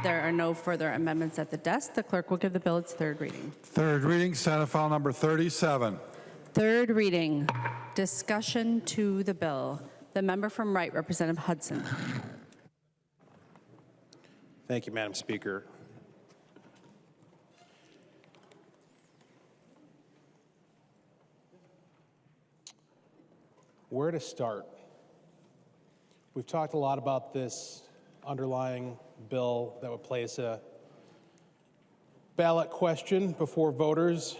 There are no further amendments at the desk. The clerk will give the bill its third reading. Third reading, Senate File Number 37. Third reading, discussion to the bill. The member from Wright, Representative Hudson. Thank you, Madam Speaker. Where to start? We've talked a lot about this underlying bill that would place a ballot question before voters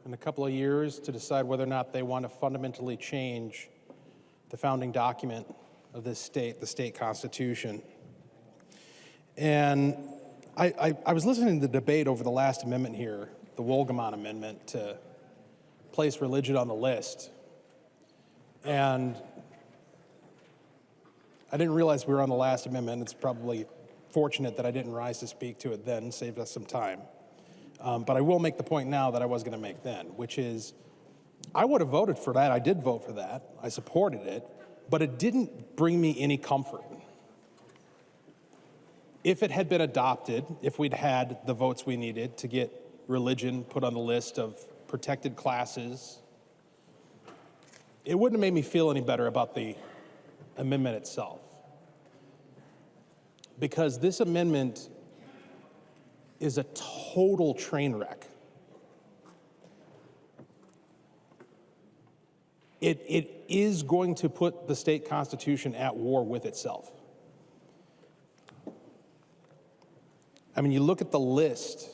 in a couple of years to decide whether or not they want to fundamentally change the founding document of this state, the state constitution. And I was listening to the debate over the last amendment here, the Wolgamon Amendment, to place religion on the list. And I didn't realize we were on the last amendment. It's probably fortunate that I didn't rise to speak to it then, saved us some time. But I will make the point now that I was going to make then, which is I would have voted for that. I did vote for that. I supported it. But it didn't bring me any comfort. If it had been adopted, if we'd had the votes we needed to get religion put on the list of protected classes, it wouldn't have made me feel any better about the amendment itself. Because this amendment is a total train wreck. It is going to put the state constitution at war with itself. I mean, you look at the list.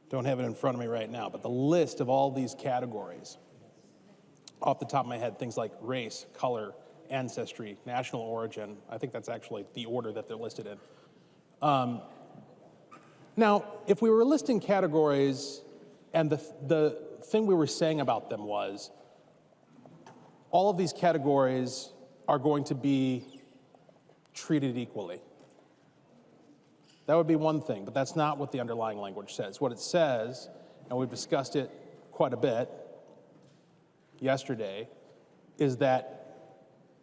Don't have it in front of me right now, but the list of all these categories, off the top of my head, things like race, color, ancestry, national origin. I think that's actually the order that they're listed in. Now, if we were listing categories and the thing we were saying about them was all of these categories are going to be treated equally. That would be one thing, but that's not what the underlying language says. What it says, and we've discussed it quite a bit yesterday, is that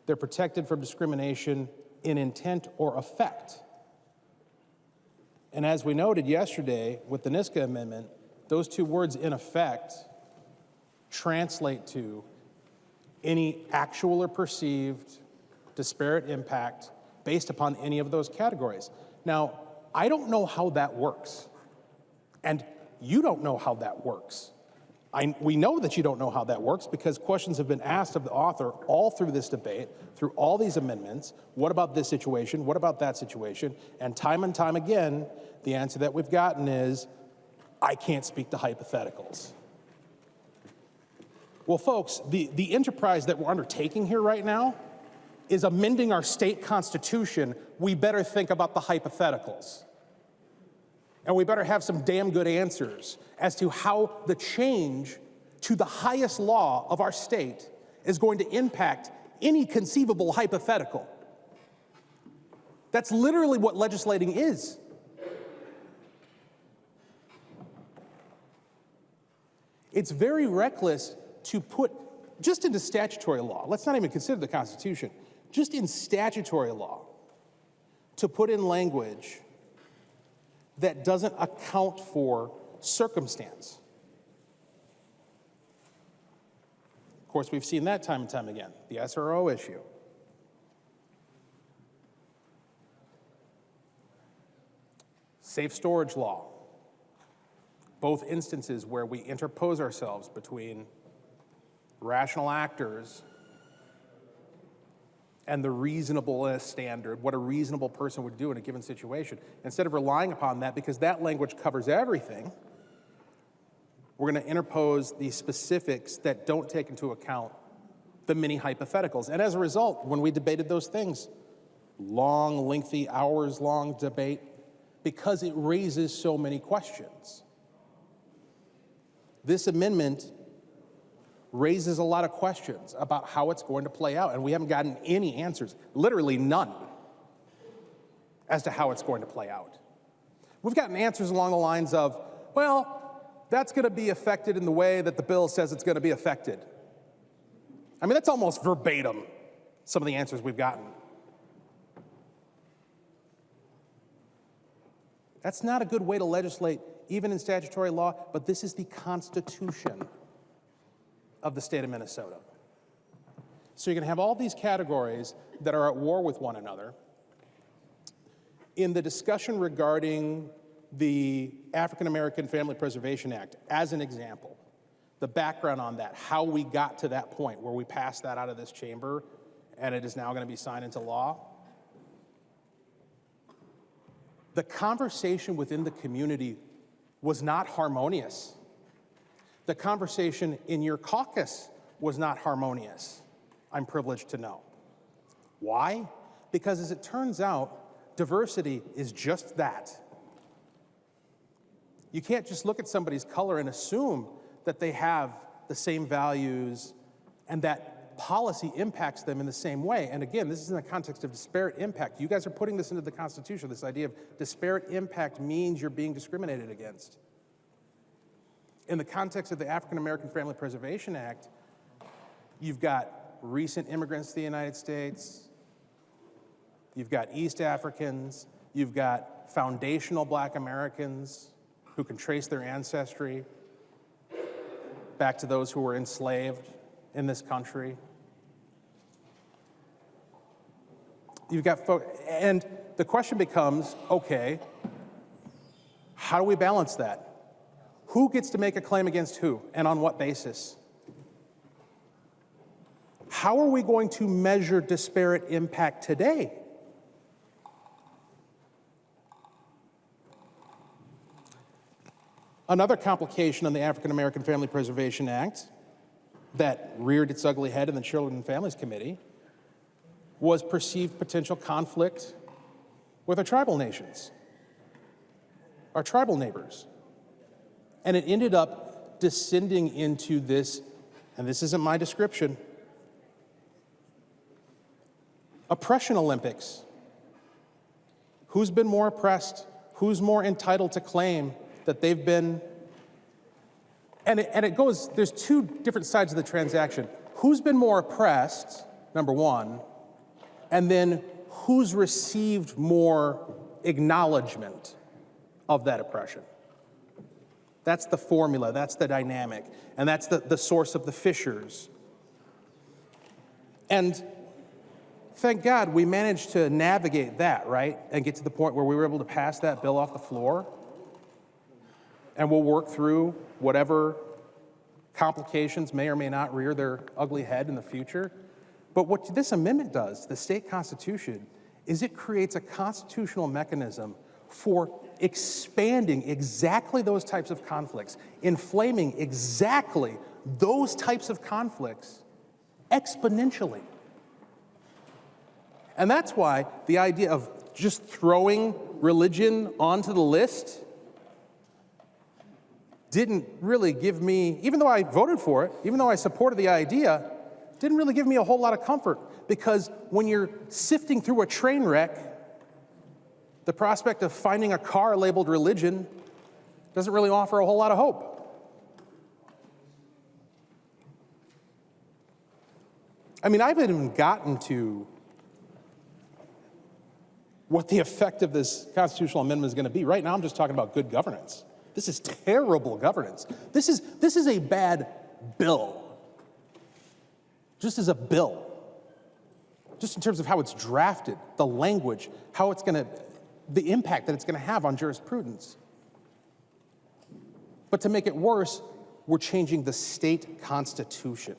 they're protected from discrimination in intent or effect. And as we noted yesterday with the Niska Amendment, those two words, in effect, translate to any actual or perceived disparate impact based upon any of those categories. Now, I don't know how that works, and you don't know how that works. We know that you don't know how that works because questions have been asked of the author all through this debate, through all these amendments. What about this situation? What about that situation? And time again, the answer that we've gotten is, I can't speak to hypotheticals. Well, folks, the enterprise that we're undertaking here right now is amending our state constitution. We better think about the hypotheticals. And we better have some damn good answers as to how the change to the highest law of our state is going to impact any conceivable hypothetical. That's literally what legislating is. It's very reckless to put, just into statutory law, let's not even consider the Constitution, just in statutory law, to put in language that doesn't account for circumstance. Of course, we've seen that time and time again, the SRO issue. Safe storage law, both instances where we interpose ourselves between rational actors and the reasonableness standard, what a reasonable person would do in a given situation. Instead of relying upon that, because that language covers everything, we're going to interpose the specifics that don't take into account the many hypotheticals. And as a result, when we debated those things, long, lengthy, hours-long debate, because it raises so many questions. This amendment raises a lot of questions about how it's going to play out, and we haven't gotten any answers, literally none, as to how it's going to play out. We've gotten answers along the lines of, well, that's going to be affected in the way that the bill says it's going to be affected. I mean, that's almost verbatim, some of the answers we've gotten. That's not a good way to legislate, even in statutory law, but this is the Constitution of the state of Minnesota. So you're going to have all these categories that are at war with one another. In the discussion regarding the African American Family Preservation Act, as an example, the background on that, how we got to that point where we passed that out of this chamber and it is now going to be signed into law, the conversation within the community was not harmonious. The conversation in your caucus was not harmonious, I'm privileged to know. Why? Because as it turns out, diversity is just that. You can't just look at somebody's color and assume that they have the same values and that policy impacts them in the same way. And again, this is in the context of disparate impact. You guys are putting this into the Constitution. This idea of disparate impact means you're being discriminated against. In the context of the African American Family Preservation Act, you've got recent immigrants to the United States, you've got East Africans, you've got foundational Black Americans who can trace their ancestry back to those who were enslaved in this country. You've got folks, and the question becomes, okay, how do we balance that? Who gets to make a claim against who, and on what basis? How are we going to measure disparate impact today? Another complication on the African American Family Preservation Act that reared its ugly head in the Children and Families Committee was perceived potential conflict with our tribal nations, our tribal neighbors. And it ended up descending into this, and this isn't my description, oppression Olympics. Who's been more oppressed? Who's more entitled to claim that they've been, and it goes, there's two different sides of the transaction. Who's been more oppressed, number one, and then who's received more acknowledgement of that oppression. That's the formula, that's the dynamic, and that's the source of the fissures. And thank God we managed to navigate that, right? And get to the point where we were able to pass that bill off the floor. And we'll work through whatever complications may or may not rear their ugly head in the future. But what this amendment does, the state constitution, is it creates a constitutional mechanism for expanding exactly those types of conflicts, inflaming exactly those types of conflicts exponentially. And that's why the idea of just throwing religion onto the list didn't really give me, even though I voted for it, even though I supported the idea, didn't really give me a whole lot of comfort, because when you're sifting through a train wreck, the prospect of finding a car labeled religion doesn't really offer a whole lot of hope. I mean, I haven't even gotten to what the effect of this constitutional amendment is going to be. Right now, I'm just talking about good governance. This is terrible governance. This is a bad bill. Just as a bill. Just in terms of how it's drafted, the language, how it's going to, the impact that it's going to have on jurisprudence. But to make it worse, we're changing the state constitution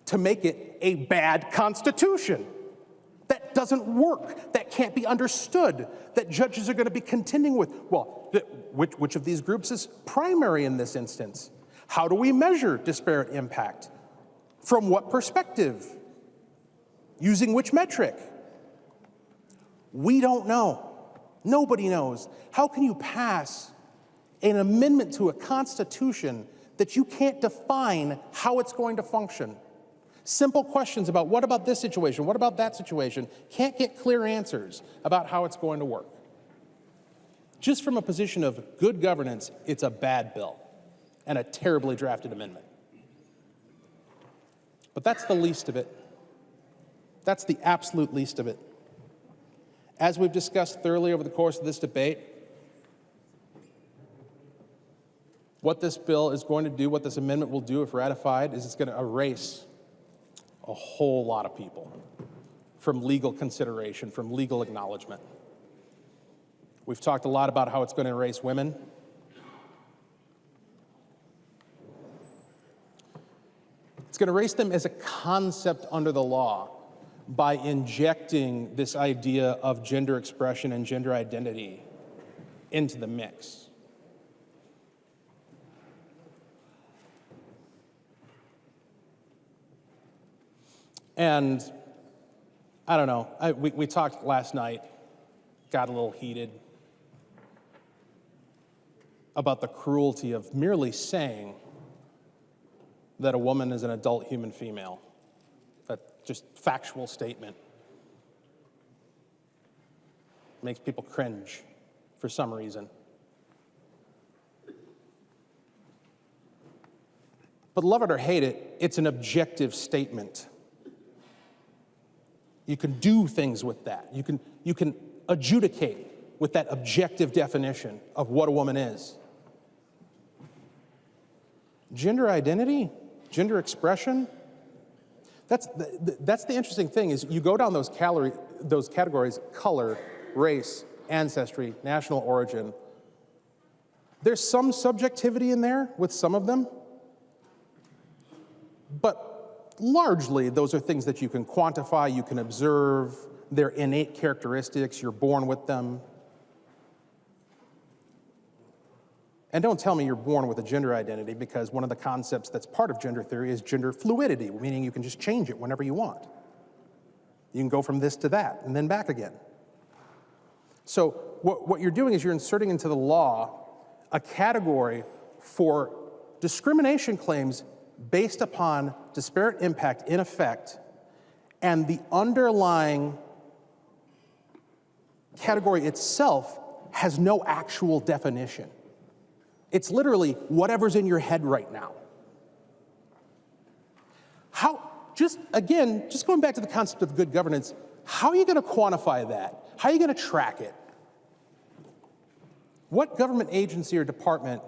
to make it a bad constitution. That doesn't work. That can't be understood. That judges are going to be contending with. Well, which of these groups is primary in this instance? How do we measure disparate impact? From what perspective? Using which metric? We don't know. Nobody knows. How can you pass an amendment to a constitution that you can't define how it's going to function? Simple questions about what about this situation, what about that situation, can't get clear answers about how it's going to work. Just from a position of good governance, it's a bad bill and a terribly drafted amendment. But that's the least of it. That's the absolute least of it. As we've discussed thoroughly over the course of this debate, What this bill is going to do, what this amendment will do if ratified, is it's going to erase a whole lot of people from legal consideration, from legal acknowledgement. We've talked a lot about how it's going to erase women. It's going to erase them as a concept under the law by injecting this idea of gender expression and gender identity into the mix. And I don't know, we talked last night, got a little heated about the cruelty of merely saying that a woman is an adult human female. That just factual statement makes people cringe for some reason. But love it or hate it, it's an objective statement. You can do things with that. You can adjudicate with that objective definition of what a woman is. Gender identity, gender expression, that's the interesting thing is you go down those categories, color, race, ancestry, national origin. There's some subjectivity in there with some of them, but largely, those are things that you can quantify, you can observe, they're innate characteristics, you're born with them. And don't tell me you're born with a gender identity, because one of the concepts that's part of gender theory is gender fluidity, meaning you can just change it whenever you want. You can go from this to that and then back again. So what you're doing is you're inserting into the law a category for discrimination claims based upon disparate impact in effect, and the underlying category itself has no actual definition. It's literally whatever's in your head right now. Just going back to the concept of good governance, how are you going to quantify that? How are you going to track it? What government agency or department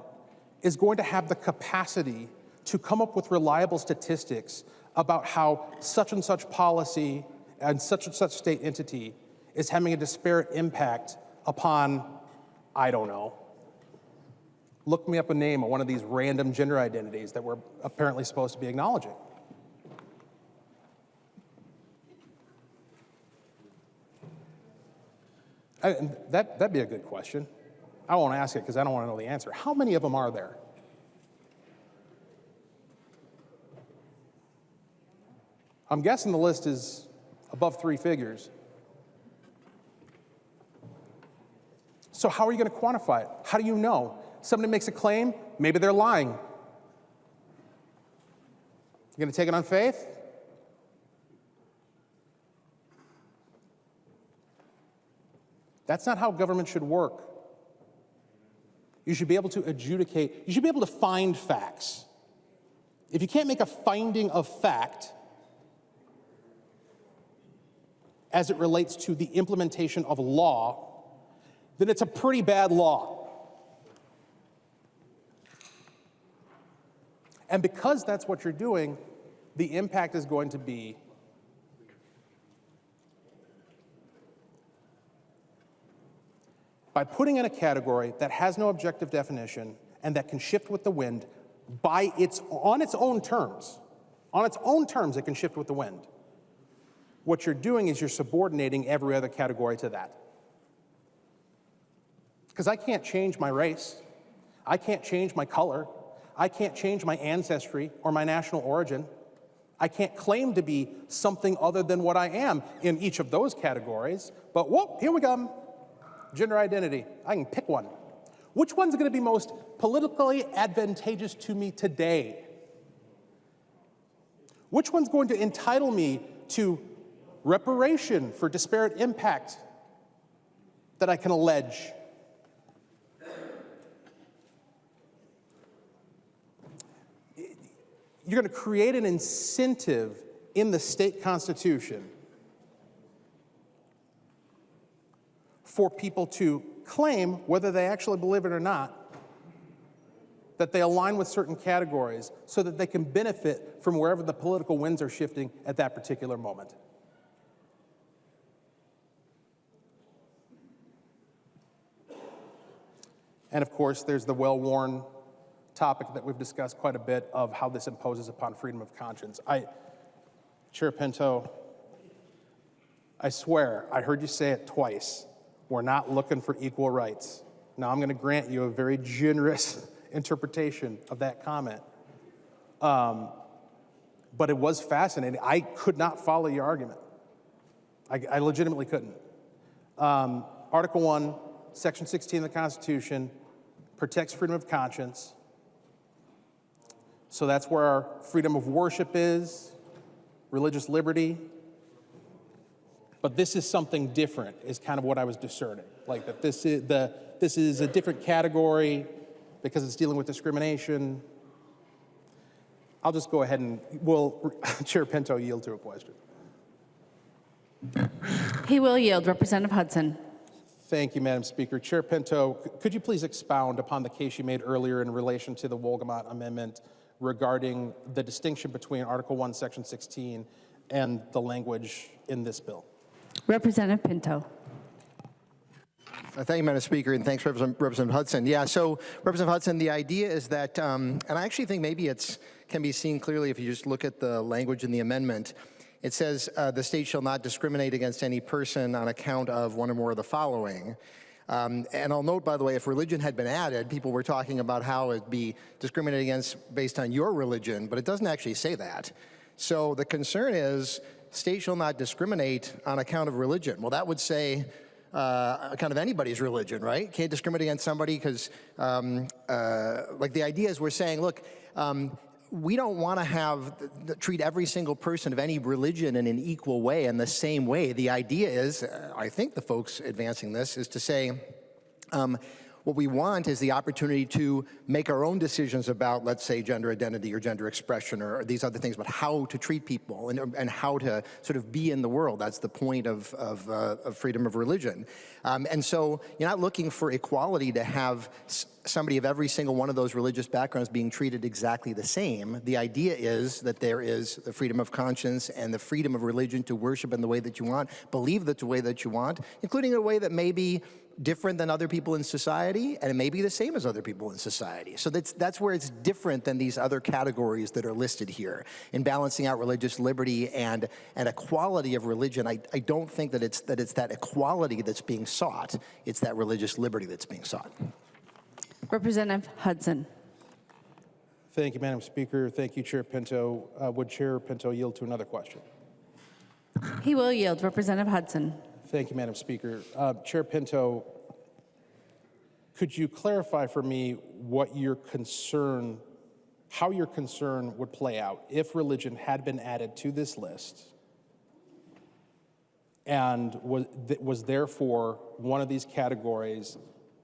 is going to have the capacity to come up with reliable statistics about how such and such policy and such state entity is having a disparate impact upon, I don't know, look me up a name of one of these random gender identities that we're apparently supposed to be acknowledging. That'd be a good question. I won't ask it because I don't want to know the answer. How many of them are there? I'm guessing the list is above 3 figures. So how are you going to quantify it? How do you know? Somebody makes a claim, maybe they're lying. You're going to take it on faith? That's not how government should work. You should be able to adjudicate, you should be able to find facts. If you can't make a finding of fact as it relates to the implementation of law, then it's a pretty bad law. And because that's what you're doing, the impact is going to be by putting in a category that has no objective definition and that can shift with the wind on its own terms. On its own terms, it can shift with the wind. What you're doing is you're subordinating every other category to that. Because I can't change my race. I can't change my color. I can't change my ancestry or my national origin. I can't claim to be something other than what I am in each of those categories. But whoop, here we come. Gender identity. I can pick one. Which one's going to be most politically advantageous to me today? Which one's going to entitle me to reparation for disparate impact that I can allege? You're going to create an incentive in the state constitution for people to claim, whether they actually believe it or not, that they align with certain categories so that they can benefit from wherever the political winds are shifting at that particular moment. And of course, there's the well-worn topic that we've discussed quite a bit of how this imposes upon freedom of conscience. Chair Pinto, I swear, I heard you say it twice. We're not looking for equal rights. Now, I'm going to grant you a very generous interpretation of that comment. But it was fascinating. I could not follow your argument. I legitimately couldn't. Article 1, Section 16 of the Constitution protects freedom of conscience. So that's where our freedom of worship is, religious liberty. But this is something different, is kind of what I was discerning. Like that this is a different category because it's dealing with discrimination. I'll just go ahead and will Chair Pinto yield to a question. He will yield. Representative Hudson. Thank you, Madam Speaker. Chair Pinto, could you please expound upon the case you made earlier in relation to the Wolgamott Amendment regarding the distinction between Article 1, Section 16 and the language in this bill? Representative Pinto. Thank you, Madam Speaker, and thanks, Representative Hudson. Yeah, so Representative Hudson, the idea is that, and I actually think maybe it can be seen clearly if you just look at the language in the amendment. It says the state shall not discriminate against any person on account of one or more of the following. And I'll note, by the way, if religion had been added, people were talking about how it'd be discriminated against based on your religion, but it doesn't actually say that. So the concern is state shall not discriminate on account of religion. Well, that would say kind of anybody's religion, right? Can't discriminate against somebody because, like the idea is we're saying, look, we don't want to treat every single person of any religion in an equal way, in the same way. The idea is, I think the folks advancing this, is to say, what we want is the opportunity to make our own decisions about, let's say, gender identity or gender expression or these other things, about how to treat people and how to sort of be in the world. That's the point of freedom of religion. And so you're not looking for equality to have somebody of every single one of those religious backgrounds being treated exactly the same. The idea is that there is the freedom of conscience and the freedom of religion to worship in the way that you want, believe that the way that you want, including a way that may be different than other people in society, and it may be the same as other people in society. So that's where it's different than these other categories that are listed here. In balancing out religious liberty and equality of religion, I don't think that it's that equality that's being sought, it's that religious liberty that's being sought. Representative Hudson. Thank you, Madam Speaker. Thank you, Chair Pinto. Would Chair Pinto yield to another question? He will yield. Representative Hudson. Thank you, Madam Speaker. Chair Pinto, could you clarify for me what your concern, how your concern would play out if religion had been added to this list and was therefore one of these categories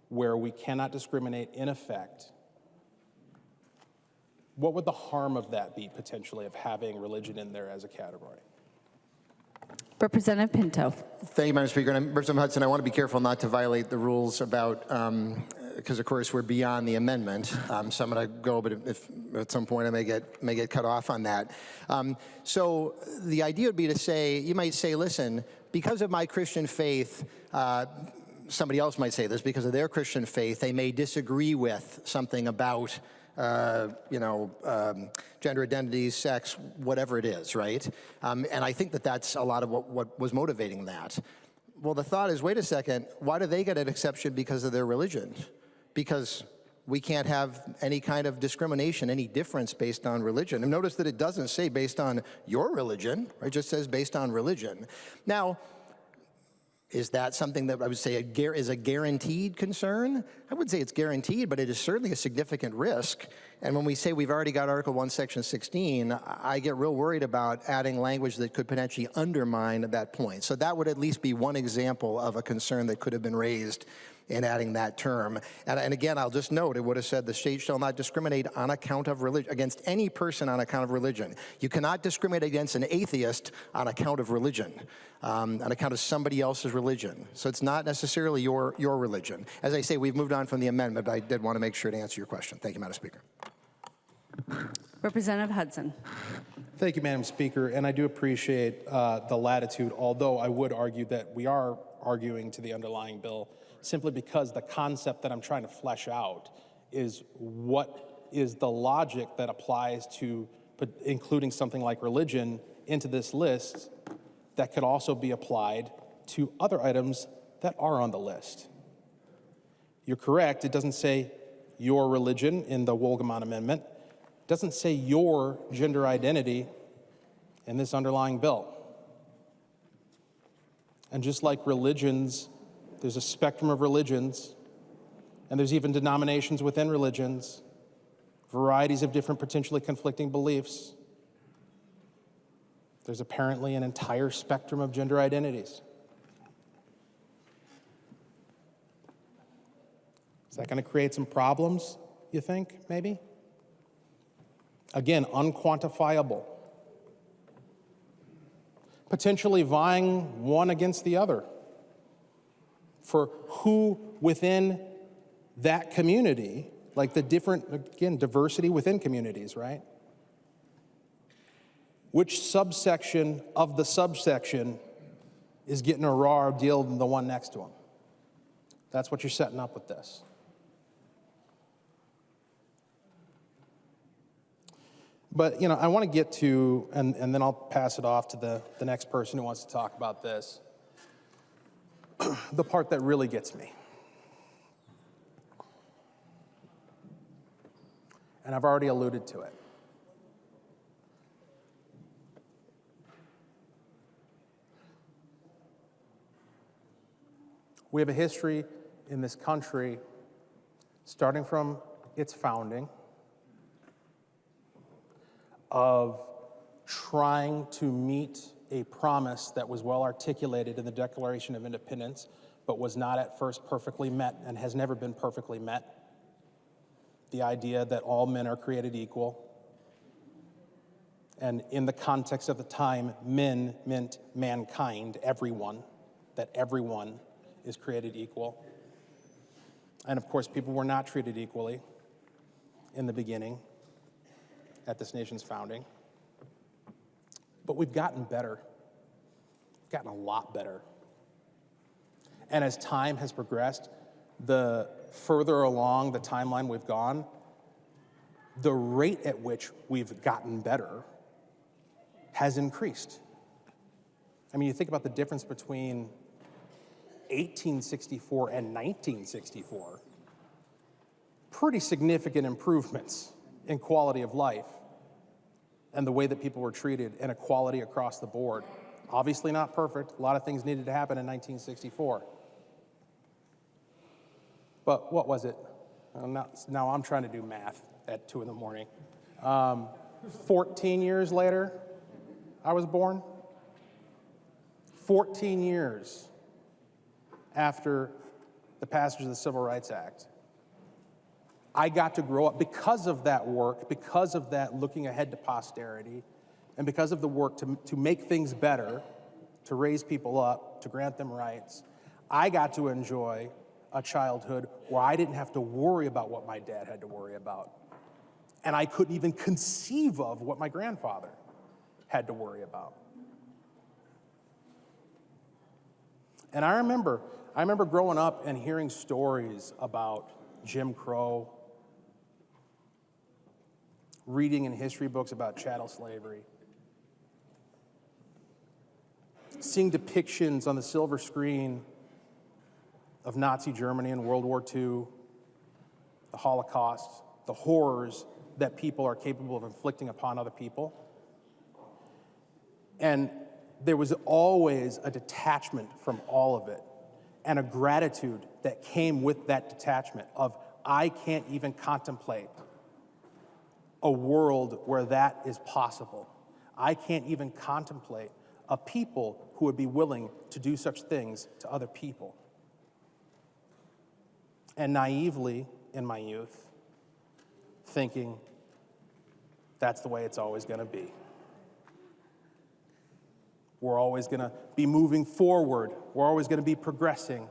where we cannot discriminate in effect? What would the harm of that be, potentially, of having religion in there as a category? Representative Pinto. Thank you, Madam Speaker. And Representative Hudson, I want to be careful not to violate the rules about, because of course we're beyond the amendment. So I'm going to go, but if at some point I may get cut off on that. So the idea would be to say, you might say, listen, because of my Christian faith, somebody else might say this, because of their Christian faith, they may disagree with something about gender identity, sex, whatever it is, right? And I think that that's a lot of what was motivating that. Well, the thought is, wait a second, why do they get an exception because of their religion? Because we can't have any kind of discrimination, any difference based on religion. And notice that it doesn't say based on your religion, right? It just says based on religion. Now, is that something that I would say is a guaranteed concern? I wouldn't say it's guaranteed, but it is certainly a significant risk. And when we say we've already got Article 1, Section 16, I get real worried about adding language that could potentially undermine that point. So that would at least be one example of a concern that could have been raised in adding that term. And again, I'll just note, it would have said the state shall not discriminate on account of religion, against any person on account of religion. You cannot discriminate against an atheist on account of religion, on account of somebody else's religion. So it's not necessarily your religion. As I say, we've moved on from the amendment, but I did want to make sure to answer your question. Thank you, Madam Speaker. Representative Hudson. Thank you, Madam Speaker, and I do appreciate the latitude, although I would argue that we are arguing to the underlying bill simply because the concept that I'm trying to flesh out is what is the logic that applies to including something like religion into this list that could also be applied to other items that are on the list. You're correct, it doesn't say your religion in the Wolgamott Amendment. It doesn't say your gender identity in this underlying bill. And just like religions, there's a spectrum of religions, and there's even denominations within religions, varieties of different potentially conflicting beliefs. There's apparently an entire spectrum of gender identities. Is that going to create some problems, you think, maybe? Again, unquantifiable. Potentially vying one against the other for who within that community, like the different, again, diversity within communities, right? Which subsection of the subsection is getting a rawer deal than the one next to them? That's what you're setting up with this. But, I want to get to, and then I'll pass it off to the next person who wants to talk about this, the part that really gets me. And I've already alluded to it. We have a history in this country, starting from its founding, of trying to meet a promise that was well articulated in the Declaration of Independence, but was not at first perfectly met and has never been perfectly met. The idea that all men are created equal. And in the context of the time, men meant mankind, everyone, that everyone is created equal. And of course, people were not treated equally in the beginning at this nation's founding. But we've gotten better. We've gotten a lot better. And as time has progressed, the further along the timeline we've gone, the rate at which we've gotten better has increased. I mean, you think about the difference between 1864 and 1964, pretty significant improvements in quality of life and the way that people were treated and equality across the board. Obviously not perfect. A lot of things needed to happen in 1964. But what was it? Now I'm trying to do math at 2 in the morning. 14 years later, I was born. 14 years after the passage of the Civil Rights Act. I got to grow up because of that work, because of that looking ahead to posterity, and because of the work to make things better, to raise people up, to grant them rights. I got to enjoy a childhood where I didn't have to worry about what my dad had to worry about. And I couldn't even conceive of what my grandfather had to worry about. And I remember growing up and hearing stories about Jim Crow, reading in history books about chattel slavery, seeing depictions on the silver screen of Nazi Germany in World War II, the Holocaust, the horrors that people are capable of inflicting upon other people. And there was always a detachment from all of it and a gratitude that came with that detachment of, I can't even contemplate a world where that is possible. I can't even contemplate a people who would be willing to do such things to other people. and naively in my youth, thinking that's the way it's always going to be. We're always going to be moving forward. We're always going to be progressing.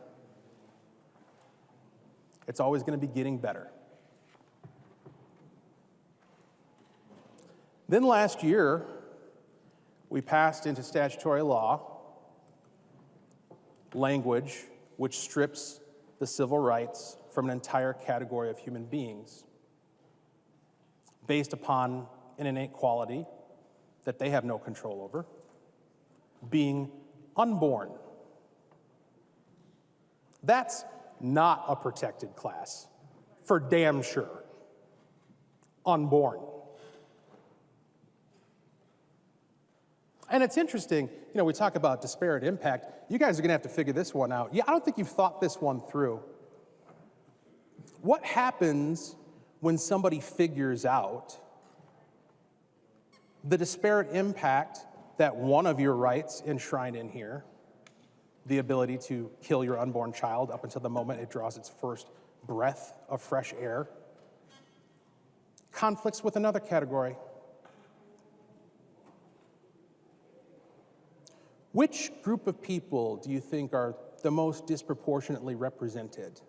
It's always going to be getting better. Then last year, we passed into statutory law language which strips the civil rights from an entire category of human beings based upon an innate quality that they have no control over, being unborn. That's not a protected class, for damn sure. Unborn. And it's interesting, we talk about disparate impact. You guys are going to have to figure this one out. Yeah, I don't think you've thought this one through. What happens when somebody figures out the disparate impact that one of your rights enshrined in here, the ability to kill your unborn child up until the moment it draws its first breath of fresh air, conflicts with another category? Which group of people do you think are the most disproportionately represented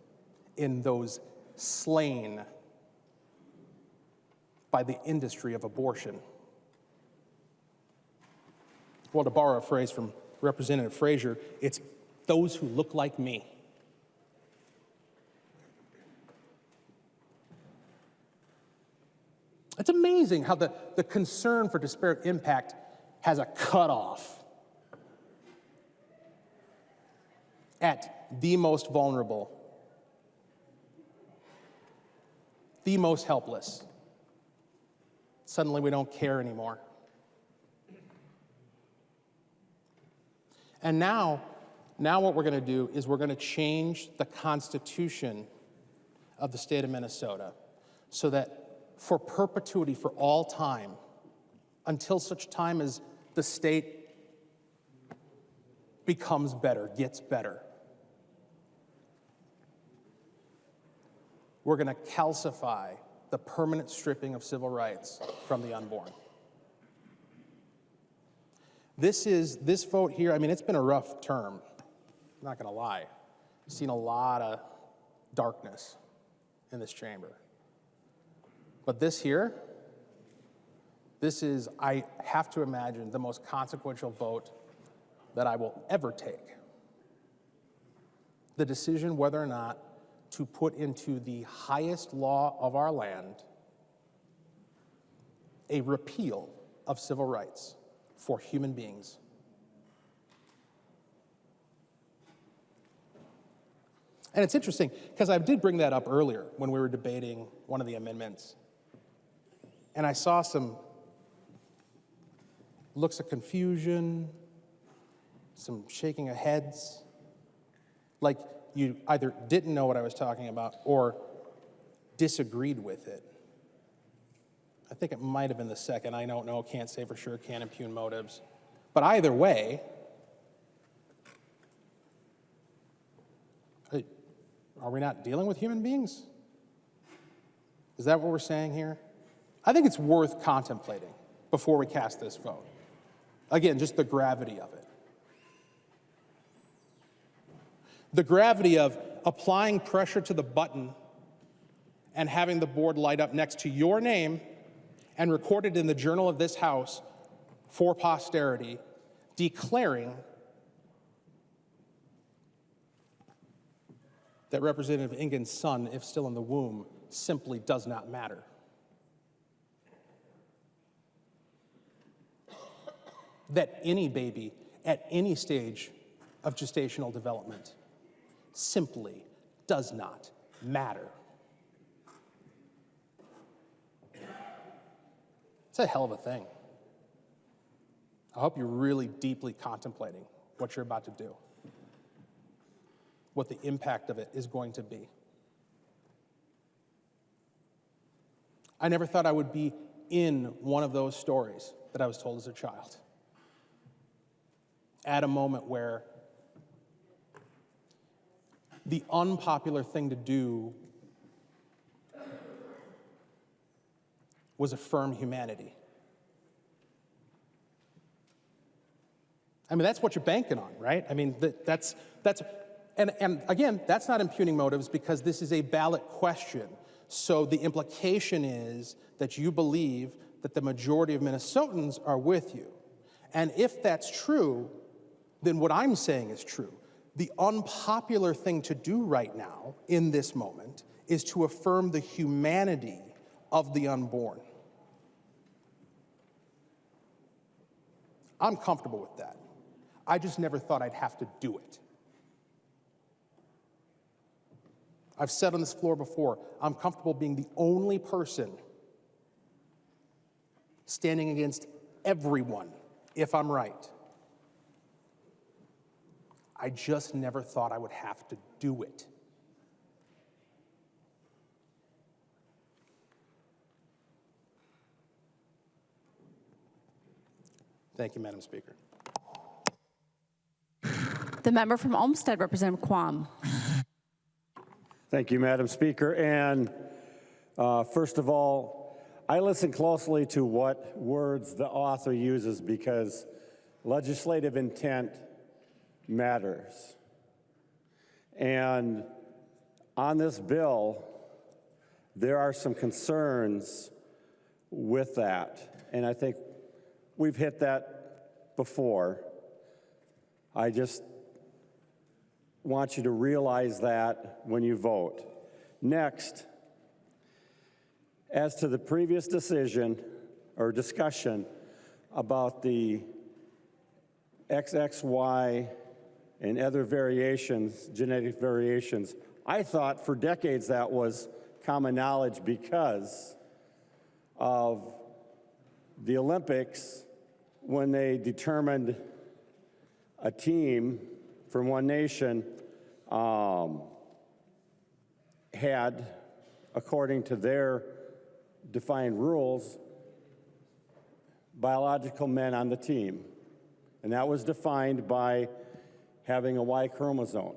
in those slain by the industry of abortion? Well, to borrow a phrase from Representative Frazier, it's those who look like me. It's amazing how the concern for disparate impact has a cutoff at the most vulnerable, the most helpless. Suddenly we don't care anymore. And now what we're going to do is we're going to change the Constitution of the state of Minnesota so that for perpetuity, for all time, until such time as the state becomes better, gets better, we're going to calcify the permanent stripping of civil rights from the unborn. This vote here, it's been a rough term. I'm not going to lie. I've seen a lot of darkness in this chamber. But this here, this is, I have to imagine, the most consequential vote that I will ever take. The decision whether or not to put into the highest law of our land a repeal of civil rights for human beings. And it's interesting, because I did bring that up earlier when we were debating one of the amendments. And I saw some looks of confusion, some shaking of heads, like you either didn't know what I was talking about or disagreed with it. I think it might have been the second. I don't know, can't say for sure, can't impugn motives. But either way, are we not dealing with human beings? Is that what we're saying here? I think it's worth contemplating before we cast this vote. Again, just the gravity of it. The gravity of applying pressure to the button and having the board light up next to your name and recorded in the journal of this House for posterity, declaring that Representative Engen's son, if still in the womb, simply does not matter. That any baby at any stage of gestational development simply does not matter. It's a hell of a thing. I hope you're really deeply contemplating what you're about to do, what the impact of it is going to be. I never thought I would be in one of those stories that I was told as a child, at a moment where The unpopular thing to do was affirm humanity. I mean, that's what you're banking on, right? I mean, and again, that's not impugning motives because this is a ballot question. So the implication is that you believe that the majority of Minnesotans are with you. And if that's true, then what I'm saying is true. The unpopular thing to do right now, in this moment, is to affirm the humanity of the unborn. I'm comfortable with that. I just never thought I'd have to do it. I've said on this floor before, I'm comfortable being the only person standing against everyone if I'm right. I just never thought I would have to do it. Thank you, Madam Speaker. The member from Olmsted, Representative Quam. Thank you, Madam Speaker. And first of all, I listen closely to what words the author uses because legislative intent matters. And on this bill, there are some concerns with that. And I think we've hit that before. I just want you to realize that when you vote. Next, as to the previous decision or discussion about the XXY and other variations, genetic variations, I thought for decades that was common knowledge because of the Olympics when they determined a team from one nation had, according to their defined rules, biological men on the team. And that was defined by having a Y chromosome,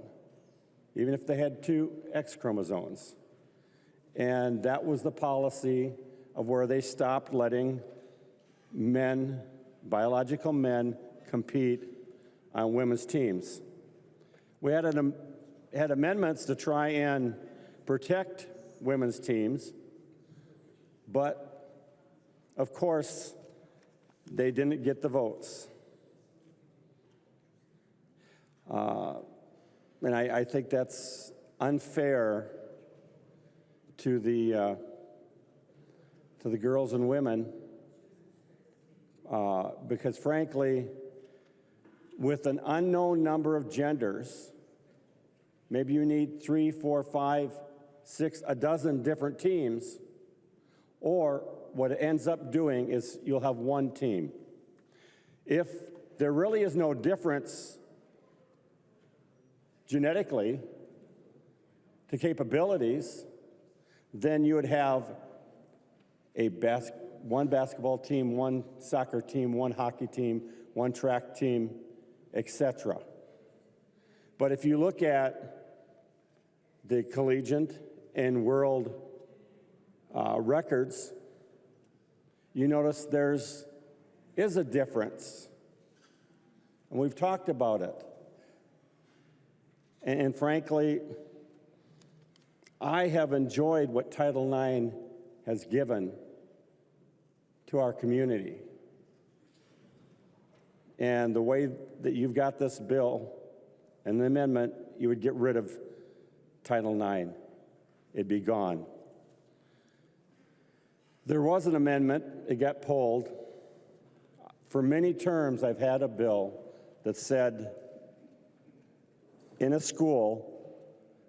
even if they had 2 X chromosomes. And that was the policy of where they stopped letting men, biological men, compete on women's teams. We had amendments to try and protect women's teams, but of course, they didn't get the votes. And I think that's unfair to the girls and women because frankly, with an unknown number of genders, maybe you need 3, 4, 5, 6, a dozen different teams, or what it ends up doing is you'll have one team. If there really is no difference genetically to capabilities, then you would have one basketball team, one soccer team, one hockey team, one track team, etc. But if you look at the collegiate and world records, you notice there's a difference. And we've talked about it. And frankly, I have enjoyed what Title IX has given to our community. And the way that you've got this bill and the amendment, you would get rid of Title IX. It'd be gone. There was an amendment, it got pulled. For many terms, I've had a bill that said in a school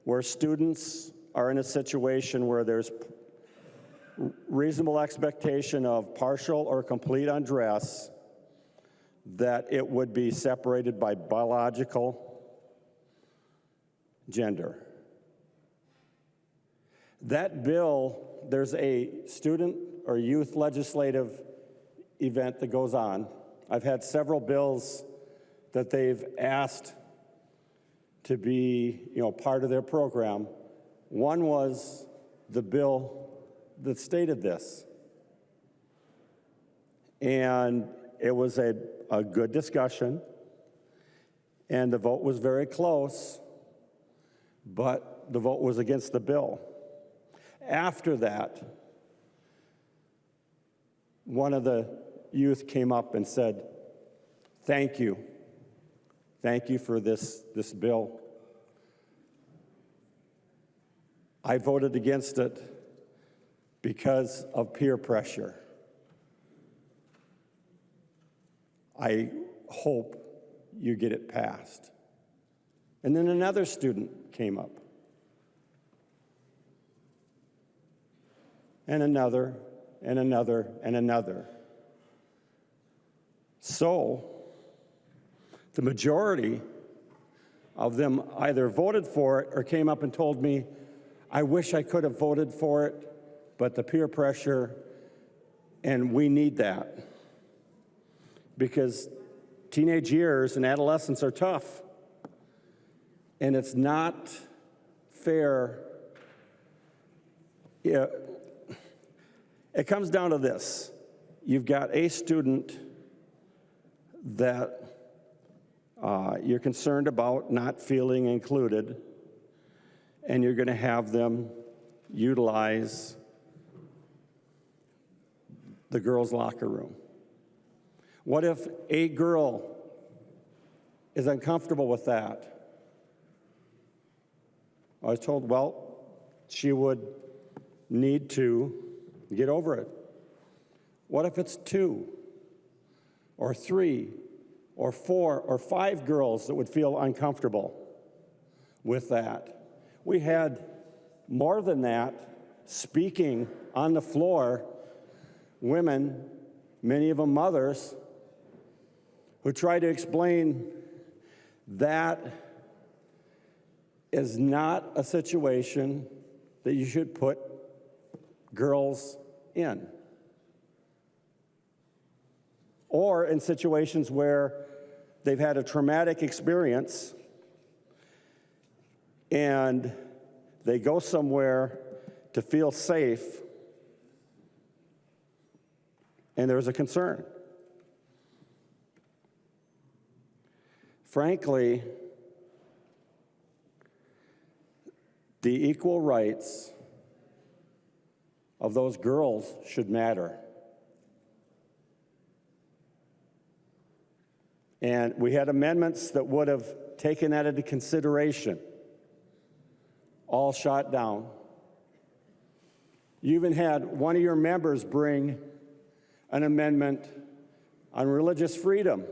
where students are in a situation where there's reasonable expectation of partial or complete undress, that it would be separated by biological gender. That bill, there's a student or youth legislative event that goes on. I've had several bills that they've asked to be, part of their program. One was the bill that stated this. And it was a good discussion, and the vote was very close, but the vote was against the bill. After that, one of the youth came up and said, "Thank you. Thank you for this bill. I voted against it because of peer pressure. I hope you get it passed." And then another student came up. And another, and another, and another. So, the majority of them either voted for it or came up and told me, "I wish I could have voted for it, but the peer pressure, and we need that." Because teenage years and adolescence are tough. And it's not fair. It comes down to this. You've got a student that you're concerned about not feeling included, and you're going to have them utilize the girls' locker room. What if a girl is uncomfortable with that? I was told, well, she would need to get over it. What if it's 2 or 3 or 4 or 5 girls that would feel uncomfortable with that? We had more than that speaking on the floor, women, many of them mothers, who try to explain that is not a situation that you should put girls in. Or in situations where they've had a traumatic experience and they go somewhere to feel safe and there's a concern. Frankly, the equal rights of those girls should matter. And we had amendments that would have taken that into consideration, all shot down. You even had one of your members bring an amendment on religious freedom,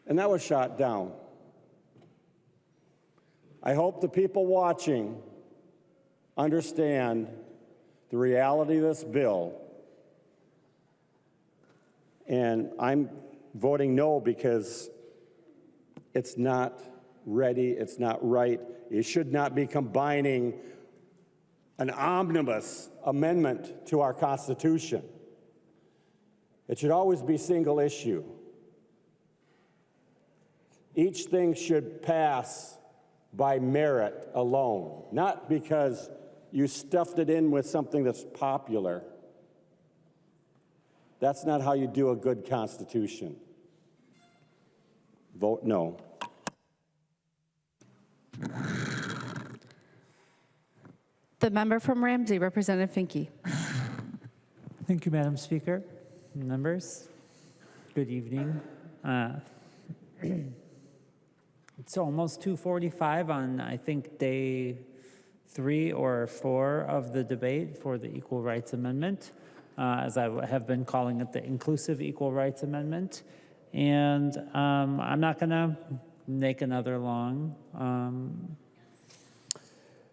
and that was shot down. I hope the people watching understand the reality of this bill. And I'm voting no because it's not ready, it's not right. You should not be combining an omnibus amendment to our Constitution. It should always be single issue. Each thing should pass by merit alone, not because you stuffed it in with something that's popular. That's not how you do a good Constitution. Vote no. The member from Ramsey, Representative Finke. Thank you, Madam Speaker. Members, good evening. It's almost 2:45 on, I think, day 3 or 4 of the debate for the Equal Rights Amendment, as I have been calling it the Inclusive Equal Rights Amendment. And I'm not going to make another long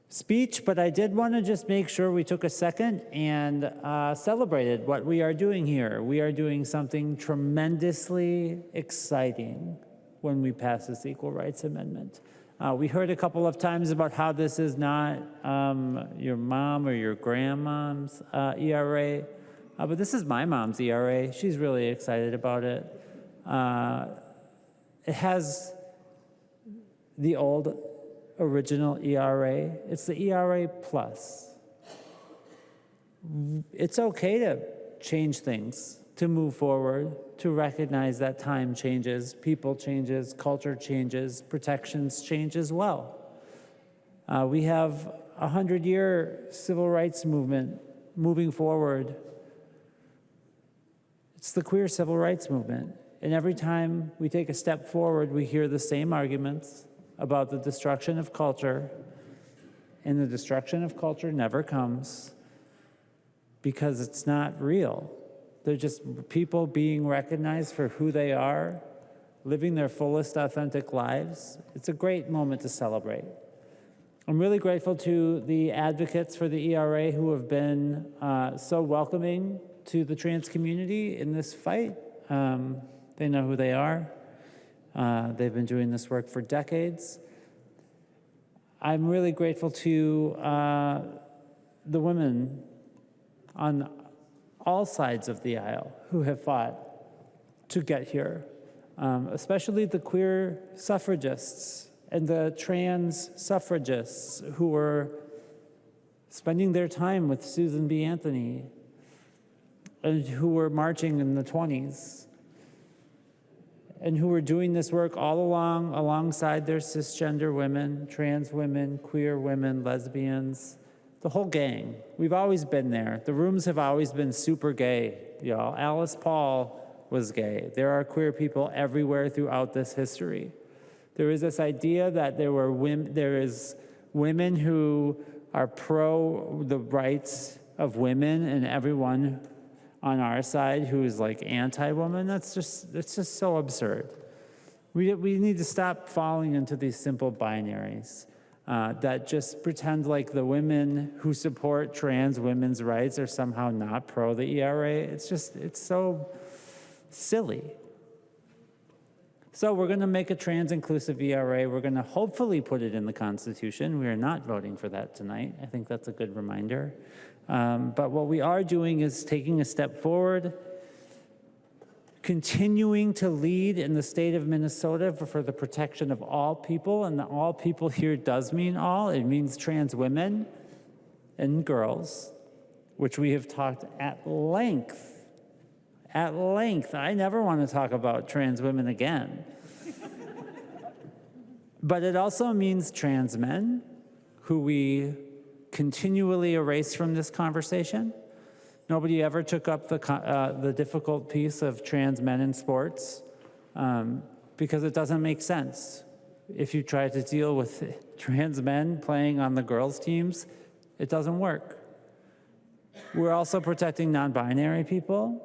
speech, but I did want to just make sure we took a second and celebrated what we are doing here. We are doing something tremendously exciting when we pass this Equal Rights Amendment. We heard a couple of times about how this is not your mom or your grandmom's ERA, but this is my mom's ERA. She's really excited about it. It has the old original ERA. It's the ERA plus. It's okay to change things, to move forward, to recognize that time changes, people changes, culture changes, protections change as well. We have a 100-year civil rights movement moving forward. It's the queer civil rights movement. And every time we take a step forward, we hear the same arguments about the destruction of culture. And the destruction of culture never comes because it's not real. They're just people being recognized for who they are, living their fullest authentic lives. It's a great moment to celebrate. I'm really grateful to the advocates for the ERA who have been so welcoming to the trans community in this fight. They know who they are. They've been doing this work for decades. I'm really grateful to the women on all sides of the aisle who have fought to get here, especially the queer suffragists and the trans suffragists who were spending their time with Susan B. Anthony and who were marching in the 20s and who were doing this work all alongside their cisgender women, trans women, queer women, lesbians, the whole gang. We've always been there. The rooms have always been super gay, y'all. Alice Paul was gay. There are queer people everywhere throughout this history. There is this idea that there is women who are pro the rights of women and everyone on our side who is like anti-woman. It's just so absurd. We need to stop falling into these simple binaries that just pretend like the women who support trans women's rights are somehow not pro the ERA. It's so silly. So we're going to make a trans-inclusive ERA. We're going to hopefully put it in the Constitution. We are not voting for that tonight. I think that's a good reminder. But what we are doing is taking a step forward, continuing to lead in the state of Minnesota for the protection of all people. And the all people here does mean all. It means trans women and girls, which we have talked at length. At length. I never want to talk about trans women again. But it also means trans men, who we continually erase from this conversation. Nobody ever took up the difficult piece of trans men in sports because it doesn't make sense. If you try to deal with trans men playing on the girls' teams, it doesn't work. We're also protecting non-binary people,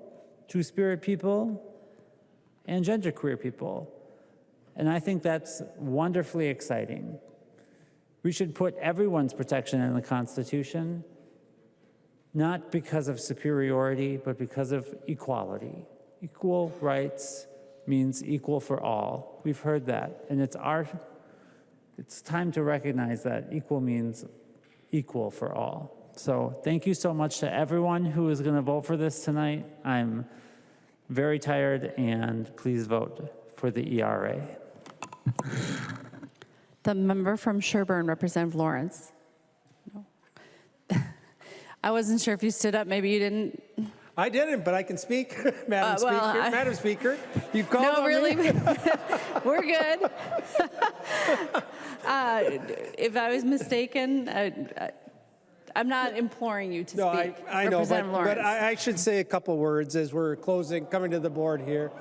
two-spirit people, and genderqueer people. And I think that's wonderfully exciting. We should put everyone's protection in the Constitution, not because of superiority, but because of equality. Equal rights means equal for all. We've heard that, and it's time to recognize that equal means equal for all. So thank you so much to everyone who is going to vote for this tonight. I'm very tired, and please vote for the ERA. The member from Sherburne, Representative Lawrence. No. I wasn't sure if you stood up. Maybe you didn't. I didn't, but I can speak, Madam Speaker. Madam Speaker, you called on really, me. We're good. If I was mistaken, I'm not imploring you to No, speak. I know, but Lawrence. I should say a couple words as we're coming to the board here.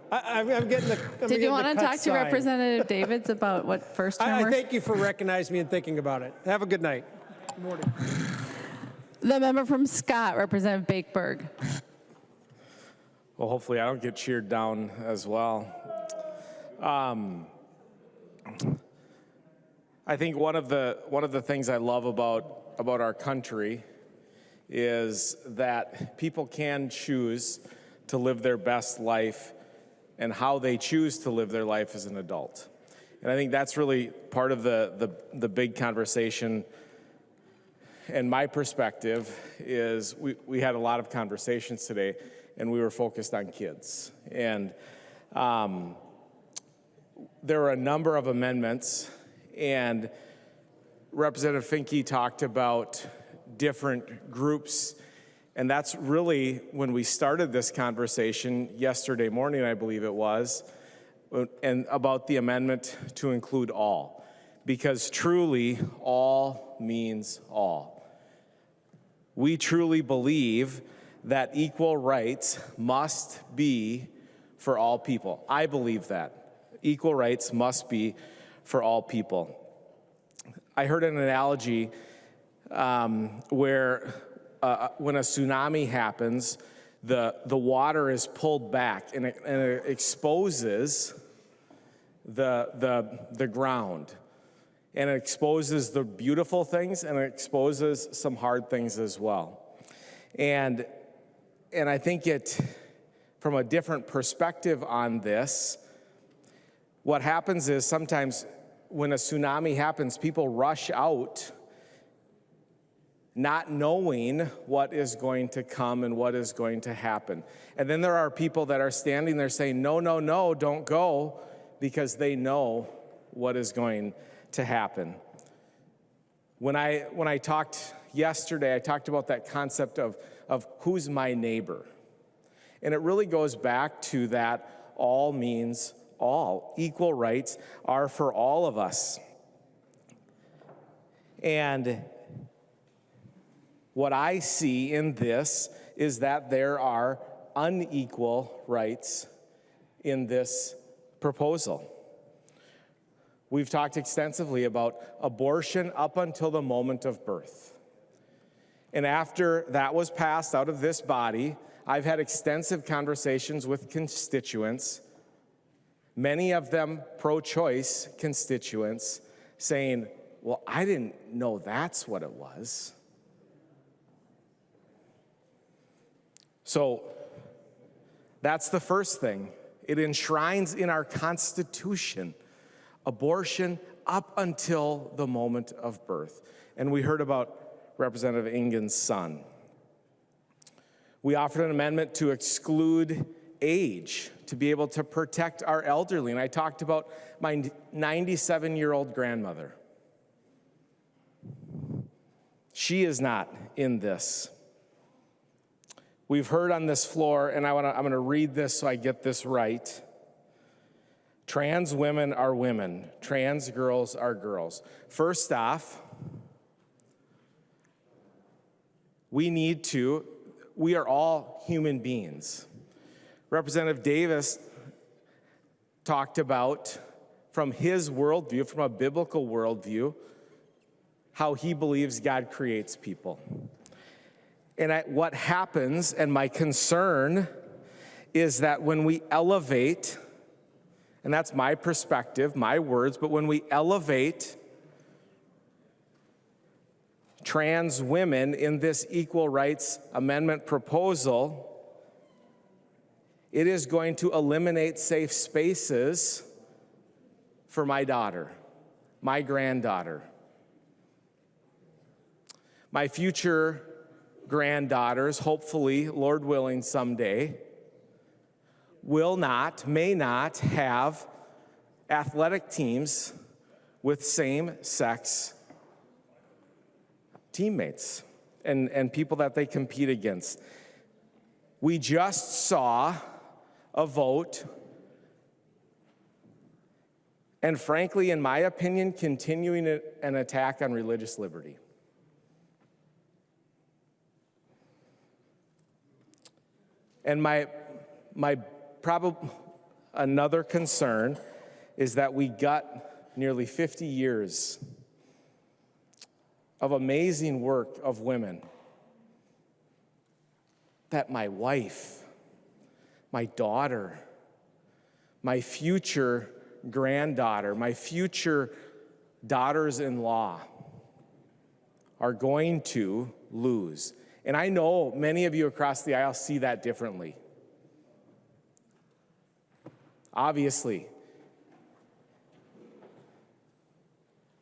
I'm getting the. Did you want to talk to Representative Davids about what first termers? I thank you for recognizing me and thinking about it. Have a good night. Good morning. The member from Scott, Representative Bakeberg. Well, hopefully I don't get cheered down as well. I think one of the things I love about our country is that people can choose to live their best life and how they choose to live their life as an adult. And I think that's really part of the big conversation. And my perspective is we had a lot of conversations today, and we were focused on kids. And there were a number of amendments, and Representative Finke talked about different groups, and that's really when we started this conversation yesterday morning, I believe it was, and about the amendment to include all, because truly all means all. We truly believe that equal rights must be for all people. I believe that. Equal rights must be for all people. I heard an analogy where when a tsunami happens, the water is pulled back and it exposes the ground. And it exposes the beautiful things and it exposes some hard things as well. And I think from a different perspective on this, what happens is sometimes when a tsunami happens, people rush out not knowing what is going to come and what is going to happen. And then there are people that are standing there saying, no, no, no, don't go, because they know what is going to happen. When I talked yesterday, I talked about that concept of who's my neighbor. And it really goes back to that all means all. Equal rights are for all of us. And what I see in this is that there are unequal rights in this proposal. We've talked extensively about abortion up until the moment of birth. And after that was passed out of this body, I've had extensive conversations with constituents, many of them pro-choice constituents, saying, well, I didn't know that's what it was. So that's the first thing. It enshrines in our Constitution abortion up until the moment of birth. And we heard about Representative Engen's son. We offered an amendment to exclude age, to be able to protect our elderly. And I talked about my 97-year-old grandmother. She is not in this. We've heard on this floor, and I'm going to read this so I get this right. Trans women are women. Trans girls are girls. First off, we are all human beings. Representative Davis talked about, from his worldview, from a biblical worldview, how he believes God creates people. And what happens, and my concern, is that when we elevate, and that's my perspective, my words, but when we elevate trans women in this equal rights amendment proposal, it is going to eliminate safe spaces for my daughter, my granddaughter. My future granddaughters, hopefully, Lord willing, someday, may not have athletic teams with same-sex teammates and people that they compete against. We just saw a vote, and frankly, in my opinion, continuing an attack on religious liberty. And my probably another concern is that we got nearly 50 years of amazing work of women that my wife, my daughter, my future granddaughter, my future daughters-in-law are going to lose. And I know many of you across the aisle see that differently. Obviously.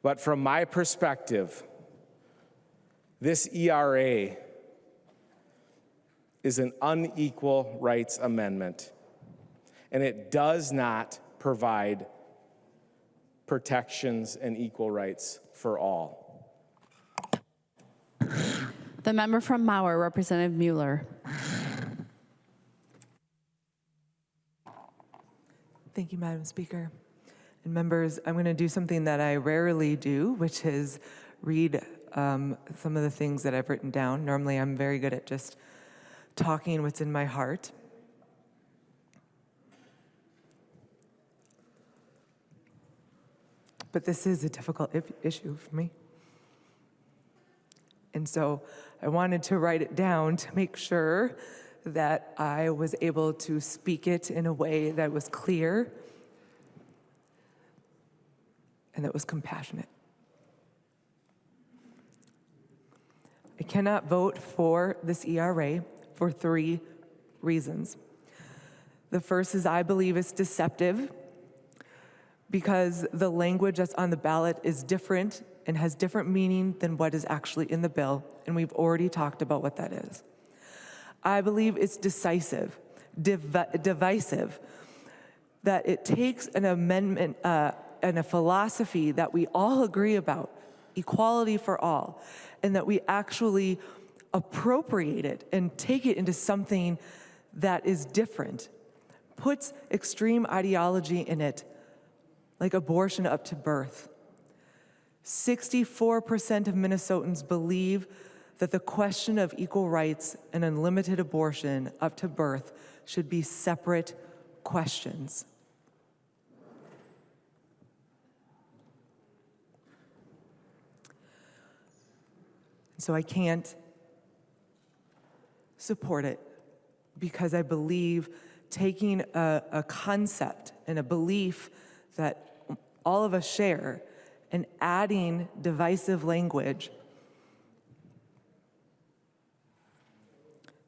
But from my perspective, this ERA is an unequal rights amendment, and it does not provide protections, and equal rights for all. The member from Mauer, Representative Mueller. Thank you, Madam Speaker. And members, I'm going to do something that I rarely do, which is read some of the things that I've written down. Normally, I'm very good at just talking what's in my heart. But this is a difficult issue for me. And so I wanted to write it down to make sure that I was able to speak it in a way that was clear and that was compassionate. I cannot vote for this ERA for 3 reasons. The first is I believe it's deceptive because the language that's on the ballot is different and has different meaning than what is actually in the bill, and we've already talked about what that is. I believe it's divisive, that it takes an amendment and a philosophy that we all agree about, equality for all, and that we actually appropriate it and take it into something that is different, puts extreme ideology in it, like abortion up to birth. 64% of Minnesotans believe that the question of equal rights and unlimited abortion up to birth should be separate questions. So I can't support it because I believe taking a concept and a belief that all of us share and adding divisive language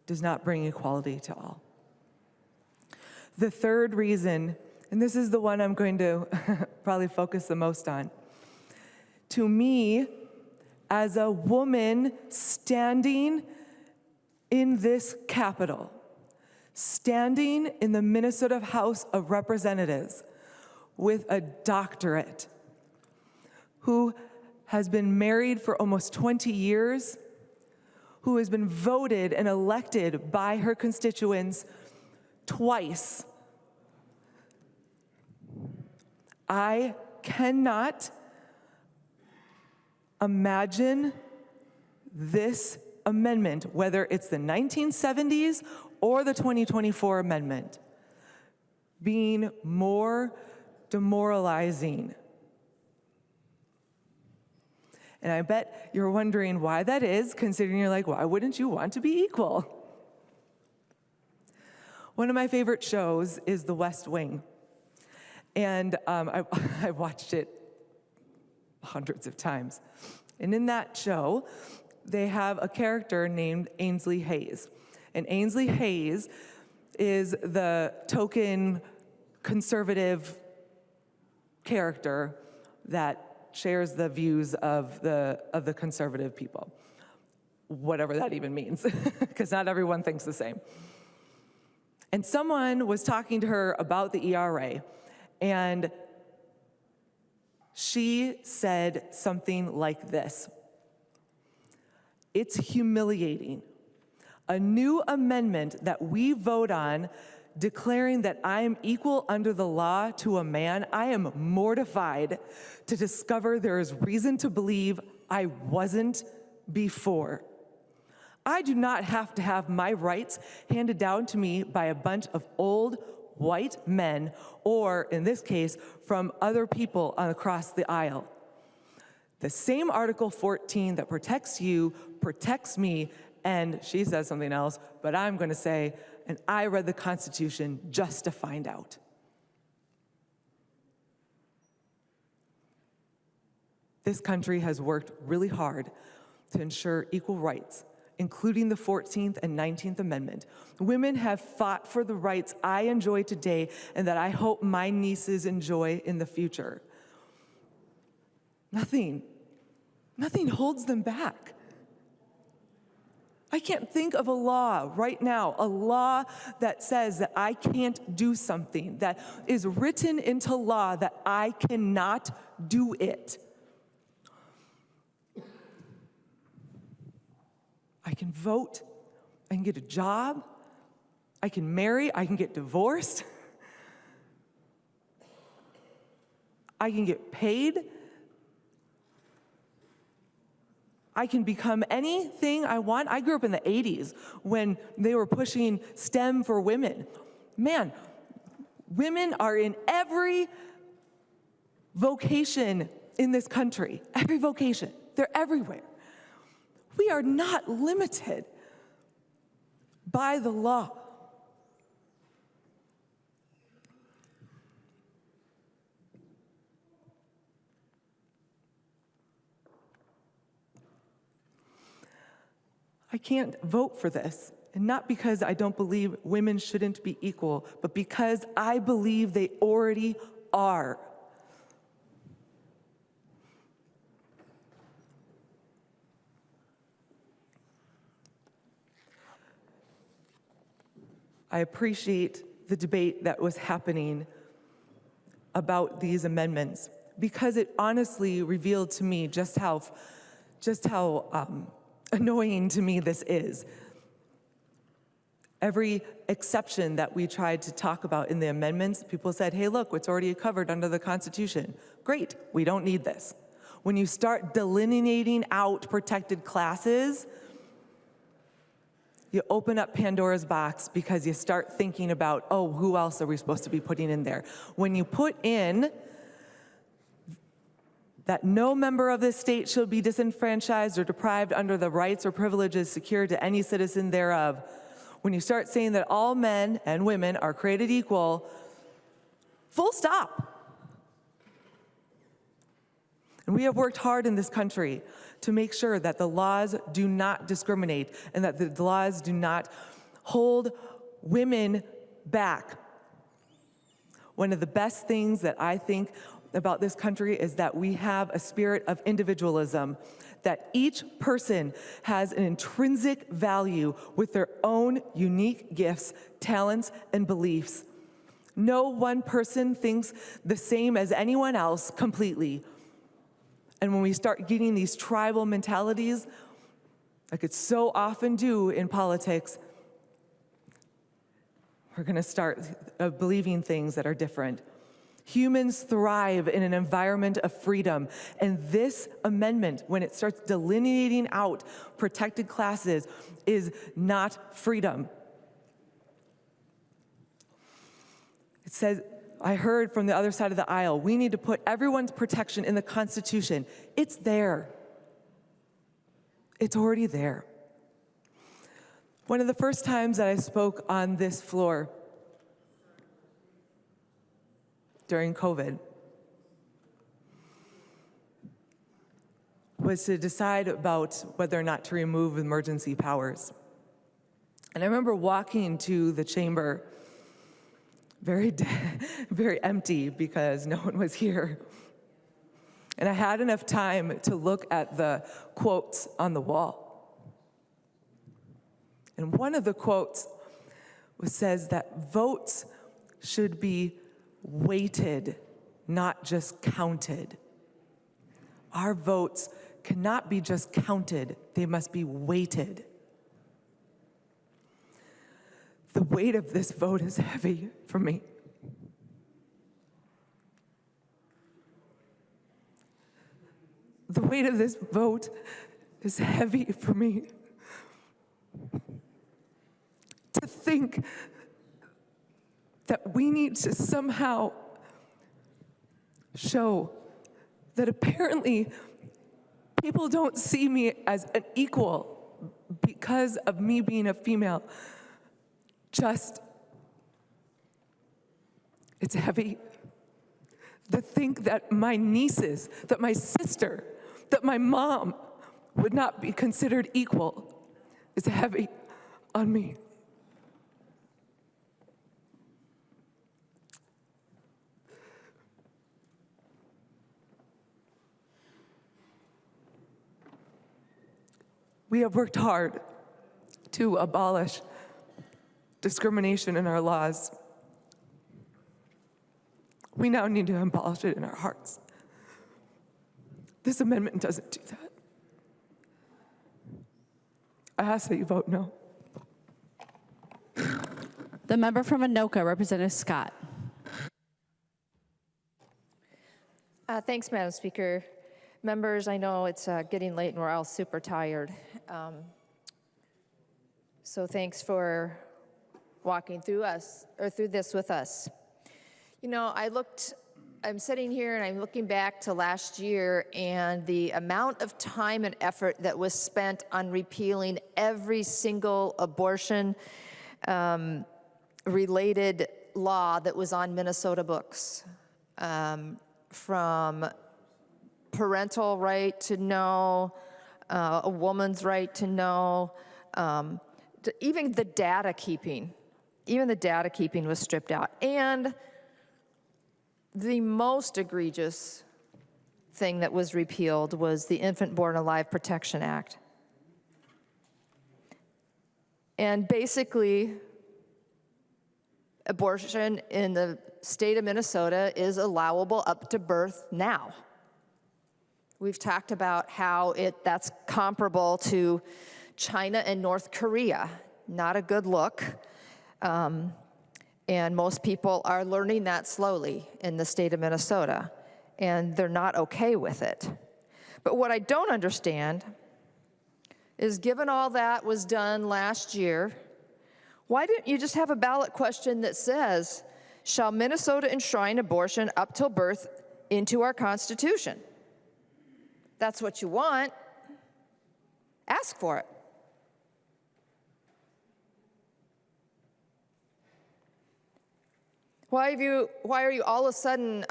does not bring equality to all. The third reason, and this is the one I'm going to probably focus the most on, to me, as a woman standing in this Capitol, standing in the Minnesota House of Representatives with a doctorate, who has been married for almost 20 years, who has been voted and elected by her constituents twice. I cannot imagine this amendment, whether it's the 1970s or the 2024 amendment, being more demoralizing. And I bet you're wondering why that is, considering you're like, why wouldn't you want to be equal? One of my favorite shows is The West Wing. And I watched it hundreds of times. And in that show, they have a character named Ainsley Hayes. And Ainsley Hayes is the token conservative character that shares the views of the conservative people, whatever that even means, because not everyone thinks the same. And someone was talking to her about the ERA, and she said something like this: "It's humiliating. A new amendment that we vote on declaring that I am equal under the law to a man. I am mortified to discover there is reason to believe I wasn't before. I do not have to have my rights handed down to me by a bunch of old white men, or in this case, from other people across the aisle. The same Article 14 that protects you protects me," and she says something else, but I'm going to say, "And I read the Constitution just to find out." This country has worked really hard to ensure equal rights, including the 14th and 19th Amendment. Women have fought for the rights I enjoy today and that I hope my nieces enjoy in the future. Nothing holds them back. I can't think of a law right now, a law that says that I can't do something, that is written into law that I cannot do it. I can vote, I can get a job, I can marry, I can get divorced, I can get paid, I can become anything I want. I grew up in the 80s when they were pushing STEM for women. Man, women are in every vocation in this country, every vocation. They're everywhere. We are not limited by the law. I can't vote for this, and not because I don't believe women shouldn't be equal, but because I believe they already are. I appreciate the debate that was happening about these amendments because it honestly revealed to me just how annoying to me this is. Every exception that we tried to talk about in the amendments, people said, hey, look, it's already covered under the Constitution. Great, we don't need this. When you start delineating out protected classes, you open up Pandora's box because you start thinking about, oh, who else are we supposed to be putting in there? When you put in that no member of this state shall be disenfranchised or deprived under the rights or privileges secured to any citizen thereof, when you start saying that all men and women are created equal, full stop. And we have worked hard in this country to make sure that the laws do not discriminate and that the laws do not hold women back. One of the best things that I think about this country is that we have a spirit of individualism, that each person has an intrinsic value with their own unique gifts, talents, and beliefs. No one person thinks the same as anyone else completely. And when we start getting these tribal mentalities, like it so often do in politics, we're going to start believing things that are different. Humans thrive in an environment of freedom, and this amendment, when it starts delineating out protected classes, is not freedom. It says, I heard from the other side of the aisle, we need to put everyone's protection in the Constitution. It's there. It's already there. One of the first times that I spoke on this floor during COVID was to decide about whether or not to remove emergency powers. And I remember walking to the chamber very empty because no one was here. And I had enough time to look at the quotes on the wall. And one of the quotes says that votes should be weighted, not just counted. Our votes cannot be just counted, they must be weighted. The weight of this vote is heavy for me. The weight of this vote is heavy for me. To think that we need to somehow show that apparently people don't see me as an equal because of me being a female. It's heavy. To think that my nieces, that my sister, that my mom would not be considered equal is heavy on me. We have worked hard to abolish discrimination in our laws. We now need to abolish it in our hearts. This amendment doesn't do that. I ask that you vote no. The member from Anoka, Representative Scott. Thanks, Madam Speaker. Members, I know it's getting late and we're all super tired. So thanks for walking through this with us. You know, I'm sitting here and I'm looking back to last year and the amount of time and effort that was spent on repealing every single abortion related law that was on Minnesota books, from parental right to know, a woman's right to know, even the data keeping. Even the data keeping was stripped out. And the most egregious thing that was repealed was the Infant Born Alive Protection Act. And basically, abortion in the state of Minnesota is allowable up to birth now. We've talked about how that's comparable to China and North Korea. Not a good look. And most people are learning that slowly in the state of Minnesota, and they're not okay with it. But what I don't understand is, given all that was done last year, why didn't you just have a ballot question that says, shall Minnesota enshrine abortion up till birth into our Constitution? That's what you want. Ask for it. Why are you all of a sudden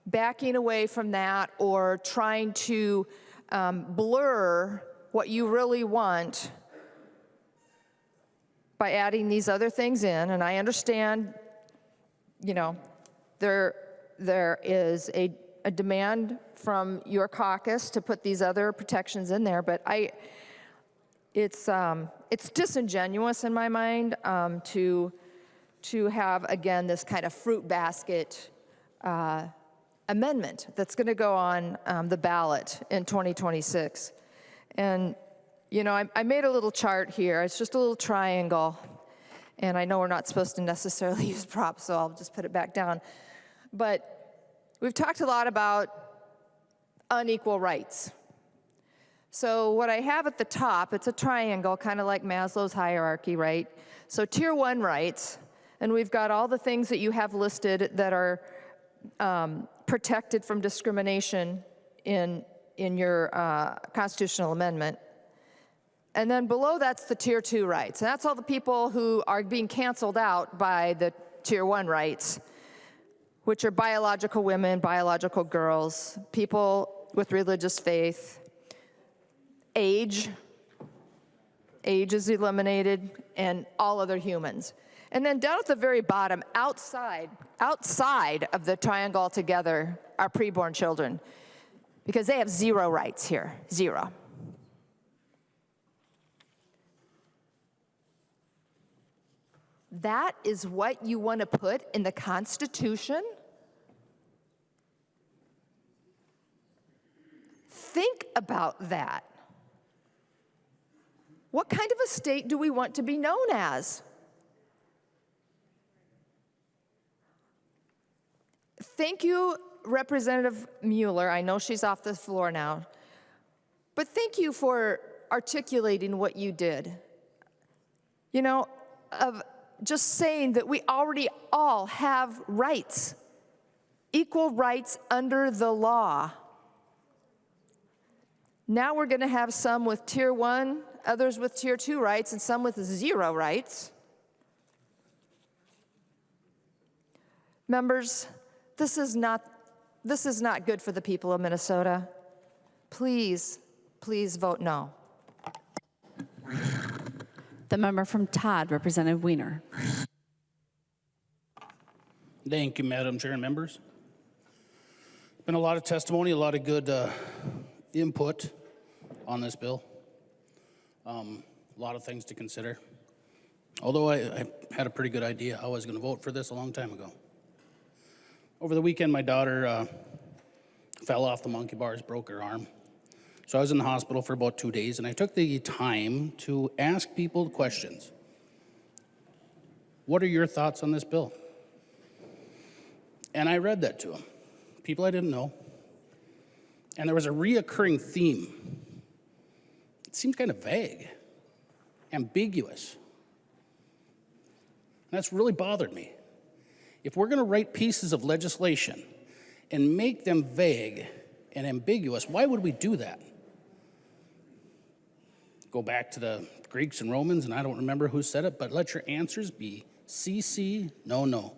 backing away from that or trying to blur what you really want by adding these other things in? And I understand, you know, there is a demand from your caucus to put these other protections in there, but it's disingenuous in my mind to have, again, this kind of fruit basket amendment that's going to go on the ballot in 2026. And, you know, I made a little chart here. It's just a little triangle. And I know we're not supposed to necessarily use props, so I'll just put it back down. But we've talked a lot about unequal rights. So what I have at the top, it's a triangle, kind of like Maslow's hierarchy, right? So tier 1 rights. And we've got all the things that you have listed that are protected from discrimination in your constitutional amendment. And then below that's the tier 2 rights. And that's all the people who are being canceled out by the tier 1 rights, which are biological women, biological girls, people with religious faith. Age is eliminated, and all other humans. And then down at the very bottom, outside of the triangle altogether, are preborn children, because they have 0 rights here, 0. That is what you want to put in the Constitution? Think about that. What kind of a state do we want to be known as? Thank you, Representative Mueller. I know she's off the floor now. But thank you for articulating what you did. You know, of just saying that we already all have rights, equal rights under the law. Now we're going to have some with tier 1, others with tier 2 rights, and some with 0 rights. Members, this is not good for the people of Minnesota. Please, please vote no. The member from Todd, Representative Weiner. Thank you, Madam Chair and members. Been a lot of testimony, a lot of good input on this bill. A lot of things to consider. Although I had a pretty good idea how I was going to vote for this a long time ago. Over the weekend, my daughter fell off the monkey bars, broke her arm. So I was in the hospital for about 2 days, and I took the time to ask people questions. What are your thoughts on this bill? And I read that to them, people I didn't know. And there was a reoccurring theme. It seemed kind of vague, ambiguous. And that's really bothered me. If we're going to write pieces of legislation and make them vague and ambiguous, why would we do that? Go back to the Greeks and Romans, and I don't remember who said it, but let your answers be CC, no, no.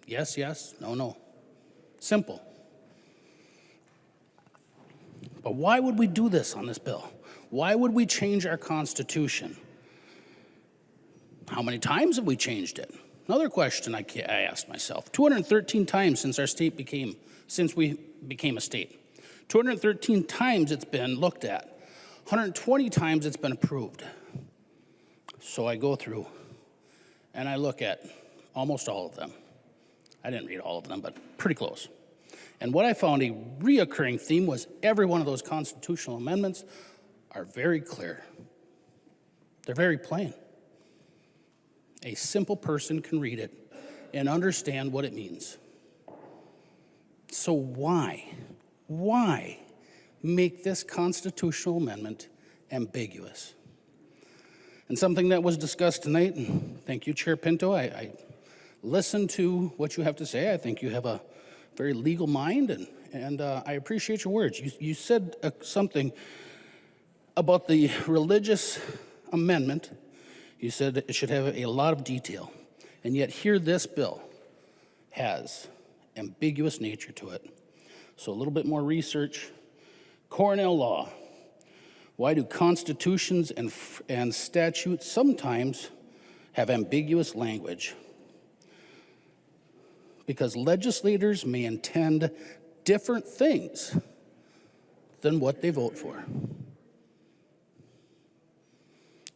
Yes, yes, no, no. Simple. But why would we do this on this bill? Why would we change our Constitution? How many times have we changed it? Another question I asked myself. 213 times since we became a state. 213 times it's been looked at. 120 times it's been approved. So I go through and I look at almost all of them. I didn't read all of them, but pretty close. And what I found a reoccurring theme was every one of those constitutional amendments are very clear. They're very plain. A simple person can read it and understand what it means. So why make this constitutional amendment ambiguous? And something that was discussed tonight, and thank you, Chair Pinto, I listened to what you have to say. I think you have a very legal mind, and I appreciate your words. You said something about the religious amendment. You said it should have a lot of detail, and yet here this bill has ambiguous nature to it. So a little bit more research. Cornell law. Why do constitutions and statutes sometimes have ambiguous language? Because legislators may intend different things than what they vote for.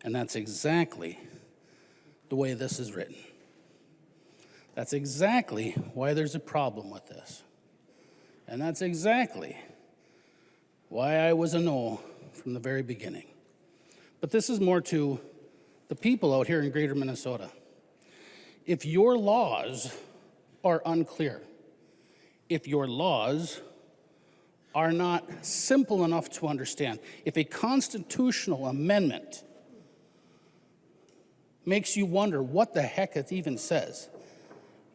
And that's exactly the way this is written. That's exactly why there's a problem with this. And that's exactly why I was a no from the very beginning. But this is more to the people out here in Greater Minnesota. If your laws are unclear, if your laws are not simple enough to understand, if a constitutional amendment makes you wonder what the heck it even says,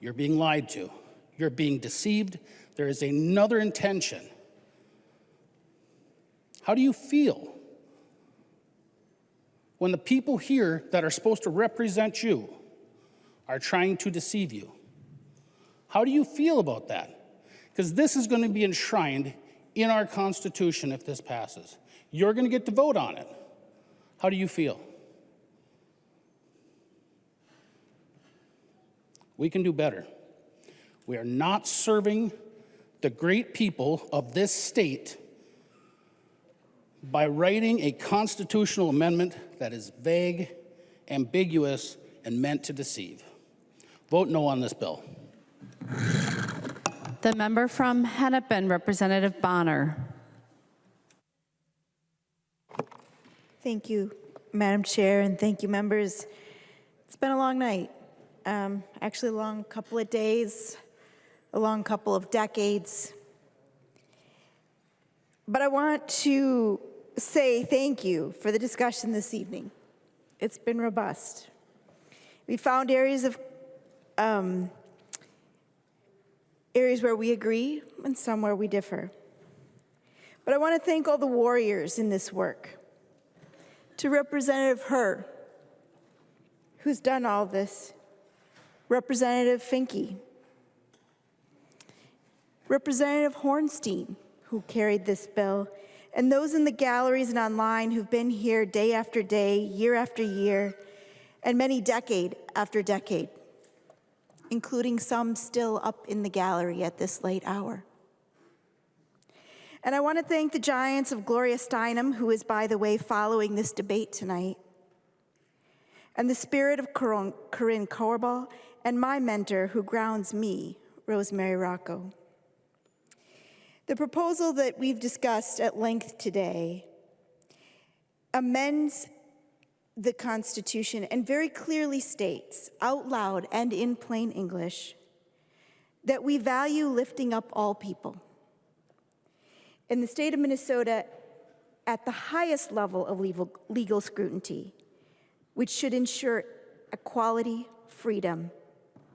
you're being lied to, you're being deceived, there is another intention. How do you feel when the people here that are supposed to represent you are trying to deceive you? How do you feel about that? Because this is going to be enshrined in our Constitution if this passes. You're going to get to vote on it. How do you feel? We can do better. We are not serving the great people of this state by writing a constitutional amendment that is vague, ambiguous, and meant to deceive. Vote no on this bill. The member from Hennepin, Representative Bonner. Thank you, Madam Chair, and thank you, members. It's been a long night. Actually, a long couple of days, a long couple of decades. But I want to say thank you for the discussion this evening. It's been robust. We found areas where we agree and some where we differ. But I want to thank all the warriors in this work. To Representative Herr, who's done all this, Representative Finke, Representative Hornstein, who carried this bill, and those in the galleries and online who've been here day after day, year after year, and many decade after decade, including some still up in the gallery at this late hour. And I want to thank the giants of Gloria Steinem, who is, by the way, following this debate tonight, and the spirit of Corinne Korbel, and my mentor who grounds me, Rosemary Rocco. The proposal that we've discussed at length today amends the Constitution and very clearly states, out loud and in plain English, that we value lifting up all people. In the state of Minnesota, at the highest level of legal scrutiny, which should ensure equality, freedom,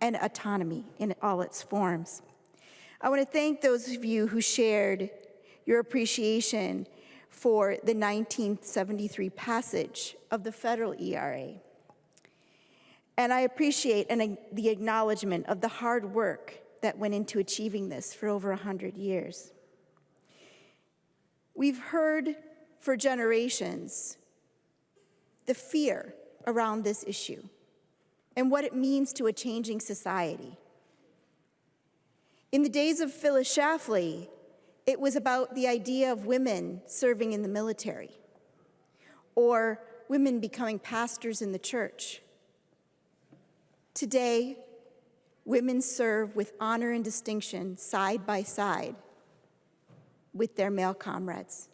and autonomy in all its forms. I want to thank those of you who shared your appreciation for the 1973 passage of the federal ERA. And I appreciate the acknowledgement of the hard work that went into achieving this for over 100 years. We've heard for generations the fear around this issue and what it means to a changing society. In the days of Phyllis Schlafly, it was about the idea of women serving in the military or women becoming pastors in the church. Today, women serve with honor and distinction side by side with their male comrades.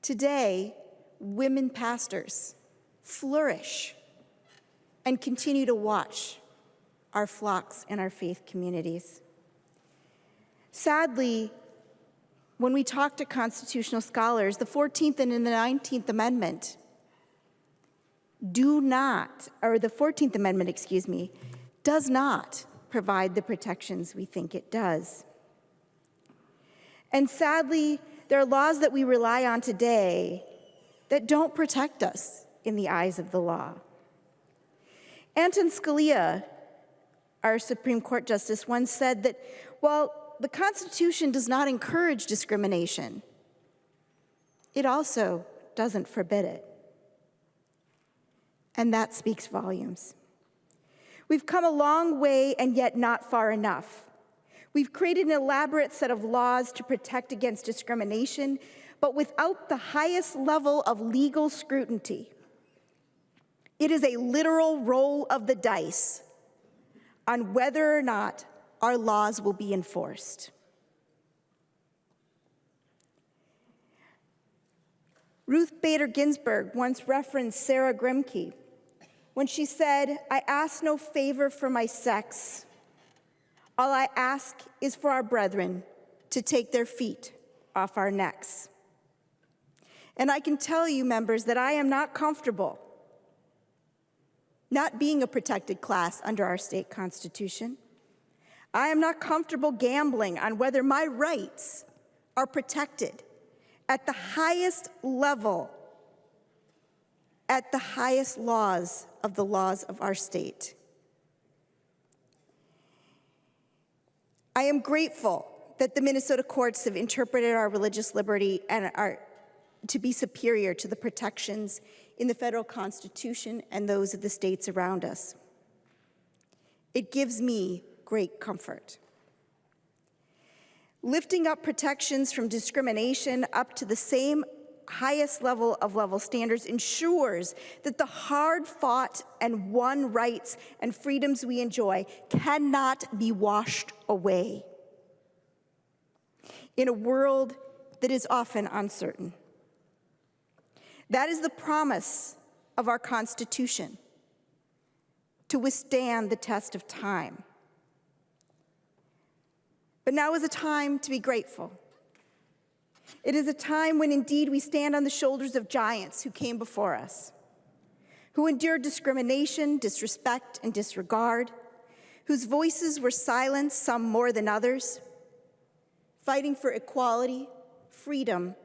Today, women pastors flourish and continue to watch our flocks and our faith communities. Sadly, when we talk to constitutional scholars, the 14th and the 19th Amendment the 14th Amendment, does not provide the protections we think it does. And sadly, there are laws that we rely on today that don't protect us in the eyes of the law. Anton Scalia, our Supreme Court Justice, once said that while the Constitution does not encourage discrimination, it also doesn't forbid it. And that speaks volumes. We've come a long way and yet not far enough. We've created an elaborate set of laws to protect against discrimination, but without the highest level of legal scrutiny. It is a literal roll of the dice on whether or not our laws will be enforced. Ruth Bader Ginsburg once referenced Sarah Grimke when she said, "I ask no favor for my sex. All I ask is for our brethren to take their feet off our necks." And I can tell you, members, that I am not comfortable not being a protected class under our state constitution. I am not comfortable gambling on whether my rights are protected at the highest level, at the highest laws of the laws of our state. I am grateful that the Minnesota courts have interpreted our religious liberty and to be superior to the protections in the federal Constitution and those of the states around us. It gives me great comfort. Lifting up protections from discrimination up to the same highest level of standards ensures that the hard-fought and won rights and freedoms we enjoy cannot be washed away in a world that is often uncertain. That is the promise of our Constitution, to withstand the test of time. But now is a time to be grateful. It is a time when indeed we stand on the shoulders of giants who came before us, who endured discrimination, disrespect, and disregard, whose voices were silenced, some more than others, fighting for equality, freedom,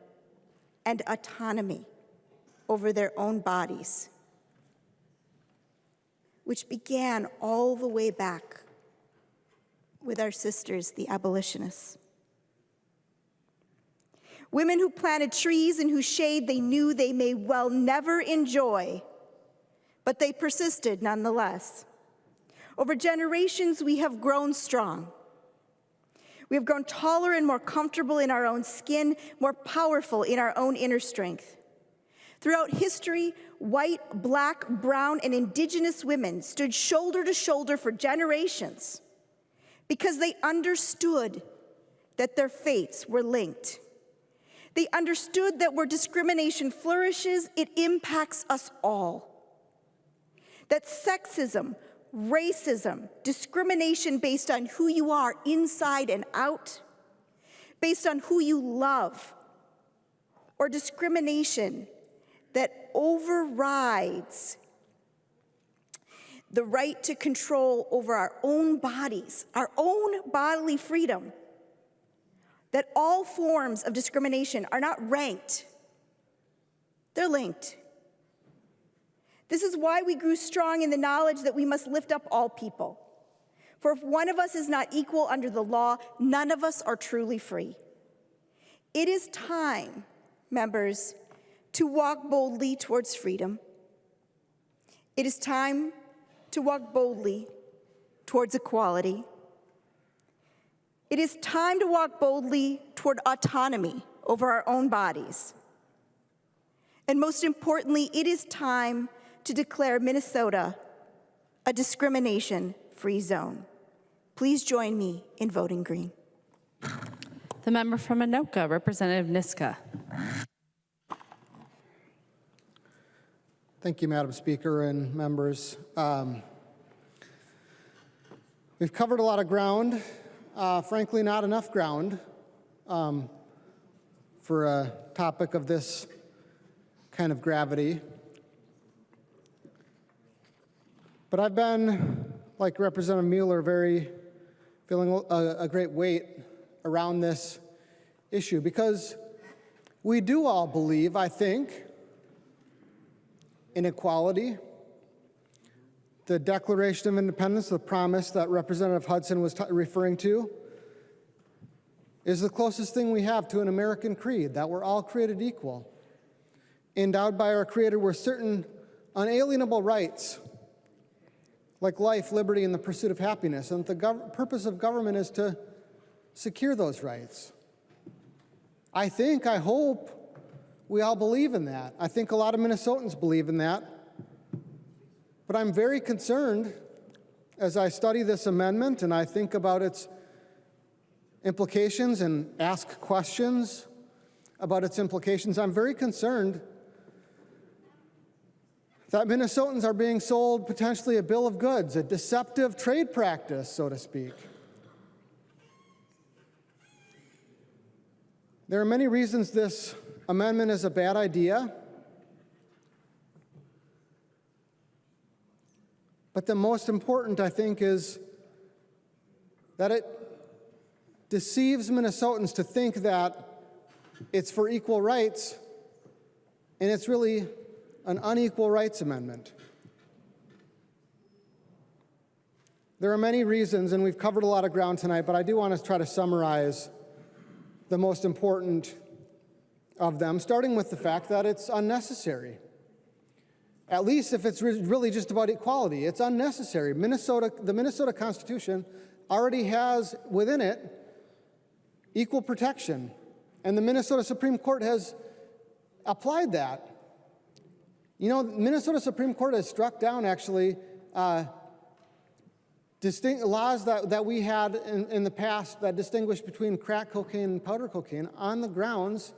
and autonomy over their own bodies, which began all the way back with our sisters, the abolitionists. Women who planted trees in whose shade they knew they may well never enjoy, but they persisted nonetheless. Over generations, we have grown strong. We have grown taller and more comfortable in our own skin, more powerful in our own inner strength. Throughout history, white, black, brown, and indigenous women stood shoulder to shoulder for generations because they understood that their faiths were linked. They understood that where discrimination flourishes, it impacts us all. That sexism, racism, discrimination based on who you are inside and out, based on who you love, or discrimination that overrides the right to control over our own bodies, our own bodily freedom, that all forms of discrimination are not ranked, they're linked. This is why we grew strong in the knowledge that we must lift up all people. For if one of us is not equal under the law, none of us are truly free. It is time, members, to walk boldly towards freedom. It is time to walk boldly towards equality. It is time to walk boldly toward autonomy over our own bodies. And most importantly, it is time to declare Minnesota a discrimination-free zone. Please join me in voting green. The member from Anoka, Representative Niska. Thank you, Madam Speaker and members. We've covered a lot of ground, frankly not enough ground for a topic of this kind of gravity. But I've been, like Representative Mueller, feeling a great weight around this issue because we do all believe, I think, in equality. The Declaration of Independence, the promise that Representative Hudson was referring to, is the closest thing we have to an American creed, that we're all created equal, endowed by our Creator with certain unalienable rights, like life, liberty, and the pursuit of happiness, and the purpose of government is to secure those rights. I hope we all believe in that. I think a lot of Minnesotans believe in that. But I'm very concerned as I study this amendment and I think about its implications and ask questions about its implications. I'm very concerned that Minnesotans are being sold potentially a bill of goods, a deceptive trade practice, so to speak. There are many reasons this amendment is a bad idea, but the most important, I think, is that it deceives Minnesotans to think that it's for equal rights, and it's really an unequal rights amendment. There are many reasons, and we've covered a lot of ground tonight, but I do want to try to summarize the most important of them, starting with the fact that it's unnecessary. At least if it's really just about equality, it's unnecessary. The Minnesota Constitution already has within it equal protection, and the Minnesota Supreme Court has applied that. You know, Minnesota Supreme Court has struck down, actually, distinct laws that we had in the past that distinguished between crack cocaine and powder cocaine on the grounds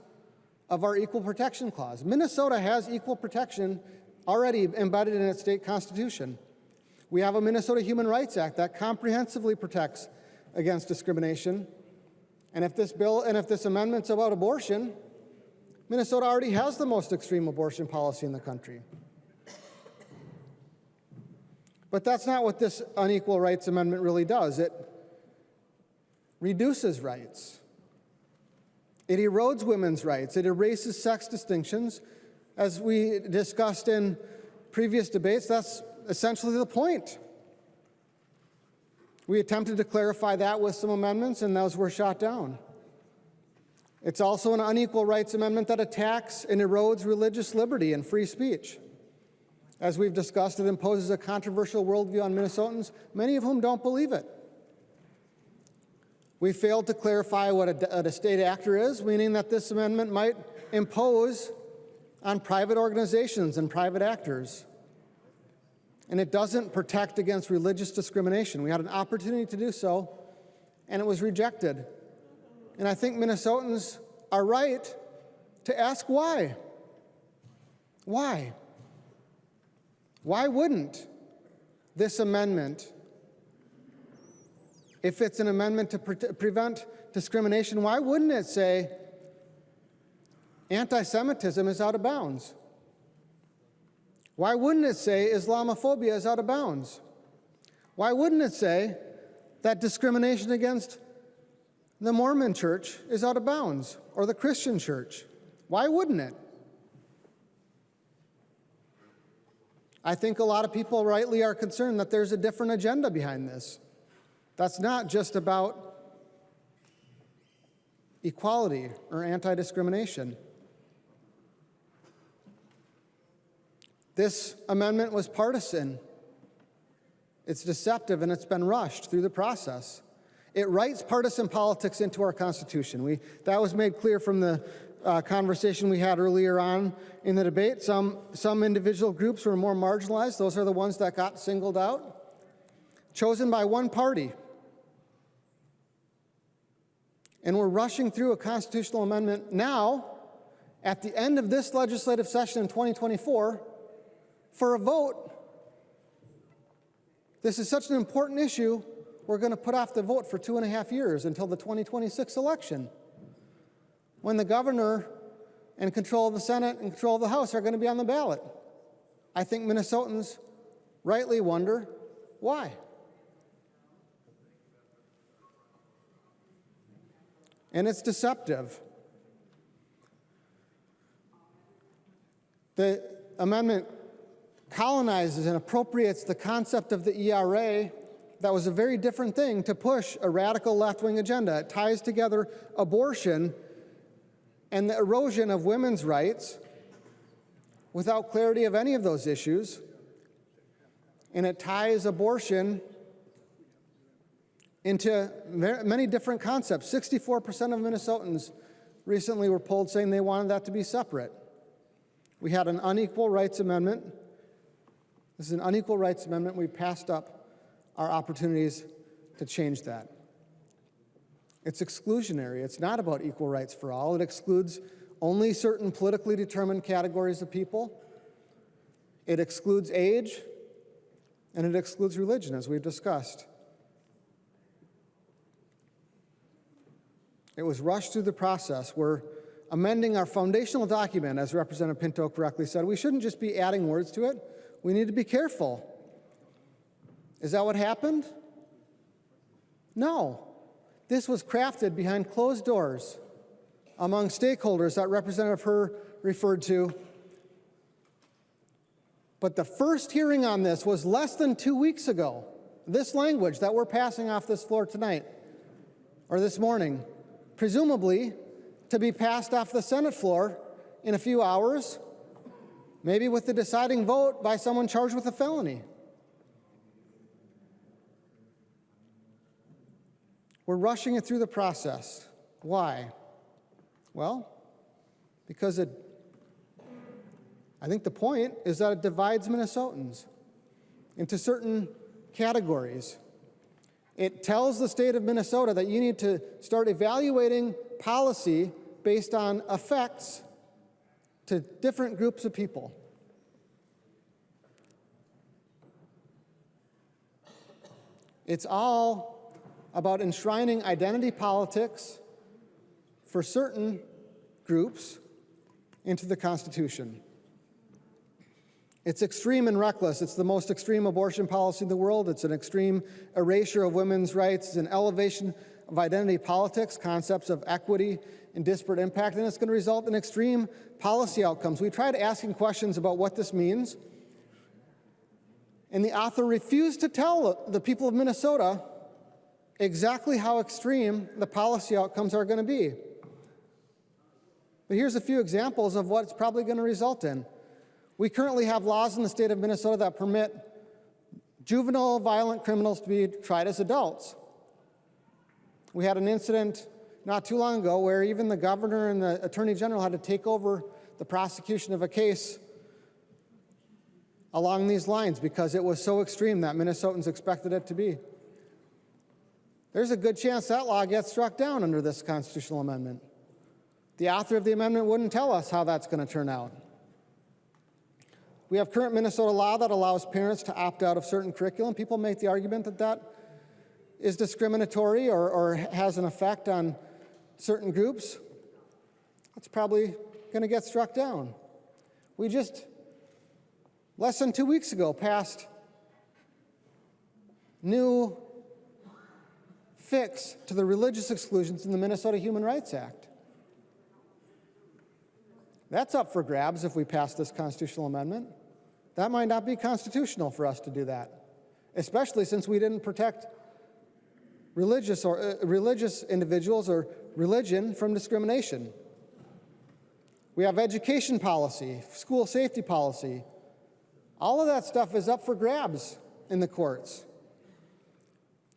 of our Equal Protection Clause. Minnesota has equal protection already embedded in its state constitution. We have a Minnesota Human Rights Act that comprehensively protects against discrimination. And if this amendment's about abortion, Minnesota already has the most extreme abortion policy in the country. But that's not what this unequal rights amendment really does. It reduces rights. It erodes women's rights. It erases sex distinctions. As we discussed in previous debates, that's essentially the point. We attempted to clarify that with some amendments, and those were shot down. It's also an unequal rights amendment that attacks and erodes religious liberty and free speech. As we've discussed, it imposes a controversial worldview on Minnesotans, many of whom don't believe it. We failed to clarify what a state actor is, meaning that this amendment might impose on private organizations and private actors. And it doesn't protect against religious discrimination. We had an opportunity to do so, and it was rejected And I think Minnesotans are right to ask why. Why? Why wouldn't this amendment, if it's an amendment to prevent discrimination, why wouldn't it say anti-Semitism is out of bounds? Why wouldn't it say Islamophobia is out of bounds? Why wouldn't it say that discrimination against the Mormon church is out of bounds, or the Christian church? Why wouldn't it? I think a lot of people rightly are concerned that there's a different agenda behind this. That's not just about equality or anti-discrimination. This amendment was partisan. It's deceptive, and it's been rushed through the process. It writes partisan politics into our Constitution. That was made clear from the conversation we had earlier on in the debate. Some individual groups were more marginalized. Those are the ones that got singled out, chosen by one party. And we're rushing through a constitutional amendment now, at the end of this legislative session in 2024, for a vote. This is such an important issue, we're going to put off the vote for 2.5 years until the 2026 election, when the governor and control of the Senate and control of the House are going to be on the ballot. I think Minnesotans rightly wonder why. And it's deceptive. The amendment colonizes and appropriates the concept of the ERA that was a very different thing to push a radical left-wing agenda. It ties together abortion and the erosion of women's rights without clarity of any of those issues. And it ties abortion into many different concepts. 64% of Minnesotans recently were polled saying they wanted that to be separate. We had an unequal rights amendment. This is an unequal rights amendment. We passed up our opportunities to change that. It's exclusionary. It's not about equal rights for all. It excludes only certain politically determined categories of people. It excludes age, and it excludes religion, as we've discussed. It was rushed through the process. We're amending our foundational document, as Representative Pinto correctly said. We shouldn't just be adding words to it. We need to be careful. Is that what happened? No. This was crafted behind closed doors among stakeholders that Representative Herr referred to. But the first hearing on this was less than 2 weeks ago. This language that we're passing off this floor tonight, or this morning, presumably to be passed off the Senate floor in a few hours, maybe with the deciding vote by someone charged with a felony. We're rushing it through the process. Why? Well, because I think the point is that it divides Minnesotans into certain categories. It tells the state of Minnesota that you need to start evaluating policy based on effects to different groups of people. It's all about enshrining identity politics for certain groups into the Constitution. It's extreme and reckless. It's the most extreme abortion policy in the world. It's an extreme erasure of women's rights. It's an elevation of identity politics, concepts of equity and disparate impact, and it's going to result in extreme policy outcomes. We tried asking questions about what this means, and the author refused to tell the people of Minnesota exactly how extreme the policy outcomes are going to be. But here's a few examples of what it's probably going to result in. We currently have laws in the state of Minnesota that permit juvenile violent criminals to be tried as adults. We had an incident not too long ago where even the governor and the attorney general had to take over the prosecution of a case along these lines because it was so extreme that Minnesotans expected it to be. there's a good chance that law gets struck down under this constitutional amendment. The author of the amendment wouldn't tell us how that's going to turn out. We have current Minnesota law that allows parents to opt out of certain curriculum. People make the argument that that is discriminatory or has an effect on certain groups. That's probably going to get struck down. We just, less than 2 weeks ago, passed new fix to the religious exclusions in the Minnesota Human Rights Act. That's up for grabs if we pass this constitutional amendment. That might not be constitutional for us to do that, especially since we didn't protect religious individuals or religion from discrimination. We have education policy, school safety policy. All of that stuff is up for grabs in the courts.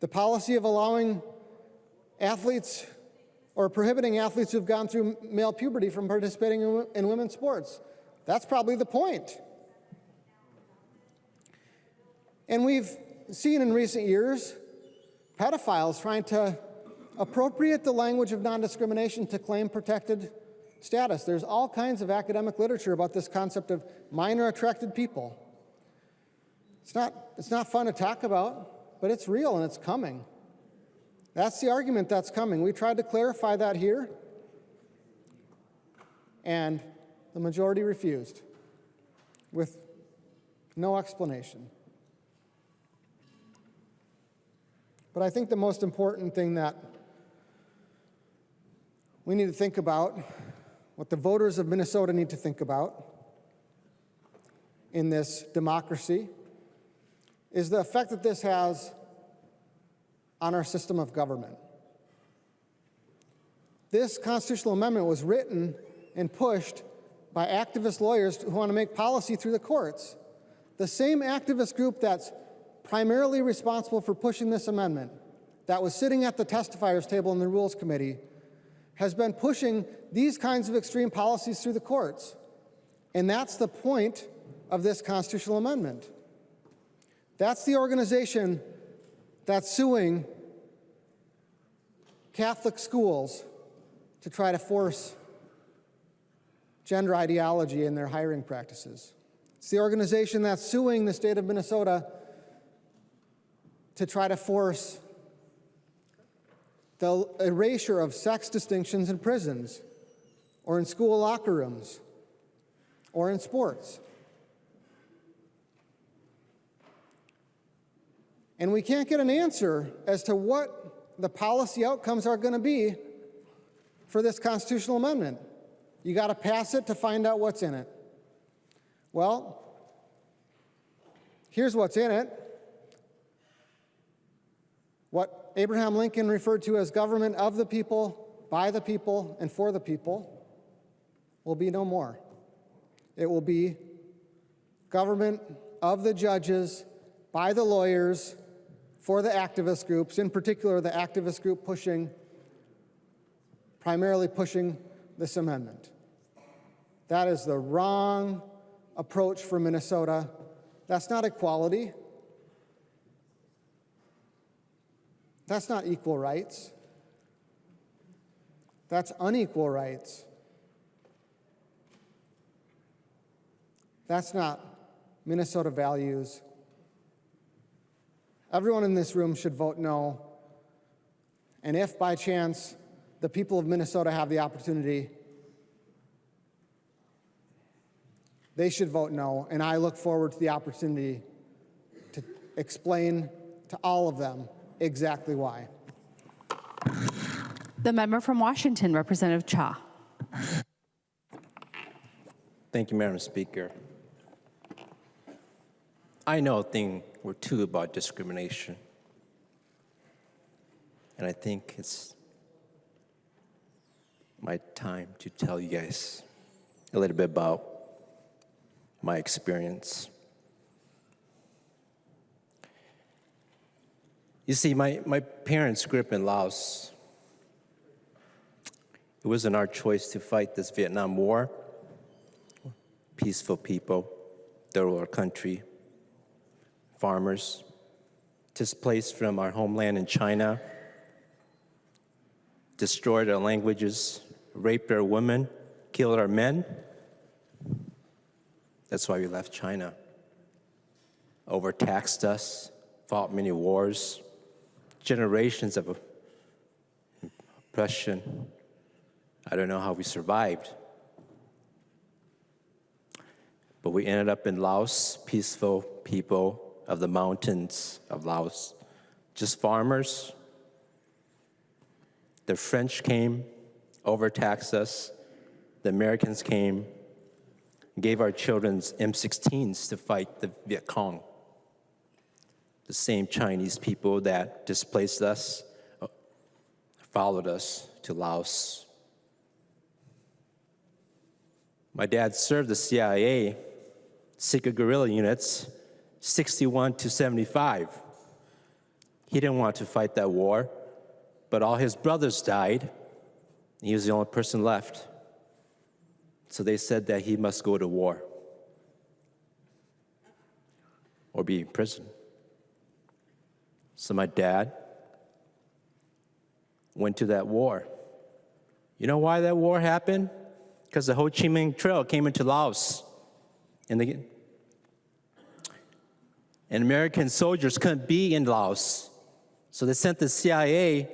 The policy of allowing athletes or prohibiting athletes who've gone through male puberty from participating in women's sports. That's probably the point. And we've seen in recent years pedophiles trying to appropriate the language of non-discrimination to claim protected status. There's all kinds of academic literature about this concept of minor attracted people. It's not fun to talk about, but it's real and it's coming. That's the argument that's coming. We tried to clarify that here, and the majority refused with no explanation. But I think the most important thing that we need to think about, what the voters of Minnesota need to think about in this democracy, is the effect that this has on our system of government. This constitutional amendment was written and pushed by activist lawyers who want to make policy through the courts. The same activist group that's primarily responsible for pushing this amendment, that was sitting at the testifiers table in the Rules Committee, has been pushing these kinds of extreme policies through the courts. And that's the point of this constitutional amendment. That's the organization that's suing Catholic schools to try to force gender ideology in their hiring practices. It's the organization that's suing the state of Minnesota to try to force the erasure of sex distinctions in prisons or in school locker rooms or in sports. And we can't get an answer as to what the policy outcomes are going to be for this constitutional amendment. You got to pass it to find out what's in it. Well, here's what's in it. What Abraham Lincoln referred to as government of the people, by the people, and for the people will be no more. It will be government of the judges, by the lawyers, for the activist groups, in particular the activist group primarily pushing this amendment. That is the wrong approach for Minnesota. That's not equality. That's not equal rights. That's unequal rights. That's not Minnesota values. Everyone in this room should vote no. And if by chance the people of Minnesota have the opportunity, they should vote no. And I look forward to the opportunity to explain to all of them exactly why. The member from Washington, Representative Cha. Thank you, Madam Speaker. I know a thing or two about discrimination, and I think it's my time to tell you guys a little bit about my experience. You see, my parents grew up in Laos. It wasn't our choice to fight this Vietnam War. Peaceful people, third world country, farmers, displaced from our homeland in China, destroyed our languages, raped our women, killed our men. That's why we left China. Overtaxed us, fought many wars, generations of oppression. I don't know how we survived. But we ended up in Laos, peaceful people of the mountains of Laos, just farmers. The French came, overtaxed us. The Americans came, gave our children M16s to fight the Viet Cong. The same Chinese people that displaced us followed us to Laos. My dad served the CIA, secret guerrilla units, 61 to 75. He didn't want to fight that war, but all his brothers died. He was the only person left. So they said that he must go to war or be in prison. So my dad went to that war. You know why that war happened? Because the Ho Chi Minh Trail came into Laos. And American soldiers couldn't be in Laos. So they sent the CIA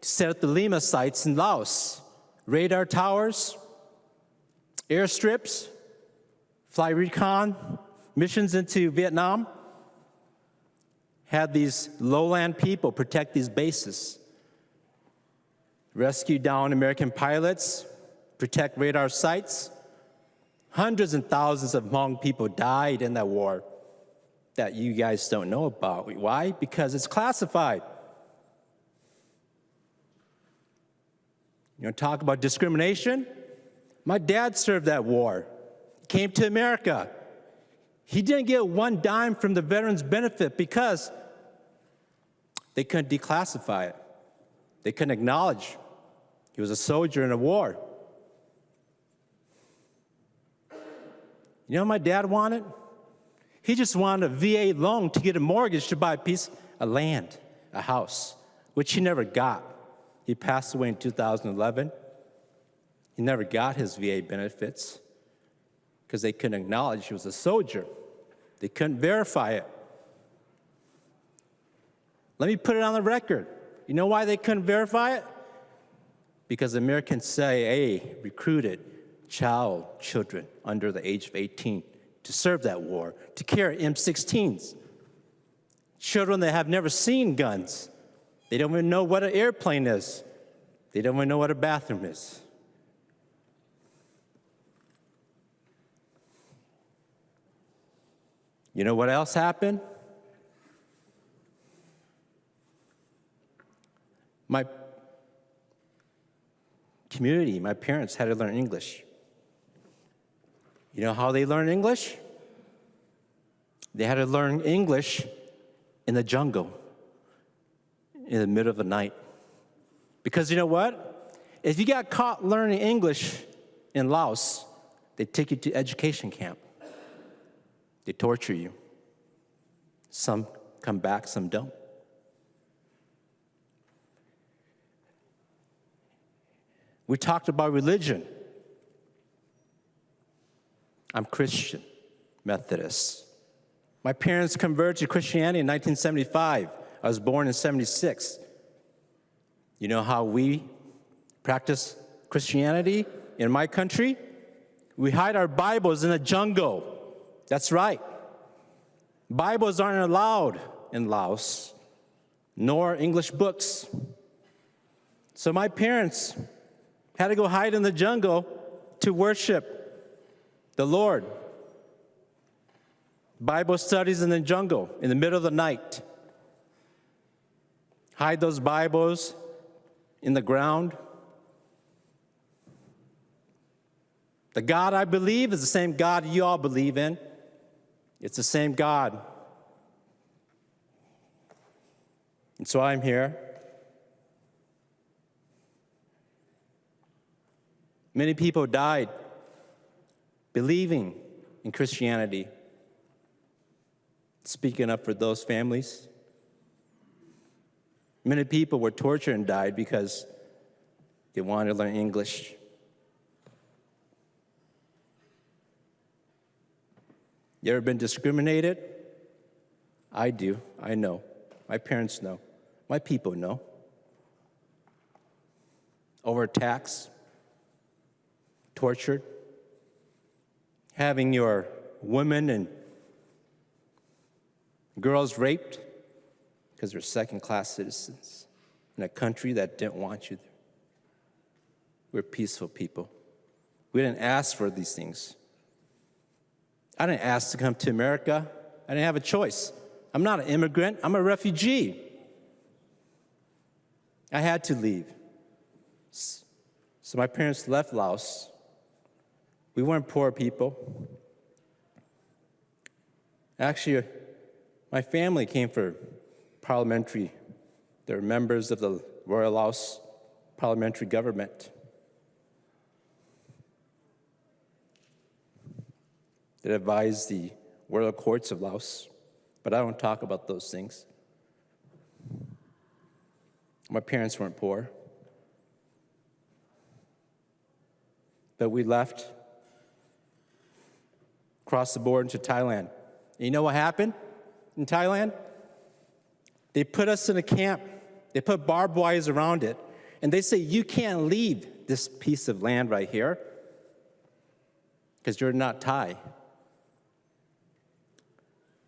to set up the Lima sites in Laos. Radar towers, airstrips, fly recon missions into Vietnam. Had these lowland people protect these bases. Rescue down American pilots, protect radar sites. Hundreds and thousands of Hmong people died in that war that you guys don't know about. Why? Because it's classified. You want to talk about discrimination? My dad served that war, came to America. He didn't get one dime from the veterans benefit because they couldn't declassify it. They couldn't acknowledge he was a soldier in a war. You know what my dad wanted? He just wanted a VA loan to get a mortgage to buy a piece of land, a house, which he never got. He passed away in 2011. He never got his VA benefits because they couldn't acknowledge he was a soldier. They couldn't verify it. Let me put it on the record. You know why they couldn't verify it? Because the American CIA recruited children under the age of 18 to serve that war, to carry M16s. Children that have never seen guns. They don't even know what an airplane is. They don't even know what a bathroom is. You know what else happened? My community, my parents had to learn English. You know how they learn English? They had to learn English in the jungle, in the middle of the night. Because you know what? If you got caught learning English in Laos, they take you to education camp. They torture you. Some come back, some don't. We talked about religion. I'm Christian, Methodist. My parents converted to Christianity in 1975. I was born in 76. You know how we practice Christianity in my country? We hide our Bibles in the jungle. That's right. Bibles aren't allowed in Laos, nor English books. So my parents had to go hide in the jungle to worship the Lord. Bible studies in the jungle in the middle of the night. Hide those Bibles in the ground. The God I believe is the same God you all believe in. It's the same God. And so I'm here. Many people died believing in Christianity. Speaking up for those families. Many people were tortured and died because They wanted to learn English. You ever been discriminated? I do. I know. My parents know. My people know. Overtaxed, tortured, having your women and girls raped because they're second-class citizens in a country that didn't want you there. We're peaceful people. We didn't ask for these things. I didn't ask to come to America. I didn't have a choice. I'm not an immigrant. I'm a refugee. I had to leave. So my parents left Laos. We weren't poor people. Actually, my family came for parliamentary. They were members of the Royal Laos parliamentary government. That advised the royal courts of Laos, but I don't talk about those things. My parents weren't poor. But we left, crossed the border into Thailand. And you know what happened in Thailand? They put us in a camp. They put barbed wires around it. And they say, you can't leave this piece of land right here because you're not Thai.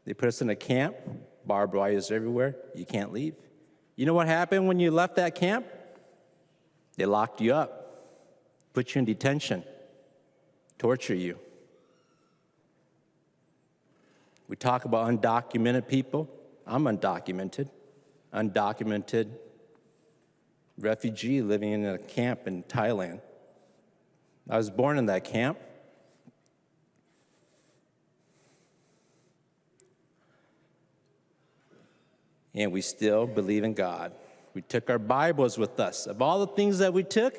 They put us in a camp, barbed wires everywhere. You can't leave. You know what happened when you left that camp? They locked you up, put you in detention, torture you. We talk about undocumented people. I'm undocumented refugee living in a camp in Thailand. I was born in that camp. And we still believe in God. We took our Bibles with us. Of all the things that we took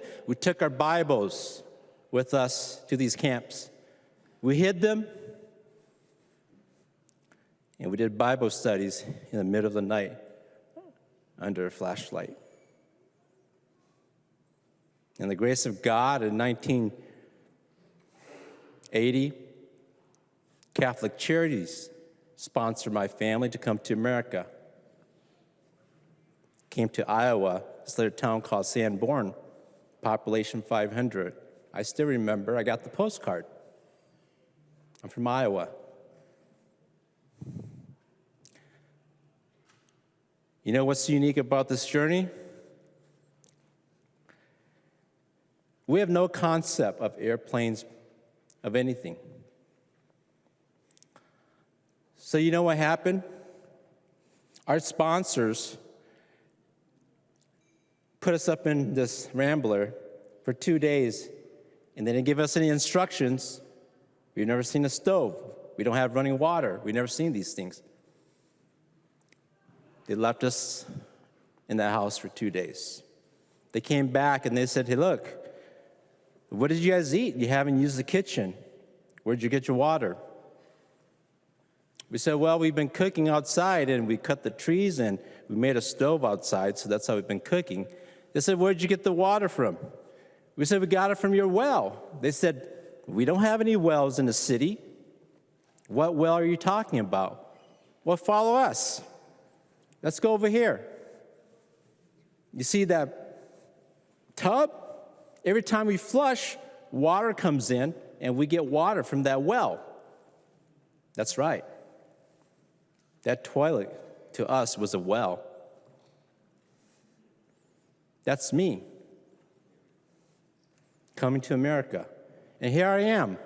our Bibles with us to these camps. We hid them, and we did Bible studies in the middle of the night under a flashlight. And the grace of God, in 1980, Catholic Charities sponsored my family to come to America. Came to Iowa, this little town called Sanborn, population 500. I still remember, I got the postcard. I'm from Iowa. You know what's unique about this journey? We have no concept of airplanes, of anything. So you know what happened? Our sponsors put us up in this Rambler for 2 days, and they didn't give us any instructions. We've never seen a stove. We don't have running water. We've never seen these things. They left us in that house for 2 days. They came back and they said, hey, look, what did you guys eat? You haven't used the kitchen. Where'd you get your water? We said, well, we've been cooking outside, and we cut the trees, and we made a stove outside, so that's how we've been cooking. They said, where'd you get the water from? We said, we got it from your well. They said, we don't have any wells in the city. What well are you talking about? Well, follow us. Let's go over here. You see that tub? Every time we flush, water comes in, and we get water from that well. That's right. That toilet, to us, was a well. That's me, coming to America. And here I am,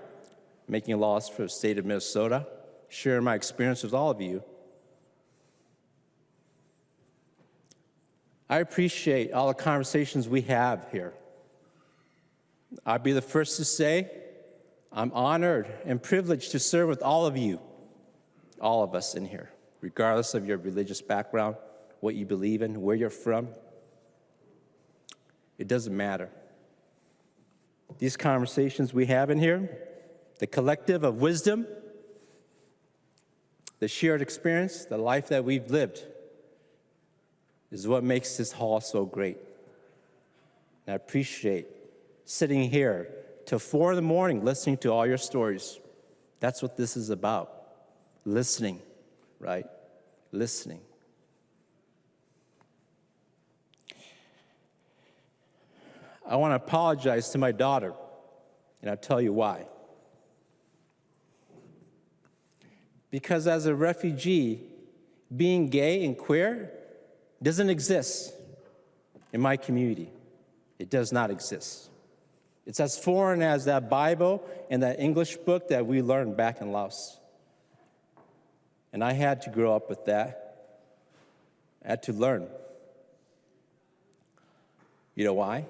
making laws for the state of Minnesota, sharing my experience with all of you. I appreciate all the conversations we have here. I'd be the first to say, I'm honored and privileged to serve with all of you, all of us in here, regardless of your religious background, what you believe in, where you're from. It doesn't matter. These conversations we have in here, the collective of wisdom, the shared experience, the life that we've lived, is what makes this hall so great. And I appreciate sitting here till 4 in the morning listening to all your stories. That's what this is about. Listening, right? Listening. I want to apologize to my daughter, and I'll tell you why. Because as a refugee, being gay and queer doesn't exist in my community. It does not exist. It's as foreign as that Bible and that English book that we learned back in Laos. And I had to grow up with that. I had to learn. You know why?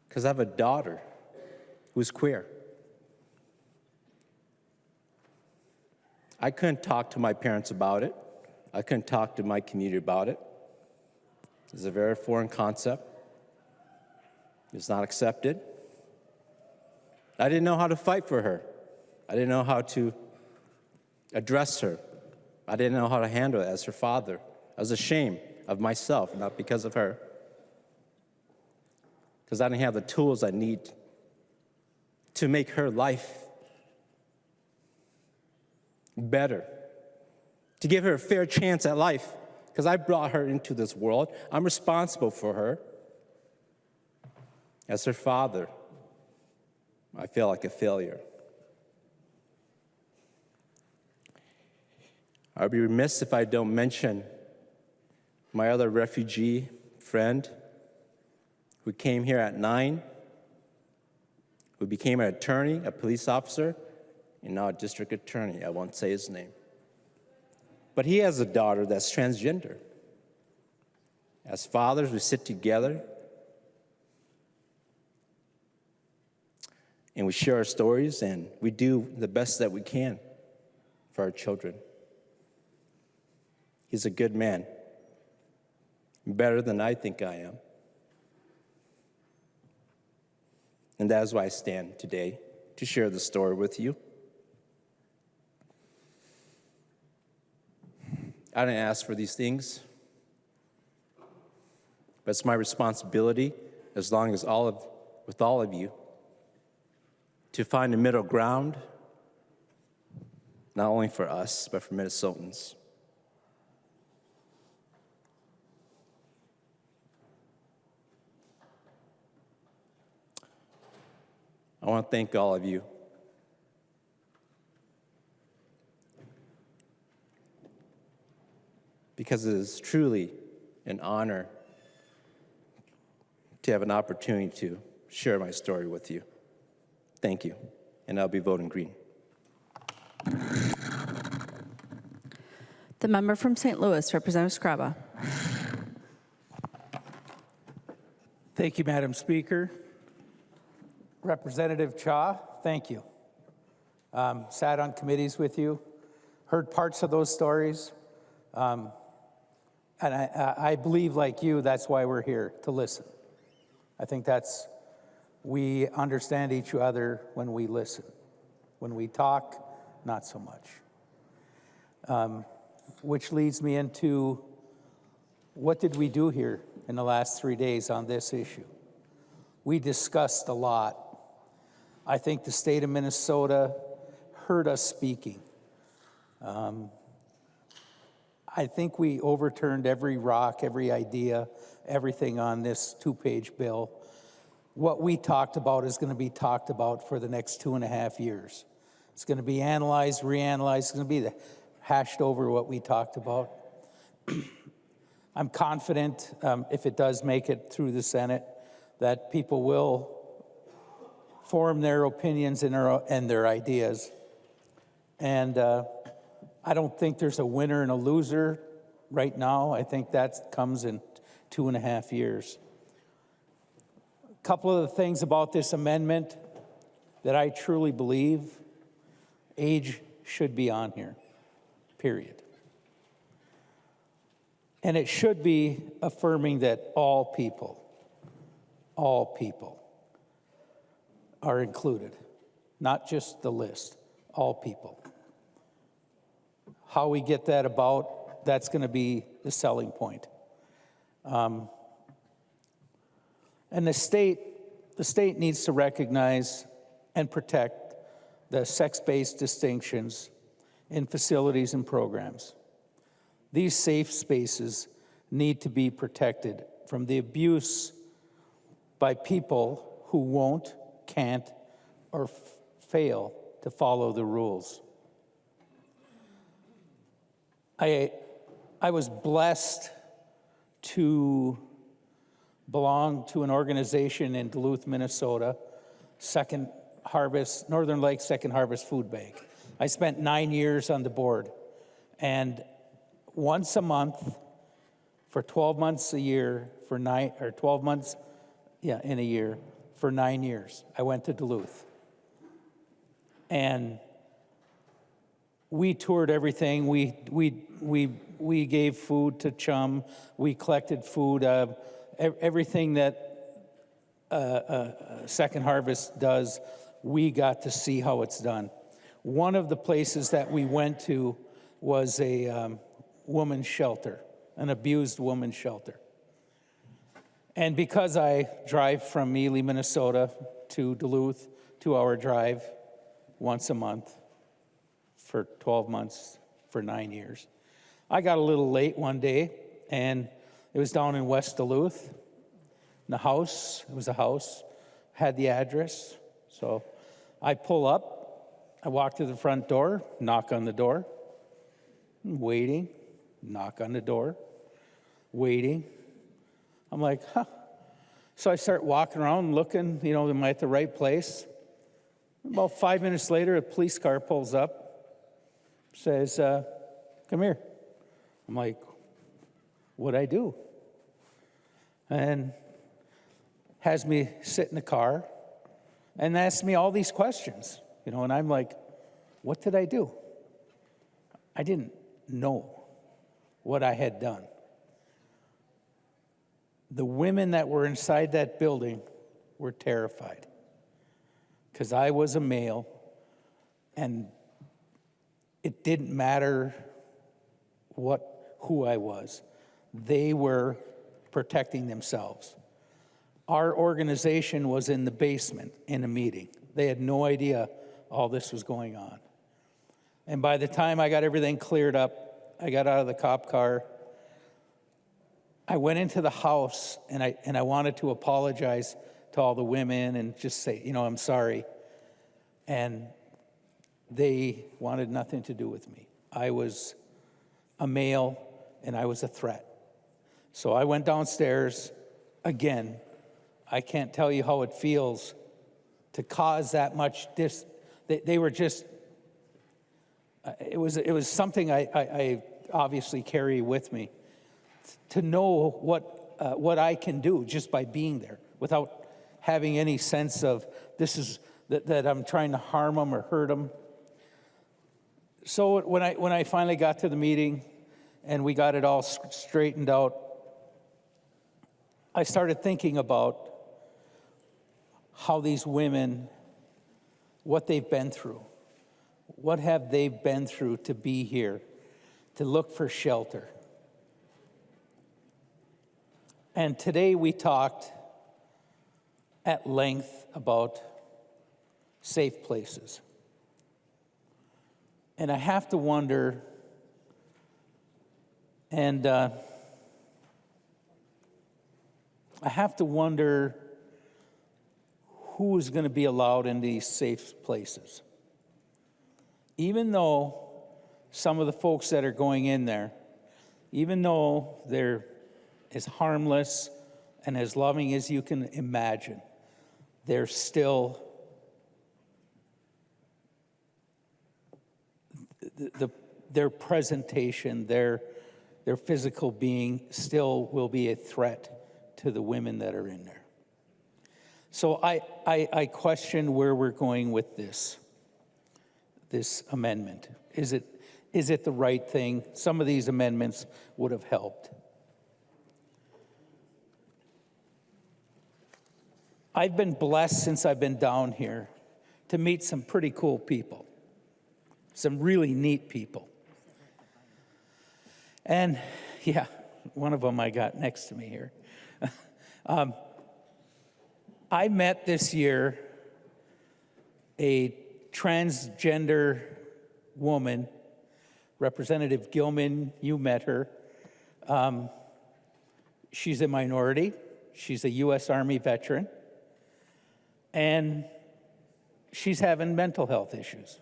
Because I have a daughter who's queer. I couldn't talk to my parents about it. I couldn't talk to my community about it. It's a very foreign concept. It's not accepted. I didn't know how to fight for her. I didn't know how to address her. I didn't know how to handle it as her father. I was ashamed of myself, not because of her. Because I didn't have the tools I need to make her life better, to give her a fair chance at life, because I brought her into this world. I'm responsible for her. As her father, I feel like a failure. I'd be remiss if I don't mention my other refugee friend who came here at 9, who became an attorney, a police officer, and now a district attorney. I won't say his name. But he has a daughter that's transgender. As fathers, we sit together and we share our stories, and we do the best that we can for our children. He's a good man, better than I think I am. And that is why I stand today, to share the story with you. I didn't ask for these things, but it's my responsibility, as long as with all of you, to find a middle ground, not only for us, but for Minnesotans. I want to thank all of you. Because it is truly an honor to have an opportunity to share my story with you. Thank you, and I'll be voting green. The member from St. Louis, Representative Scraba. Thank you, Madam Speaker. Representative Cha, thank you. Sat on committees with you, heard parts of those stories, and I believe, like you, that's why we're here, to listen. I think we understand each other when we listen. When we talk, not so much. Which leads me into, what did we do here in the last 3 days on this issue? We discussed a lot. I think the state of Minnesota heard us speaking. I think we overturned every rock, every idea, everything on this 2-page bill. What we talked about is going to be talked about for the next 2.5 years. It's going to be analyzed, reanalyzed. It's going to be hashed over what we talked about. I'm confident, if it does make it through the Senate, that people will form their opinions and their ideas. And I don't think there's a winner and a loser right now. I think that comes in 2.5 years. A couple of the things about this amendment that I truly believe, age should be on here, period. And it should be affirming that all people are included, not just the list, all people. How we get that about, that's going to be the selling point. And the state needs to recognize and protect the sex-based distinctions in facilities and programs. These safe spaces need to be protected from the abuse by people who won't, can't, or fail to follow the rules. I was blessed to belong to an organization in Duluth, Minnesota, Northern Lake Second Harvest Food Bank. I spent 9 years on the board, and once a month for 12 months a year for 12 months in a year for 9 years, I went to Duluth. And we toured everything. We gave food to Chum. We collected food. Everything that Second Harvest does, we got to see how it's done. One of the places that we went to was a woman's shelter, an abused woman's shelter. And because I drive from Ely, Minnesota to Duluth, 2-hour drive once a month for 12 months for 9 years, I got a little late one day, and it was down in West Duluth. The house, it was a house, had the address. So I pull up, I walk to the front door, knock on the door, waiting, knock on the door, waiting. I'm like, huh. So I start walking around looking, am I at the right place? About 5 minutes later, a police car pulls up, says, come here. I'm like, what'd I do? And has me sit in the car and asks me all these questions, and I'm like, what did I do? I didn't know what I had done. The women that were inside that building were terrified because I was a male, and it didn't matter who I was. They were protecting themselves. Our organization was in the basement in a meeting. They had no idea all this was going on. And by the time I got everything cleared up, I got out of the cop car. I went into the house, and I wanted to apologize to all the women and just say, I'm sorry. And they wanted nothing to do with me. I was a male, and I was a threat. So I went downstairs. Again, I can't tell you how it feels to cause that much they were just, it was something I obviously carry with me, to know what I can do just by being there without having any sense of that I'm trying to harm them or hurt them. So when I finally got to the meeting and we got it all straightened out, I started thinking about how these women, what they've been through. What have they been through to be here, to look for shelter? And today we talked at length about safe places. And I have to wonder, who is going to be allowed in these safe places. Even though some of the folks that are going in there, even though they're as harmless and as loving as you can imagine, they're still their presentation, their physical being still will be a threat to the women that are in there. So I question where we're going with this amendment. Is it the right thing? Some of these amendments would have helped. I've been blessed since I've been down here to meet some pretty cool people, some really neat people. And yeah, one of them I got next to me here. I met this year a transgender woman, Representative Gilman, you met her. She's a minority. She's a U.S. Army veteran. And she's having mental health issues.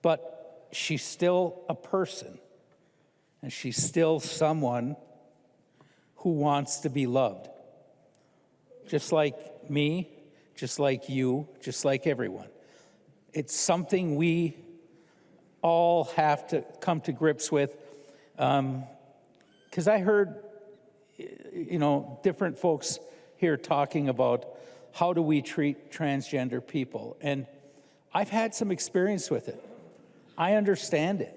But she's still a person. And she's still someone who wants to be loved. Just like me, just like you, just like everyone. It's something we all have to come to grips with. Because I heard, different folks here talking about how do we treat transgender people. And I've had some experience with it. I understand it.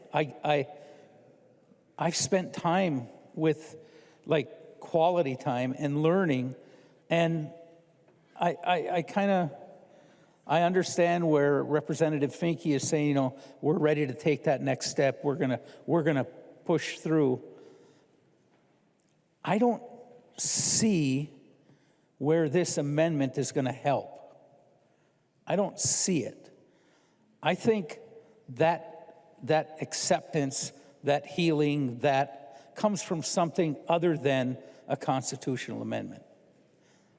I've spent time with, quality time and learning, and I understand where Representative Finke is saying, we're ready to take that next step. We're gonna push through. I don't see where this amendment is going to help. I don't see it. I think that acceptance, that healing, that comes from something other than a constitutional amendment.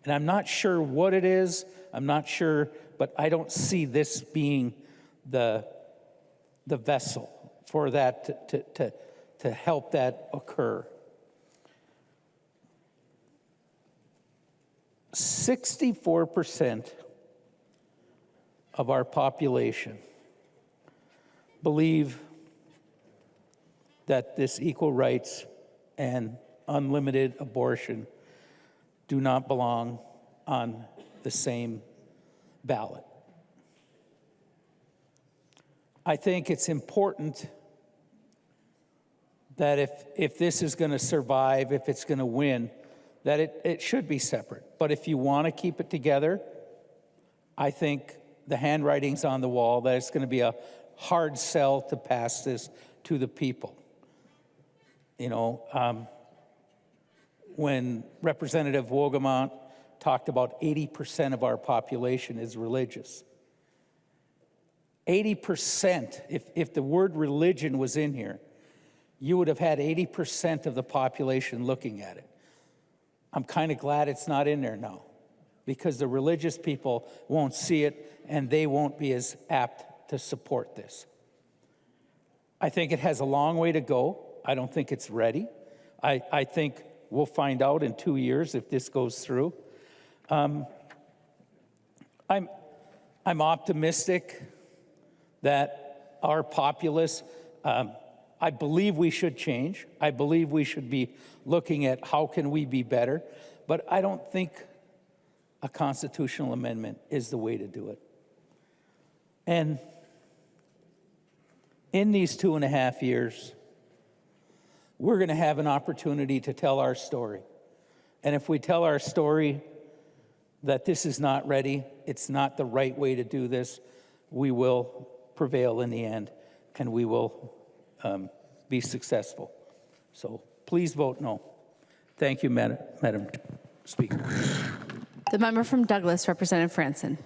And I'm not sure what it is. I'm not sure, but I don't see this being the vessel for that to help that occur. 64% of our population believe that this equal rights and unlimited abortion do not belong on the same ballot. I think it's important that if this is going to survive, if it's going to win, that it should be separate. But if you want to keep it together, I think the handwriting's on the wall that it's going to be a hard sell to pass this to the people. When Representative Wogamont talked about 80% of our population is religious. 80%, if the word religion was in here, you would have had 80% of the population looking at it. I'm kind of glad it's not in there now, because the religious people won't see it and they won't be as apt to support this. I think it has a long way to go. I don't think it's ready. I think we'll find out in 2 years if this goes through. I'm optimistic that our populace, I believe we should change. I believe we should be looking at how can we be better, but I don't think a constitutional amendment is the way to do it. And in these 2.5 years, we're going to have an opportunity to tell our story. And if we tell our story that this is not ready, it's not the right way to do this, we will prevail in the end, and we will be successful. So please vote no. Thank you, Madam Speaker. The member from Douglas, Representative Franson.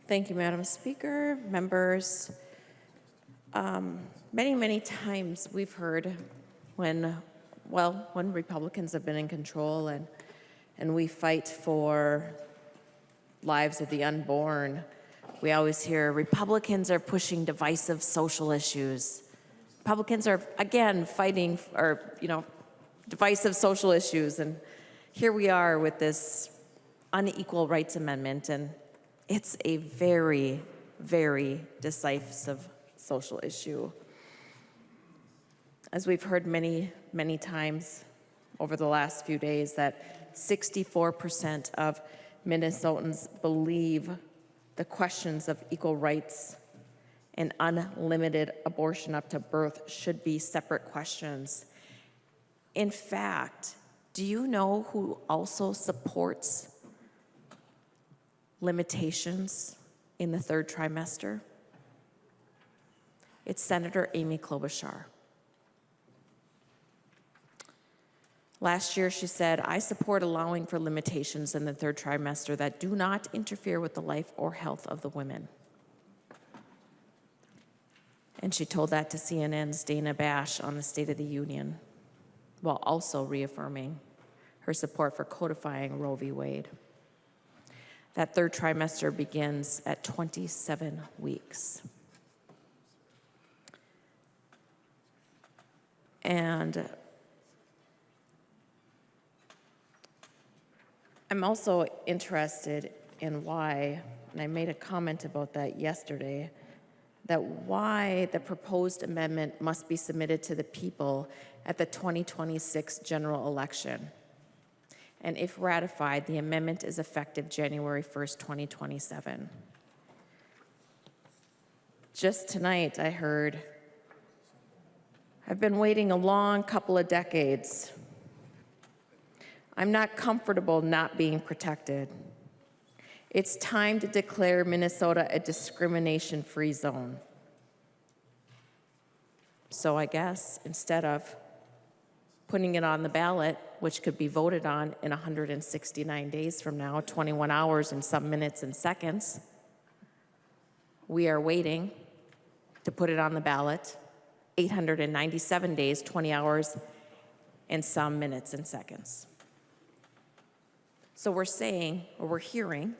Thank you, Madam Speaker, members. Many times we've heard when Republicans have been in control and we fight for lives of the unborn, we always hear Republicans are pushing divisive social issues. Republicans are, again, fighting divisive social issues. And here we are with this unequal rights amendment, and it's a very, very decisive social issue. As we've heard many times over the last few days, that 64% of Minnesotans believe the questions of equal rights and unlimited abortion up to birth should be separate questions. In fact, do you know who also supports limitations in the third trimester? It's Senator Amy Klobuchar. Last year, she said, I support allowing for limitations in the third trimester that do not interfere with the life or health of the women. And she told that to CNN's Dana Bash on the State of the Union, while also reaffirming her support for codifying Roe v. Wade. That third trimester begins at 27 weeks. And I'm also interested in why, and I made a comment about that yesterday, that why the proposed amendment must be submitted to the people at the 2026 general election. And if ratified, the amendment is effective January 1st, 2027. Just tonight, I heard, I've been waiting a long couple of decades. I'm not comfortable not being protected. It's time to declare Minnesota a discrimination-free zone. So I guess instead of putting it on the ballot, which could be voted on in 169 days from now, 21 hours and some minutes and seconds, we are waiting to put it on the ballot 897 days, 20 hours and some minutes and seconds. So we're saying, or we're hearing,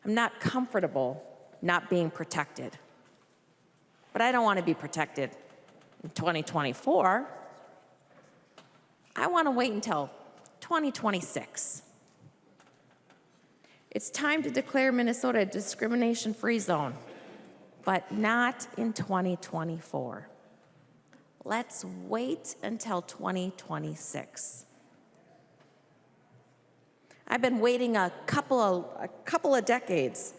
I'm not comfortable not being protected. But I don't want to be protected in 2024. I want to wait until 2026. It's time to declare Minnesota a discrimination-free zone, but not in 2024. Let's wait until 2026. I've been waiting a couple of decades.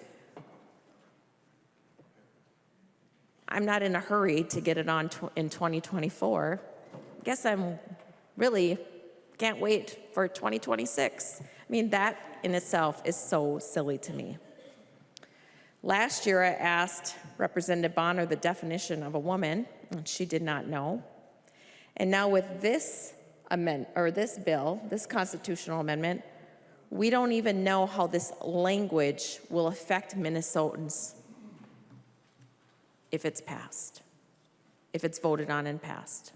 I'm not in a hurry to get it on in 2024. I guess I'm really can't wait for 2026. I mean, that in itself is so silly to me. Last year, I asked Representative Bonner the definition of a woman, and she did not know. And now with this bill, this constitutional amendment, we don't even know how this language will affect Minnesotans if it's passed, if it's voted on and passed.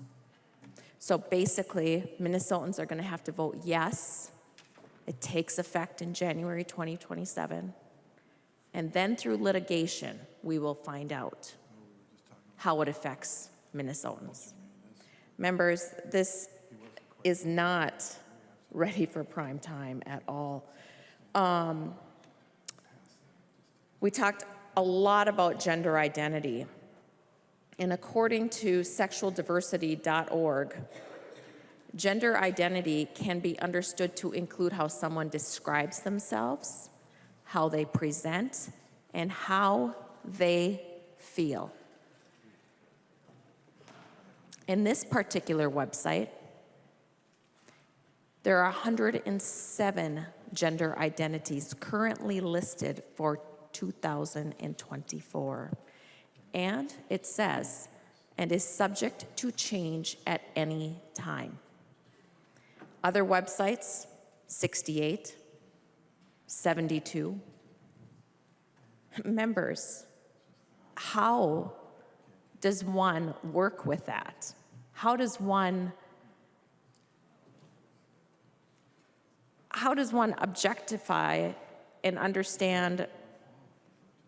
So basically, Minnesotans are going to have to vote yes. It takes effect in January 2027. And then through litigation, we will find out how it affects Minnesotans. Members, this is not ready for prime time at all. We talked a lot about gender identity. And according to sexualdiversity.org, gender identity can be understood to include how someone describes themselves, how they present, and how they feel. In this particular website, there are 107 gender identities currently listed for 2024. And it says, and is subject to change at any time. Other websites, 68, 72. Members, how does one work with that? How does one objectify and understand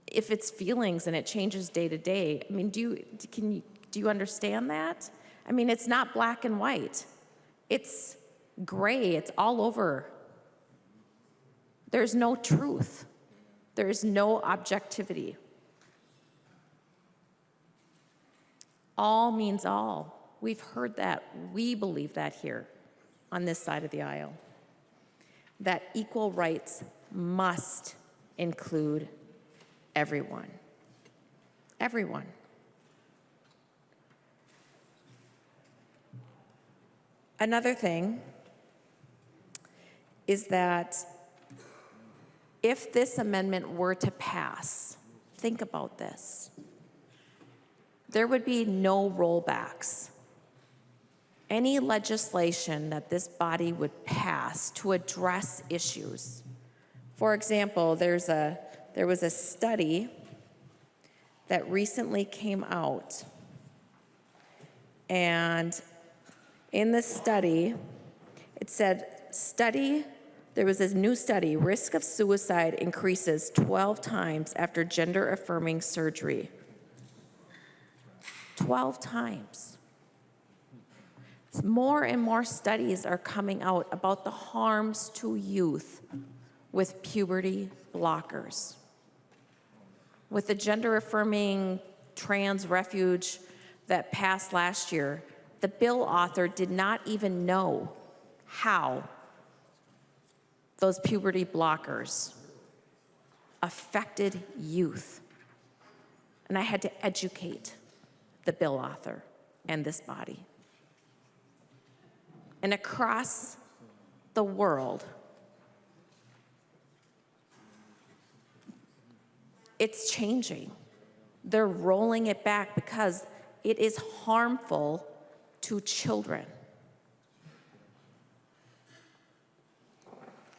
if it's feelings and it changes day to day? I mean, do you understand that? I mean, it's not black and white. It's gray, it's all over. There's no truth. There's no objectivity. All means all. We've heard that. We believe that here on this side of the aisle. That equal rights must include everyone. Everyone. Another thing is that if this amendment were to pass, think about this, there would be no rollbacks. any legislation that this body would pass to address issues. For example, there was a study that recently came out, and in the study, it said, there was this new study, risk of suicide increases 12 times after gender-affirming surgery. 12 times. More and more studies are coming out about the harms to youth with puberty blockers. With the gender-affirming trans refuge that passed last year, the bill author did not even know how those puberty blockers affected youth. And I had to educate the bill author and this body. And across the world, it's changing. They're rolling it back because it is harmful to children.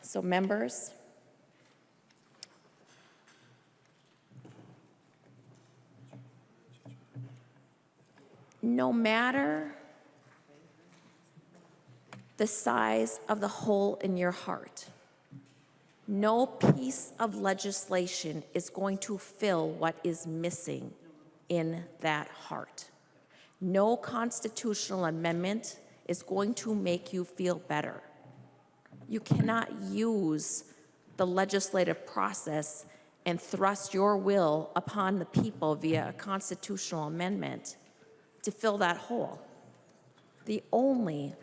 So members, no matter the size of the hole in your heart, no piece of legislation is going to fill what is missing in that heart. No constitutional amendment is going to make you feel better. You cannot use the legislative process and thrust your will upon the people via a constitutional amendment to fill that hole. The only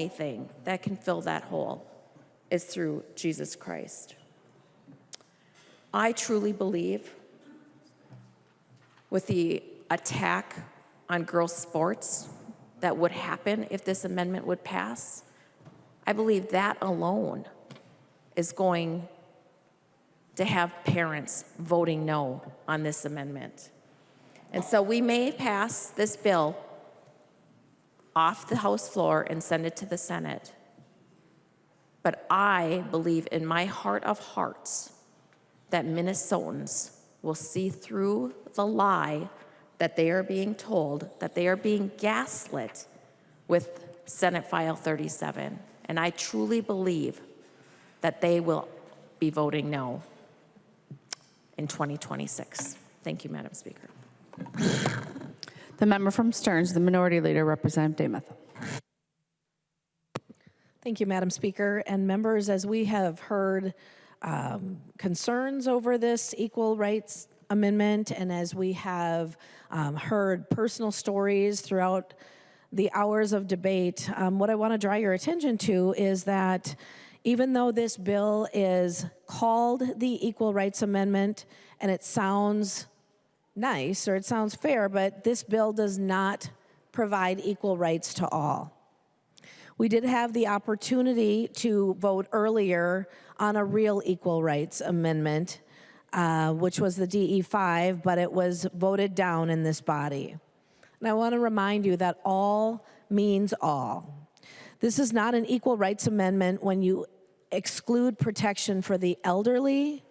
thing that can fill that hole is through Jesus Christ. I truly believe with the attack on girls' sports that would happen if this amendment would pass, I believe that alone is going to have parents voting no on this amendment. And so we may pass this bill off the House floor and send it to the Senate. But I believe in my heart of hearts that Minnesotans will see through the lie that they are being told, that they are being gaslit with Senate File 37. And I truly believe that they will be voting no in 2026. Thank you, Madam Speaker. The member from Stearns, the Minority Leader, Representative Demuth. Thank you, Madam Speaker. And members, as we have heard concerns over this equal rights amendment, and as we have heard personal stories throughout the hours of debate, what I want to draw your attention to is that even though this bill is called the Equal Rights Amendment, and it sounds nice or it sounds fair, but this bill does not provide equal rights to all. We did have the opportunity to vote earlier on a real equal rights amendment, which was the DE5, but it was voted down in this body. And I want to remind you that all means all. This is not an equal rights amendment when you exclude protection for the elderly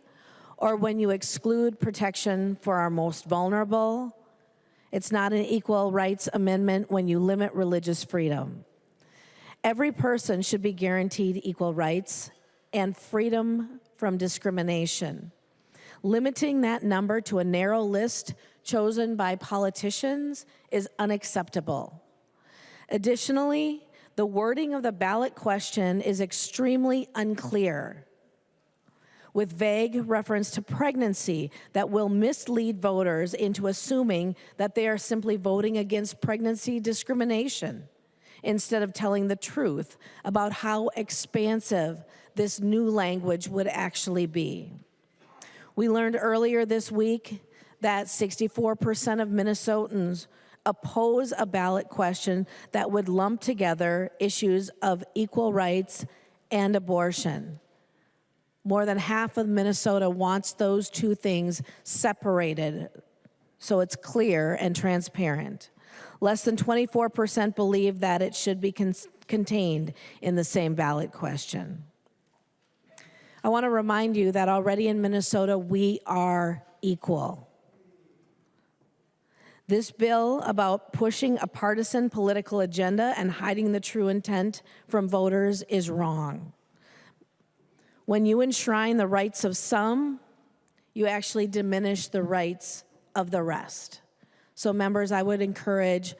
or when you exclude protection for our most vulnerable. It's not an equal rights amendment when you limit religious freedom. Every person should be guaranteed equal rights and freedom from discrimination. Limiting that number to a narrow list chosen by politicians is unacceptable. Additionally, the wording of the ballot question is extremely unclear, with vague reference to pregnancy that will mislead voters into assuming that they are simply voting against pregnancy discrimination, instead of telling the truth about how expansive this new language would actually be. We learned earlier this week that 64% of Minnesotans oppose a ballot question that would lump together issues of equal rights and abortion. More than half of Minnesota wants those two things separated so it's clear and transparent. Less than 24% believe that it should be contained in the same ballot question. I want to remind you that already in Minnesota, we are equal. This bill about pushing a partisan political agenda and hiding the true intent from voters is wrong. When you enshrine the rights of some, you actually diminish the rights of the rest. So members, I would encourage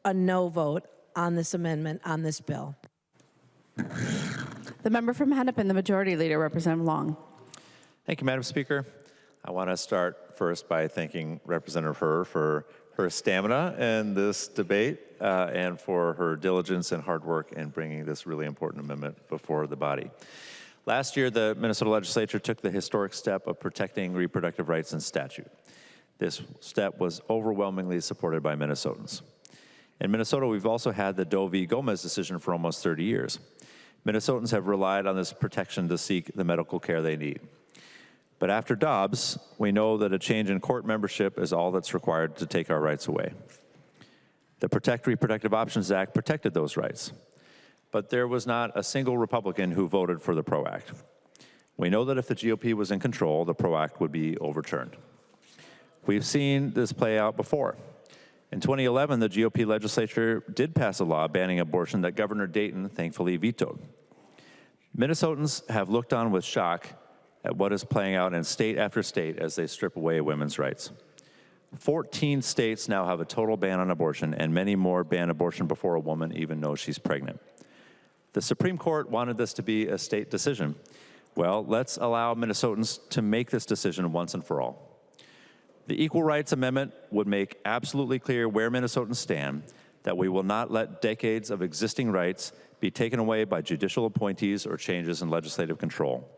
a no vote on this amendment, on this bill. The member from Hennepin, the Majority Leader, Representative Long. Thank you, Madam Speaker. I want to start first by thanking Representative Herr for her stamina in this debate and for her diligence and hard work in bringing this really important amendment before the body. Last year, the Minnesota legislature took the historic step of protecting reproductive rights in statute. This step was overwhelmingly supported by Minnesotans. In Minnesota, we've also had the Doe v. Gomez decision for almost 30 years. Minnesotans have relied on this protection to seek the medical care they need. But after Dobbs, we know that a change in court membership is all that's required to take our rights away. The Protect Reproductive Options Act protected those rights, but there was not a single Republican who voted for the PRO Act. We know that if the GOP was in control, the PRO Act would be overturned. We've seen this play out before. In 2011, the GOP legislature did pass a law banning abortion that Governor Dayton thankfully vetoed. Minnesotans have looked on with shock at what is playing out in state after state as they strip away women's rights. 14 states now have a total ban on abortion, and many more ban abortion before a woman even knows she's pregnant. The Supreme Court wanted this to be a state decision. Well, let's allow Minnesotans to make this decision once and for all. The Equal Rights Amendment would make absolutely clear where Minnesotans stand, that we will not let decades of existing rights be taken away by judicial appointees or changes in legislative control.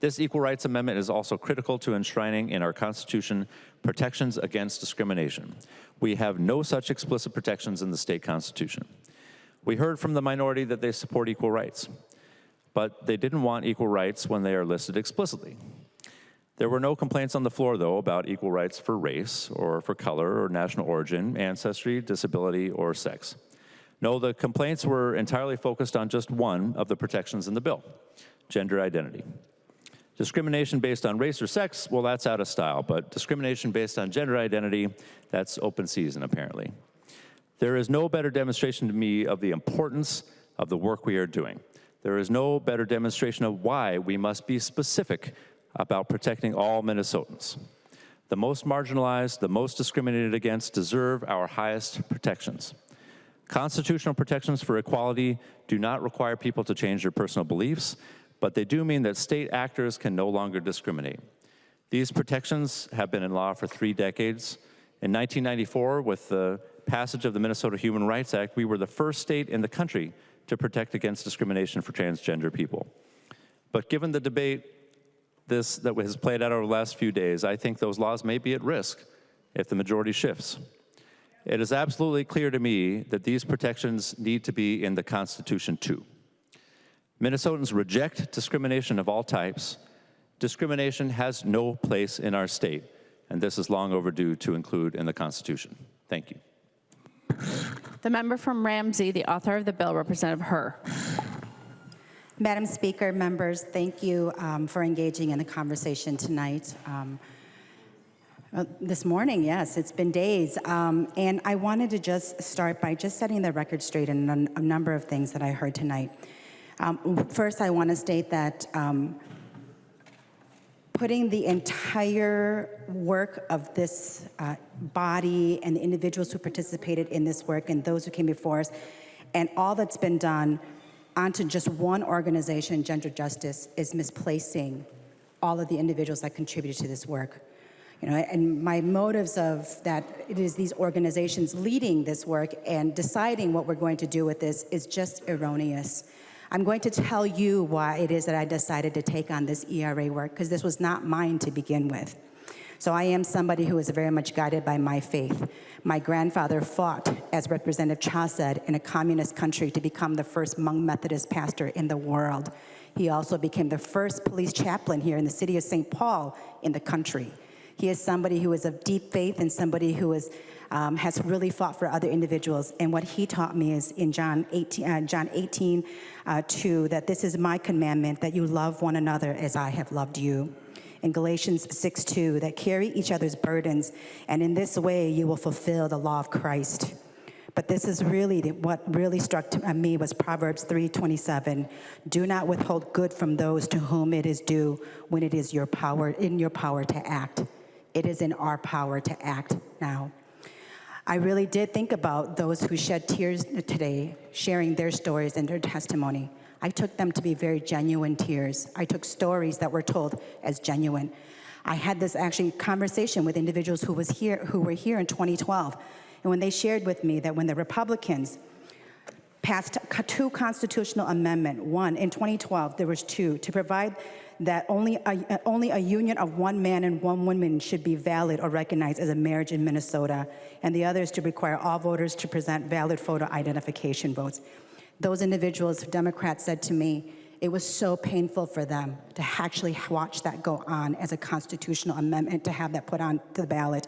This Equal Rights Amendment is also critical to enshrining in our Constitution protections against discrimination. We have no such explicit protections in the state Constitution. We heard from the minority that they support equal rights, but they didn't want equal rights when they are listed explicitly. There were no complaints on the floor, though, about equal rights for race or for color or national origin, ancestry, disability, or sex. No, the complaints were entirely focused on just one of the protections in the bill, gender identity. Discrimination based on race or sex, well, that's out of style, but discrimination based on gender identity, that's open season, apparently. There is no better demonstration to me of the importance of the work we are doing. There is no better demonstration of why we must be specific about protecting all Minnesotans. The most marginalized, the most discriminated against deserve our highest protections. Constitutional protections for equality do not require people to change their personal beliefs, but they do mean that state actors can no longer discriminate. These protections have been in law for 3 decades. In 1994, with the passage of the Minnesota Human Rights Act, we were the first state in the country to protect against discrimination for transgender people. But given the debate that has played out over the last few days, I think those laws may be at risk if the majority shifts. It is absolutely clear to me that these protections need to be in the Constitution too. Minnesotans reject discrimination of all types. Discrimination has no place in our state, and this is long overdue to include in the Constitution. Thank you. The member from Ramsey, the author of the bill, Representative Herr. Madam Speaker, members, thank you for engaging in the conversation tonight. This morning, yes, it's been days. And I wanted to just start by just setting the record straight in a number of things that I heard tonight. First, I want to state that putting the entire work of this body and the individuals who participated in this work and those who came before us and all that's been done onto just one organization, Gender Justice, is misplacing all of the individuals that contributed to this work. You know, and my motives of that it is these organizations leading this work and deciding what we're going to do with this is just erroneous. I'm going to tell you why it is that I decided to take on this ERA work, because this was not mine to begin with. So I am somebody who is very much guided by my faith. My grandfather fought, as Representative Cha said, in a communist country to become the first Hmong Methodist pastor in the world. He also became the first police chaplain here in the city of St. Paul in the country. He is somebody who is of deep faith and somebody who is has really fought for other individuals. And what he taught me is in John 18, 2, that this is my commandment, that you love one another as I have loved you. In Galatians 6:2, that carry each other's burdens, and in this way you will fulfill the law of Christ. But this is really what really struck me was Proverbs 3:27. Do not withhold good from those to whom it is due when it is in your power to act. It is in our power to act now. I really did think about those who shed tears today, sharing their stories and their testimony. I took them to be very genuine tears. I took stories that were told as genuine. I had this actually conversation with individuals who were here in 2012. And when they shared with me that when the Republicans passed two constitutional amendments, one in 2012, there was two, to provide that only a union of one man and one woman should be valid or recognized as a marriage in Minnesota, and the other is to require all voters to present valid photo identification votes. Those individuals, Democrats, said to me, it was so painful for them to actually watch that go on as a constitutional amendment, to have that put on to the ballot,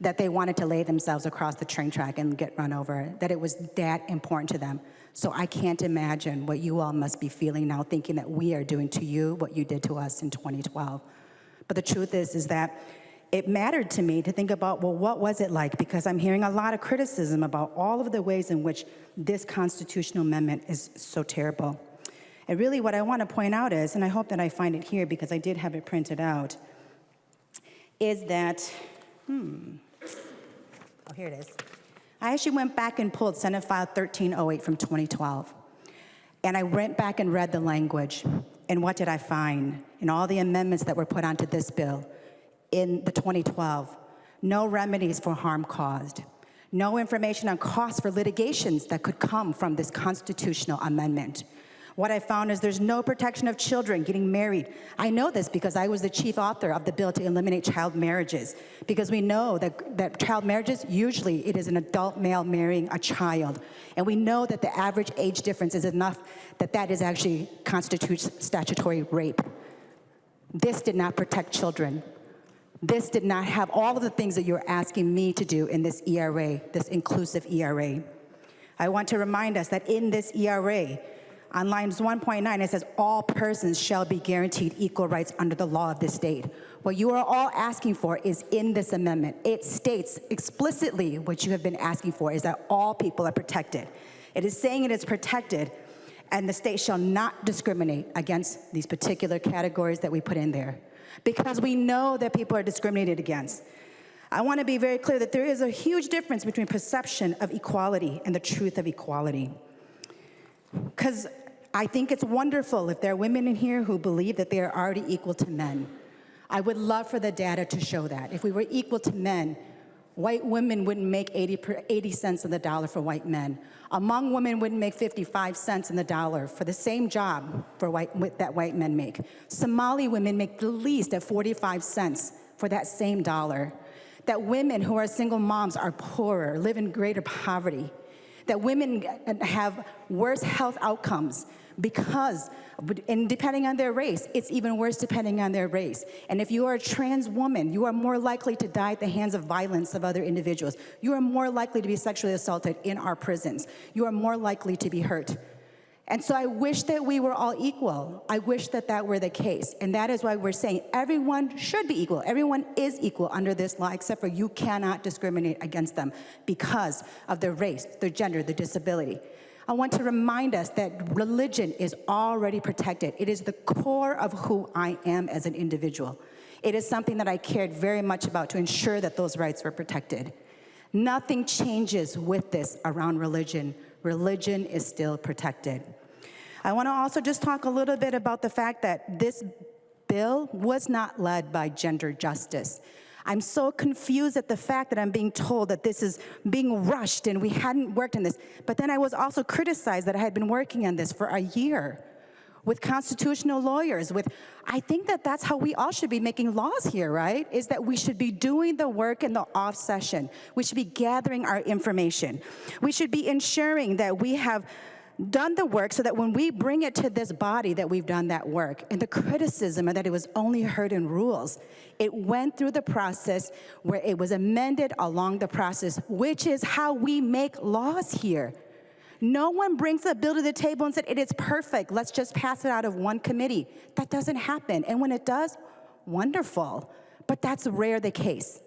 that they wanted to lay themselves across the train track and get run over, that it was that important to them. So I can't imagine what you all must be feeling now, thinking that we are doing to you what you did to us in 2012. But the truth is that it mattered to me to think about, well, what was it like? Because I'm hearing a lot of criticism about all of the ways in which this constitutional amendment is so terrible. And really what I want to point out is, and I hope that I find it here because I did have it printed out, is that, oh, here it is. I actually went back and pulled Senate File 1308 from 2012. And I went back and read the language. And what did I find? In all the amendments that were put onto this bill in the 2012, no remedies for harm caused, no information on costs for litigations that could come from this constitutional amendment. What I found is there's no protection of children getting married. I know this because I was the chief author of the bill to eliminate child marriages, because we know that child marriages, usually it is an adult male marrying a child. And we know that the average age difference is enough that is actually constitutes statutory rape. This did not protect children. This did not have all of the things that you're asking me to do in this ERA, this inclusive ERA. I want to remind us that in this ERA, on lines 1.9, it says, all persons shall be guaranteed equal rights under the law of this state. What you are all asking for is in this amendment. It states explicitly what you have been asking for, is that all people are protected. It is saying it is protected, and the state shall not discriminate against these particular categories that we put in there, because we know that people are discriminated against. I want to be very clear that there is a huge difference between perception of equality and the truth of equality. Because I think it's wonderful if there are women in here who believe that they are already equal to men. I would love for the data to show that. If we were equal to men, white women wouldn't make 80 cents on the dollar for white men. Hmong women wouldn't make 55 cents on the dollar for the same job that white men make. Somali women make the least at 45 cents for that same dollar. That women who are single moms are poorer, live in greater poverty. That women have worse health outcomes because, and depending on their race, it's even worse depending on their race. And if you are a trans woman, you are more likely to die at the hands of violence of other individuals. You are more likely to be sexually assaulted in our prisons. You are more likely to be hurt. And so I wish that we were all equal. I wish that that were the case. And that is why we're saying everyone should be equal. Everyone is equal under this law, except for you cannot discriminate against them because of their race, their gender, their disability. I want to remind us that religion is already protected. It is the core of who I am as an individual. It is something that I cared very much about to ensure that those rights were protected. Nothing changes with this around religion. Religion is still protected. I want to also just talk a little bit about the fact that this bill was not led by gender justice. I'm so confused at the fact that I'm being told that this is being rushed and we hadn't worked on this. But then I was also criticized that I had been working on this for a year with constitutional lawyers, I think that that's how we all should be making laws here, right? Is that we should be doing the work in the off session. We should be gathering our information. We should be ensuring that we have done the work so that when we bring it to this body that we've done that work, and the criticism that it was only heard in rules, it went through the process where it was amended along the process, which is how we make laws here. No one brings a bill to the table and said, it is perfect, let's just pass it out of one committee. That doesn't happen, and when it does, wonderful, but that's rare the case.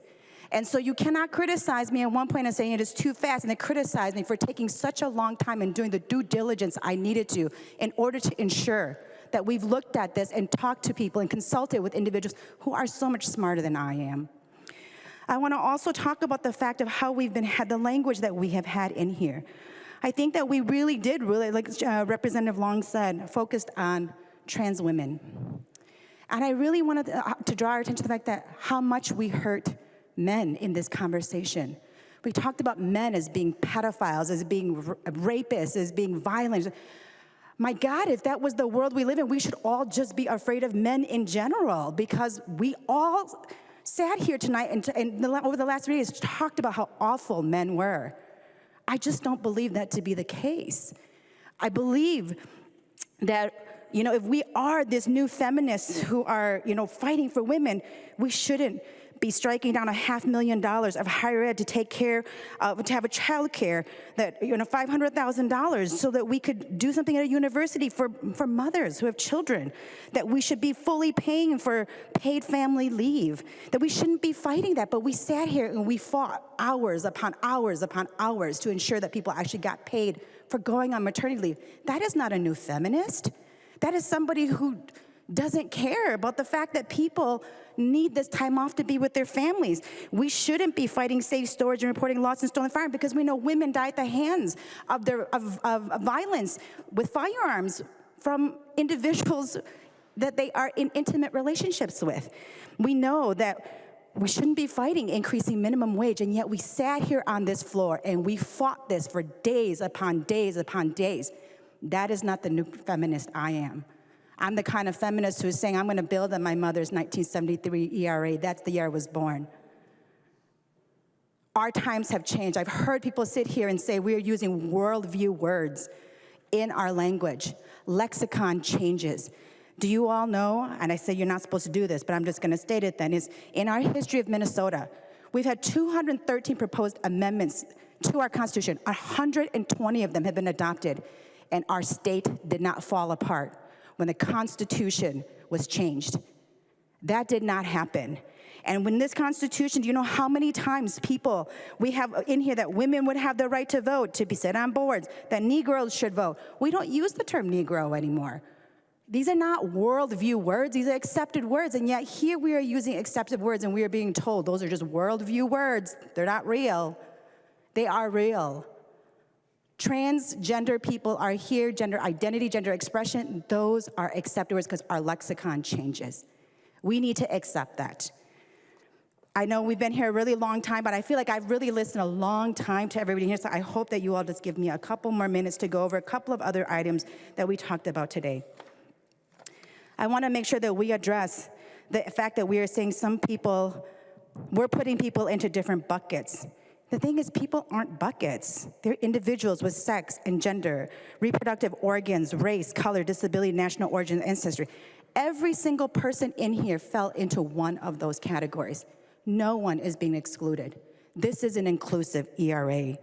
And so you cannot criticize me at one point and saying it is too fast, and then criticize me for taking such a long time and doing the due diligence I needed to in order to ensure that we've looked at this and talked to people and consulted with individuals who are so much smarter than I am. I want to also talk about the fact of how we've had the language that we have had in here. I think that we really did, like Representative Long said, focused on trans women. And I really wanted to draw our attention to the fact that how much we hurt men in this conversation. We talked about men as being pedophiles, as being rapists, as being violent. My God, if that was the world we live in, we should all just be afraid of men in general, because we all sat here tonight and over the last 3 days talked about how awful men were. I just don't believe that to be the case. I believe that, if we are this new feminists who are, fighting for women, we shouldn't be striking down $500,000 of higher ed to take care of, to have a child care, that, $500,000 so that we could do something at a university for mothers who have children, that we should be fully paying for paid family leave, that we shouldn't be fighting that, but we sat here and we fought hours upon hours upon hours to ensure that people actually got paid for going on maternity leave. That is not a new feminist. That is somebody who doesn't care about the fact that people need this time off to be with their families. We shouldn't be fighting safe storage and reporting lost and stolen firearms, because we know women die at the hands of violence with firearms from individuals that they are in intimate relationships with. We know that we shouldn't be fighting increasing minimum wage, and yet we sat here on this floor and we fought this for days upon days upon days. That is not the new feminist I am. I'm the kind of feminist who is saying I'm going to build on my mother's 1973 ERA. That's the year I was born. Our times have changed. I've heard people sit here and say we are using worldview words in our language. Lexicon changes. Do you all know, and I say you're not supposed to do this, but I'm just going to state it then, is in our history of Minnesota, we've had 213 proposed amendments to our Constitution. 120 of them have been adopted, and our state did not fall apart when the Constitution was changed. That did not happen. And when this Constitution, do you know how many times we have in here that women would have the right to vote, to be set on boards, that Negroes should vote? We don't use the term Negro anymore. These are not worldview words, these are accepted words, and yet here we are using accepted words and we are being told those are just worldview words. They're not real. They are real. Transgender people are here, gender identity, gender expression, those are accepted words because our lexicon changes. We need to accept that. I know we've been here a really long time, but I feel like I've really listened a long time to everybody here, so I hope that you all just give me a couple more minutes to go over a couple of other items that we talked about today. I want to make sure that we address the fact that we are saying we're putting people into different buckets. The thing is, people aren't buckets. They're individuals with sex and gender, reproductive organs, race, color, disability, national origin, ancestry. Every single person in here fell into one of those categories. No one is being excluded. This is an inclusive ERA.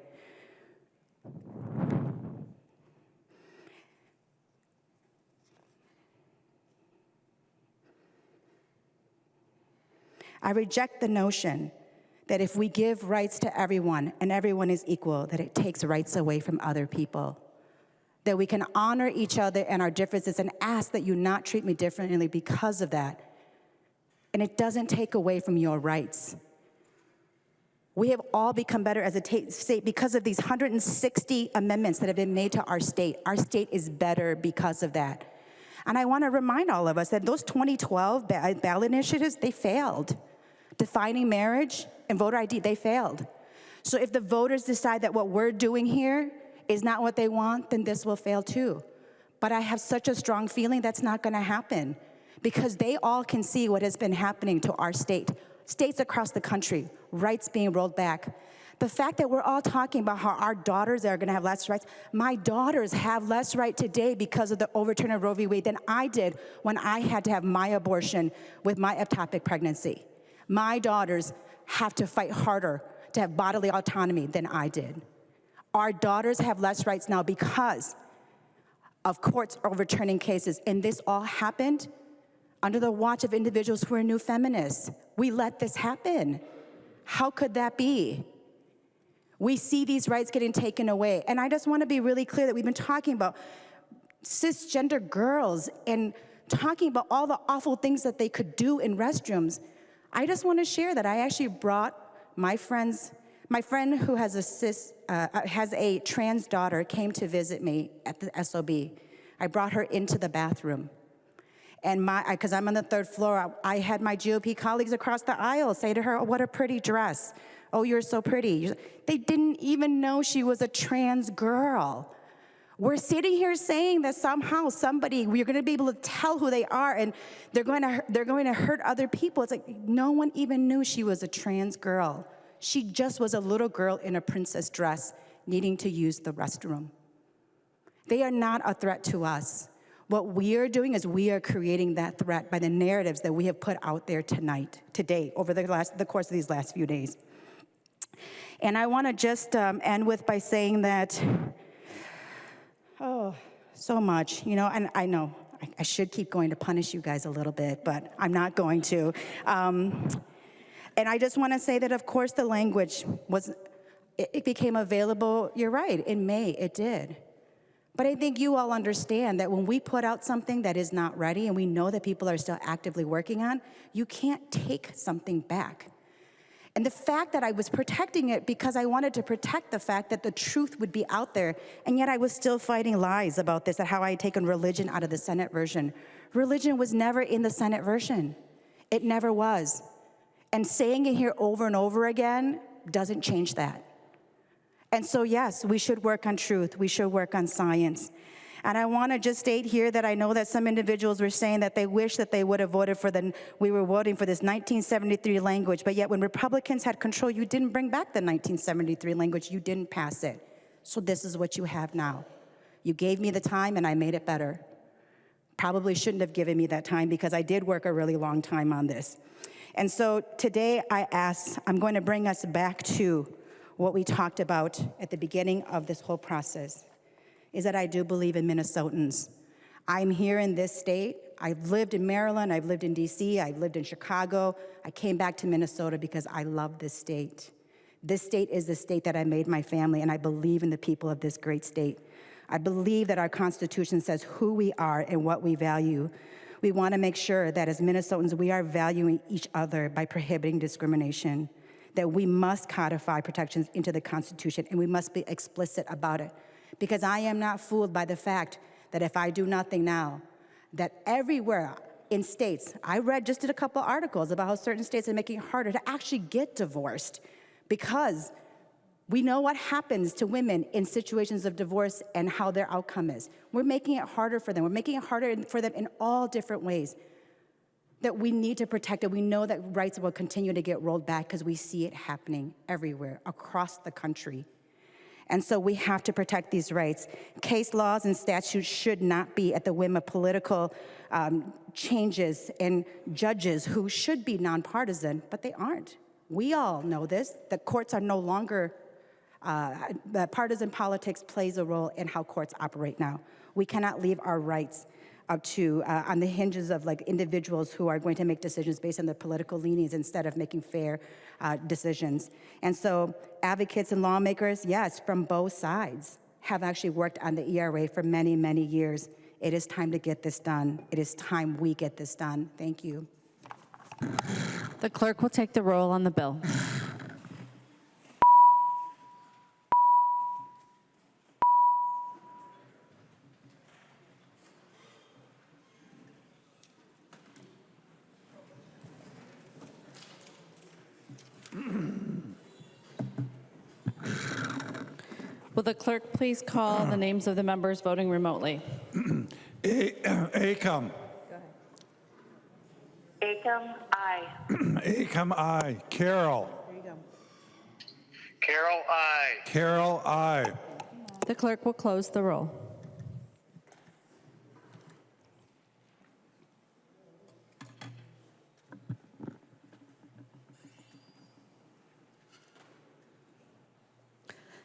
I reject the notion that if we give rights to everyone and everyone is equal, that it takes rights away from other people. That we can honor each other and our differences and ask that you not treat me differently because of that. And it doesn't take away from your rights. We have all become better as a state because of these 160 amendments that have been made to our state. Our state is better because of that. And I want to remind all of us that those 2012 ballot initiatives, they failed. Defining marriage and voter ID, they failed. So if the voters decide that what we're doing here is not what they want, then this will fail too. But I have such a strong feeling that's not going to happen because they all can see what has been happening to our state. States across the country, rights being rolled back. The fact that we're all talking about how our daughters are going to have less rights. My daughters have less right today because of the overturn of Roe v. Wade than I did when I had to have my abortion with my ectopic pregnancy. My daughters have to fight harder to have bodily autonomy than I did. Our daughters have less rights now because of courts overturning cases, and this all happened under the watch of individuals who are new feminists. We let this happen. How could that be? We see these rights getting taken away. And I just want to be really clear that we've been talking about cisgender girls and talking about all the awful things that they could do in restrooms. I just want to share that I actually brought my friend who has a trans daughter came to visit me at the SOB. I brought her into the bathroom. And because I'm on the 3rd floor, I had my GOP colleagues across the aisle say to her, "Oh, what a pretty dress. Oh, you're so pretty." They didn't even know she was a trans girl. We're sitting here saying that somehow we're going to be able to tell who they are, and they're going to hurt other people. It's like no one even knew she was a trans girl. She just was a little girl in a princess dress needing to use the restroom. They are not a threat to us. What we are doing is we are creating that threat by the narratives that we have put out there today, over the course of these last few days. And I want to just end by saying that, so much, and I know I should keep going to punish you guys a little bit, but I'm not going to. And I just want to say that, of course, the language it became available, you're right, in May, it did. But I think you all understand that when we put out something that is not ready and we know that people are still actively working on, you can't take something back. And the fact that I was protecting it because I wanted to protect the fact that the truth would be out there, and yet I was still fighting lies about this, that how I had taken religion out of the Senate version. Religion was never in the Senate version. It never was. And saying it here over and over again doesn't change that. And so, yes, we should work on truth. We should work on science. And I want to just state here that I know that some individuals were saying that they wish that they would have voted we were voting for this 1973 language, but yet when Republicans had control, you didn't bring back the 1973 language. You didn't pass it. So this is what you have now. You gave me the time, and I made it better. Probably shouldn't have given me that time because I did work a really long time on this. And so today I'm going to bring us back to what we talked about at the beginning of this whole process, is that I do believe in Minnesotans. I'm here in this state. I've lived in Maryland, I've lived in DC, I've lived in Chicago. I came back to Minnesota because I love this state. This state is the state that I made my family, and I believe in the people of this great state. I believe that our Constitution says who we are and what we value. We want to make sure that as Minnesotans, we are valuing each other by prohibiting discrimination, that we must codify protections into the Constitution, and we must be explicit about it. Because I am not fooled by the fact that if I do nothing now, that everywhere in states, I did a couple articles about how certain states are making it harder to actually get divorced because we know what happens to women in situations of divorce and how their outcome is. We're making it harder for them. We're making it harder for them in all different ways that we need to protect it. We know that rights will continue to get rolled back because we see it happening everywhere across the country. And so we have to protect these rights. Case laws and statutes should not be at the whim of political changes and judges who should be nonpartisan, but they aren't. We all know this. The courts are no longer, the partisan politics plays a role in how courts operate now. We cannot leave our rights up to on the hinges of individuals who are going to make decisions based on their political leanings instead of making fair decisions. And so advocates and lawmakers, yes, from both sides, have actually worked on the ERA for many, many years. It is time to get this done. It is time we get this done. Thank you. The clerk will take the roll on the bill. Will the clerk please call the names of the members voting remotely? Acom. Acom, aye. Acom, aye. Carroll. Carroll, I. Carroll, I. The clerk will close the roll.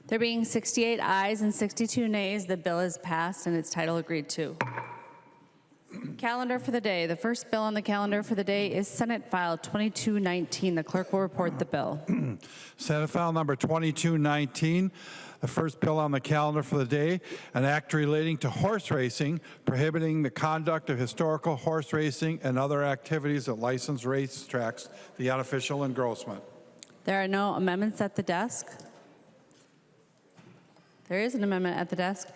There being 68 ayes and 62 nays, the bill is passed and its title agreed to. Calendar for the day. The first bill on the calendar for the day is Senate File 2219. The clerk will report the bill. Senate File number 2219, the first bill on the calendar for the day, an act relating to horse racing, prohibiting the conduct of historical horse racing and other activities at licensed racetracks, the unofficial engrossment. There are no amendments at the desk. There is an amendment at the desk,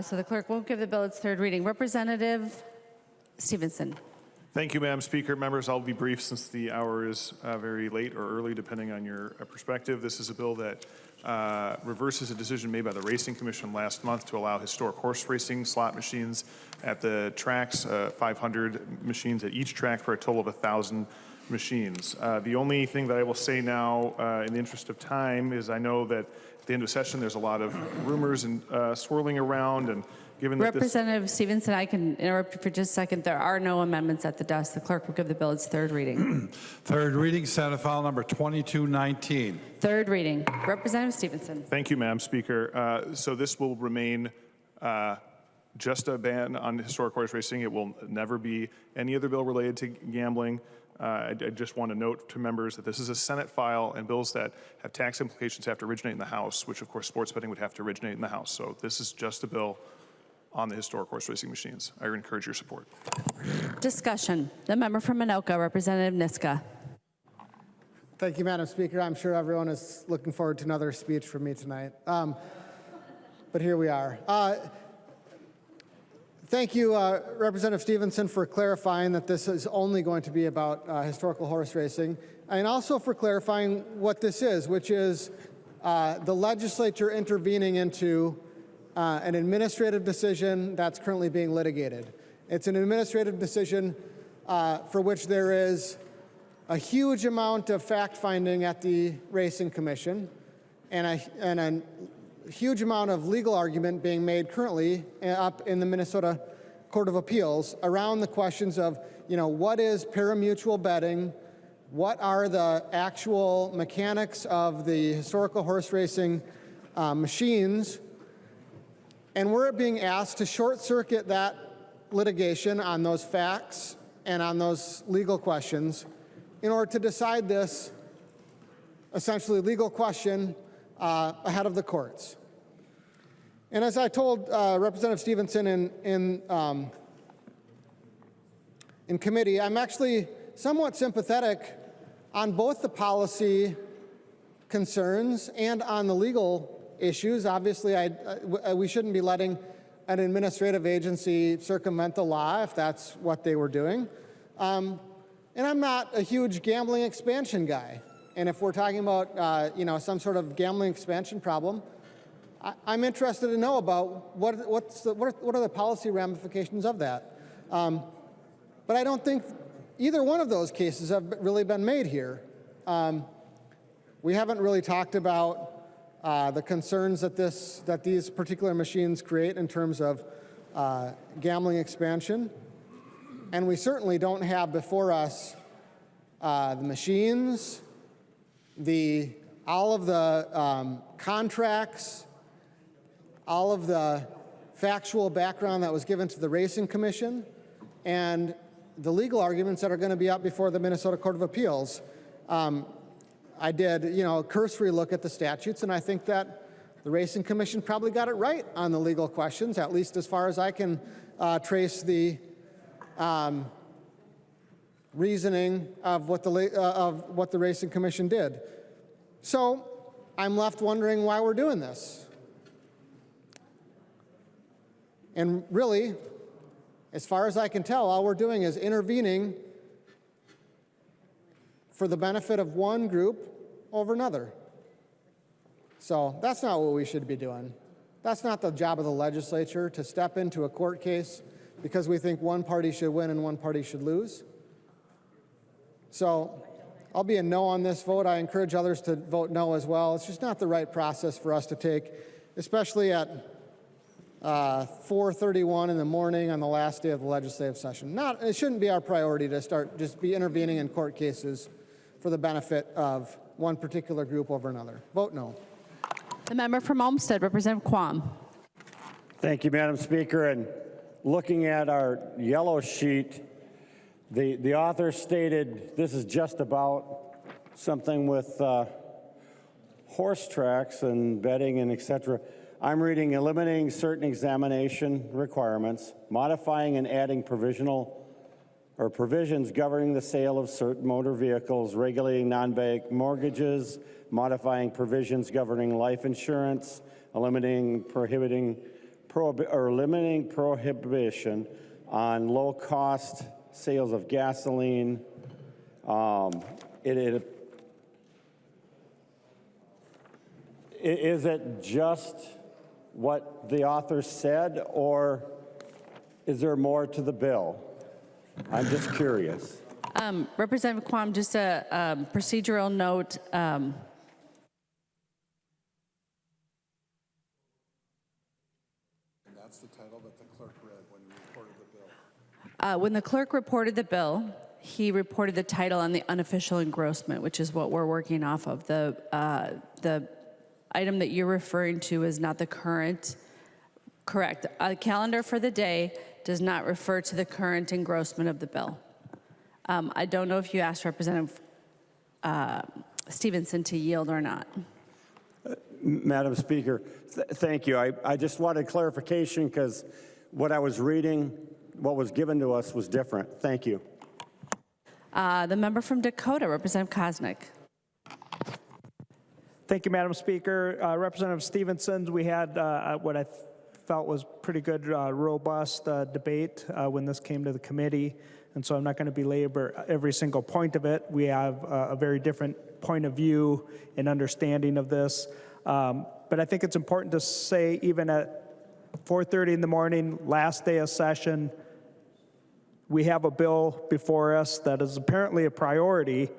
so the clerk won't give the bill its third reading. Representative Stephenson. Thank you, Madam Speaker. Members, I'll be brief since the hour is very late or early, depending on your perspective. This is a bill that reverses a decision made by the Racing Commission last month to allow historic horse racing slot machines at the tracks, 500 machines at each track for a total of 1,000 machines. The only thing that I will say now, in the interest of time, is I know that at the end of session there's a lot of rumors and swirling around, and given that Representative Stephenson, I can interrupt you for just a second. There are no amendments at the desk. The clerk will give the bill its third reading. Third reading, Senate File number 2219. Third reading. Representative Stephenson. Thank you, Madam Speaker. So this will remain just a ban on historic horse racing. It will never be any other bill related to gambling. I just want to note to members that this is a Senate file, and bills that have tax implications have to originate in the House, which of course sports betting would have to originate in the House. So this is just a bill on the historic horse racing machines. I encourage your support. Discussion. The member from Anoka, Representative Niska. Thank you, Madam Speaker. I'm sure everyone is looking forward to another speech from me tonight. But here we are. Thank you, Representative Stephenson, for clarifying that this is only going to be about historical horse racing, and also for clarifying what this is, which is the legislature intervening into an administrative decision that's currently being litigated. It's an administrative decision for which there is a huge amount of fact-finding at the Racing Commission and a huge amount of legal argument being made currently up in the Minnesota Court of Appeals around the questions of, what is pari-mutuel betting? What are the actual mechanics of the historical horse racing machines? And we're being asked to short-circuit that litigation on those facts and on those legal questions in order to decide this essentially legal question ahead of the courts. And as I told Representative Stephenson in committee, I'm actually somewhat sympathetic on both the policy concerns and on the legal issues. Obviously, we shouldn't be letting an administrative agency circumvent the law if that's what they were doing. And I'm not a huge gambling expansion guy. And if we're talking about some sort of gambling expansion problem, I'm interested to know about what are the policy ramifications of that. But I don't think either one of those cases have really been made here. We haven't really talked about the concerns that these particular machines create in terms of gambling expansion. And we certainly don't have before us the machines, all of the contracts, all of the factual background that was given to the Racing Commission, and the legal arguments that are going to be up before the Minnesota Court of Appeals. I did, a cursory look at the statutes, and I think that the Racing Commission probably got it right on the legal questions, at least as far as I can trace the reasoning of what the Racing Commission did. So I'm left wondering why we're doing this. And really, as far as I can tell, all we're doing is intervening for the benefit of one group over another. So that's not what we should be doing. That's not the job of the legislature, to step into a court case because we think one party should win and one party should lose. So I'll be a no on this vote. I encourage others to vote no as well. It's just not the right process for us to take, especially at 4:31 in the morning on the last day of the legislative session. It shouldn't be our priority to start just be intervening in court cases for the benefit of one particular group over another. Vote no. The member from Olmsted, Representative Quam. Thank you, Madam Speaker. And looking at our yellow sheet, the author stated this is just about something with horse tracks and betting and et cetera. I'm reading eliminating certain examination requirements, modifying and adding provisions governing the sale of certain motor vehicles, regulating non-bank mortgages, modifying provisions governing life insurance, limiting prohibition on low-cost sales of gasoline. Is it just what the author said, or is there more to the bill? I'm just curious. Representative Quam, just a procedural note. That's the title that the clerk read when he reported the bill. When the clerk reported the bill, he reported the title on the unofficial engrossment, which is what we're working off of. The item that you're referring to is not the correct. A calendar for the day does not refer to the current engrossment of the bill. I don't know if you asked Representative Stephenson to yield or not. Madam Speaker, thank you. I just wanted clarification because what I was reading, what was given to us was different. Thank you. The member from Dakota, Representative Kosnick. Thank you, Madam Speaker. Representative Stephenson, we had what I felt was pretty good, robust debate when this came to the committee, and so I'm not going to belabor every single point of it. We have a very different point of view and understanding of this, but I think it's important to say even at 4:30 in the morning, last day of session, we have a bill before us that is apparently a priority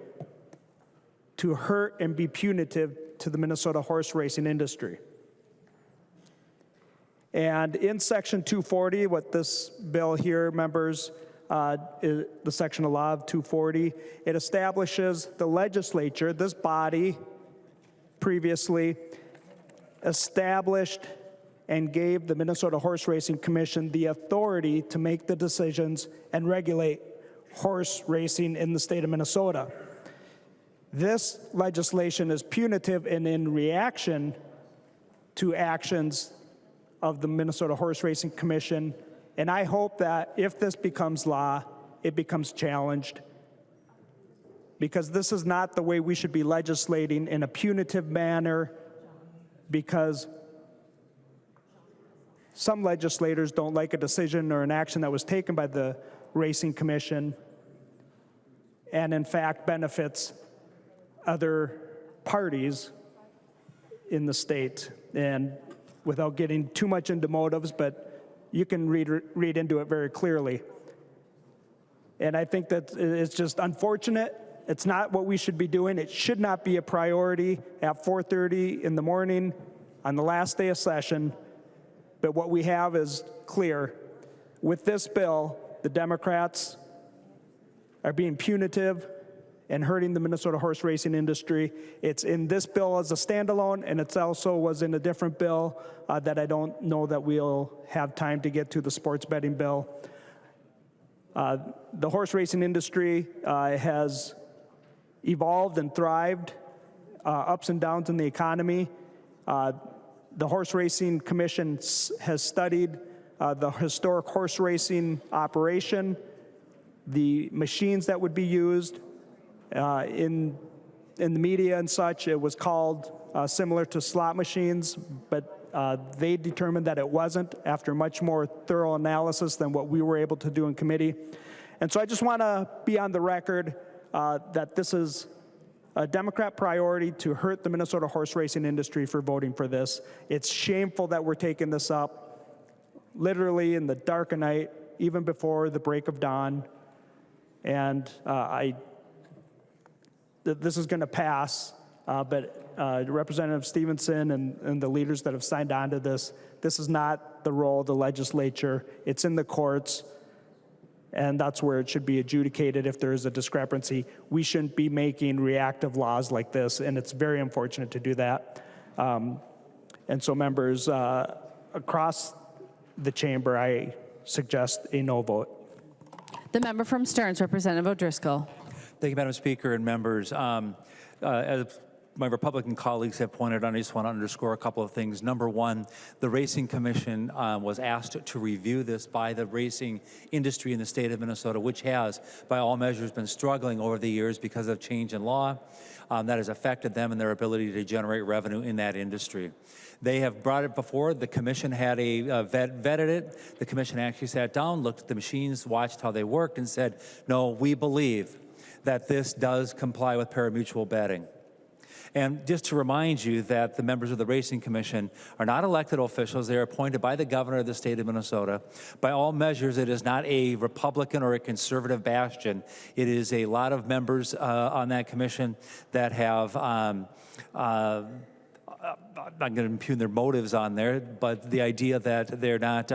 to hurt and be punitive to the Minnesota horse racing industry. And in Section 240, what this bill here, members, is the section of law of 240, it establishes the legislature, this body previously established and gave the Minnesota Horse Racing Commission the authority to make the decisions and regulate horse racing in the state of Minnesota. This legislation is punitive and in reaction to actions of the Minnesota Horse Racing Commission, and I hope that if this becomes law, it becomes challenged, because this is not the way we should be legislating in a punitive manner, because some legislators don't like a decision or an action that was taken by the Racing Commission and in fact benefits other parties in the state. And without getting too much into motives, but you can read into it very clearly. And I think that it's just unfortunate. It's not what we should be doing. It should not be a priority at 4:30 in the morning on the last day of session. But what we have is clear. With this bill, the Democrats are being punitive and hurting the Minnesota horse racing industry. It's in this bill as a standalone, and it also was in a different bill that I don't know that we'll have time to get to, the sports betting bill. The horse racing industry has evolved and thrived, ups and downs in the economy. The Horse Racing Commission has studied the historic horse racing operation, the machines that would be used. In the media and such, it was called similar to slot machines, but they determined that it wasn't after much more thorough analysis than what we were able to do in committee. And so I just want to be on the record that this is a Democrat priority to hurt the Minnesota horse racing industry for voting for this. It's shameful that we're taking this up literally in the dark of night, even before the break of dawn. And this is going to pass, but Representative Stephenson and the leaders that have signed on to this is not the role of the legislature. It's in the courts, and that's where it should be adjudicated if there is a discrepancy. We shouldn't be making reactive laws like this, and it's very unfortunate to do that. And so members across the chamber, I suggest a no vote. The member from Stearns, Representative O'Driscoll. Thank you, Madam Speaker and members. As my Republican colleagues have pointed out, I just want to underscore a couple of things. Number one, the Racing Commission was asked to review this by the racing industry in the state of Minnesota, which has, by all measures, been struggling over the years because of change in law that has affected them and their ability to generate revenue in that industry. They have brought it before. The commission had vetted it. The commission actually sat down, looked at the machines, watched how they worked, and said, no, we believe that this does comply with pari-mutuel betting. And just to remind you that the members of the Racing Commission are not elected officials. They are appointed by the governor of the state of Minnesota. By all measures, it is not a Republican or a conservative bastion. It is a lot of members on that commission that have I'm not going to impugn their motives on there, but the idea that they're not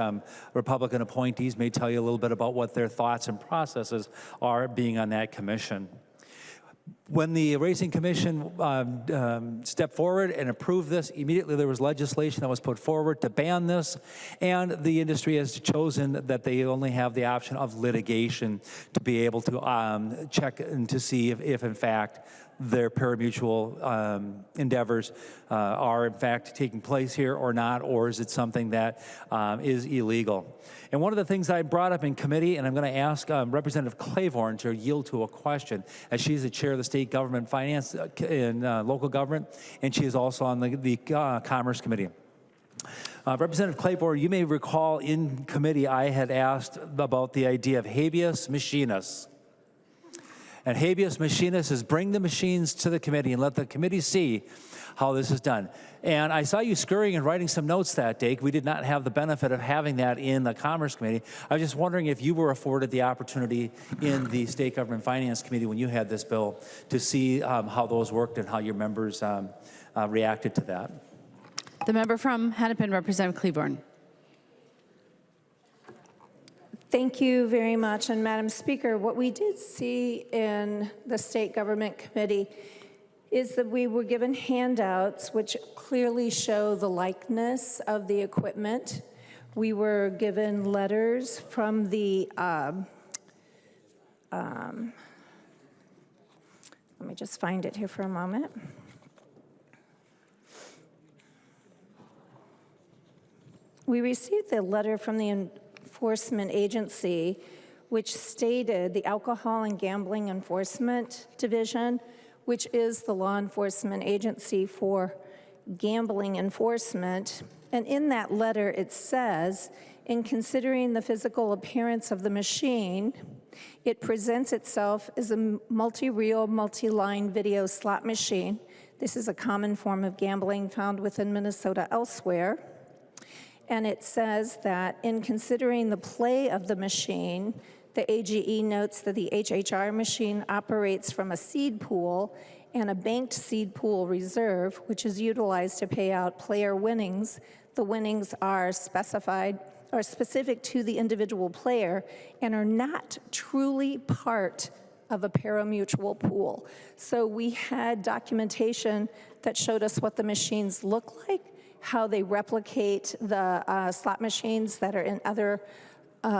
Republican appointees may tell you a little bit about what their thoughts and processes are being on that commission. When the Racing Commission stepped forward and approved this, immediately there was legislation that was put forward to ban this, and the industry has chosen that they only have the option of litigation to be able to check and to see if in fact, their pari-mutuel endeavors are in fact taking place here or not, or is it something that is illegal? And one of the things I brought up in committee, and I'm going to ask Representative Claiborne to yield to a question, as she's the chair of the State Government Finance and Local Government, and she is also on the Commerce Committee. Representative Claiborne, you may recall in committee I had asked about the idea of habeas machinis. And habeas machinis is bring the machines to the committee and let the committee see how this is done. And I saw you scurrying and writing some notes that day. We did not have the benefit of having that in the Commerce Committee. I was just wondering if you were afforded the opportunity in the State Government Finance Committee when you had this bill to see how those worked and how your members reacted to that. The member from Hennepin, Representative Claiborne. Thank you very much. And Madam Speaker, what we did see in the State Government Committee is that we were given handouts which clearly show the likeness of the equipment. We were given letters from the, let me just find it here for a moment. We received the letter from the Enforcement Agency, which stated the Alcohol and Gambling Enforcement Division, which is the law enforcement agency for gambling enforcement. And in that letter, it says, in considering the physical appearance of the machine, it presents itself as a multi-reel, multi-line video slot machine. This is a common form of gambling found within Minnesota elsewhere. And it says that in considering the play of the machine, the AGE notes that the HHR machine operates from a seed pool and a banked seed pool reserve, which is utilized to pay out player winnings. The winnings are specified or specific to the individual player and are not truly part of a pari-mutuel pool. So we had documentation that showed us what the machines look like, how they replicate the slot machines that are in other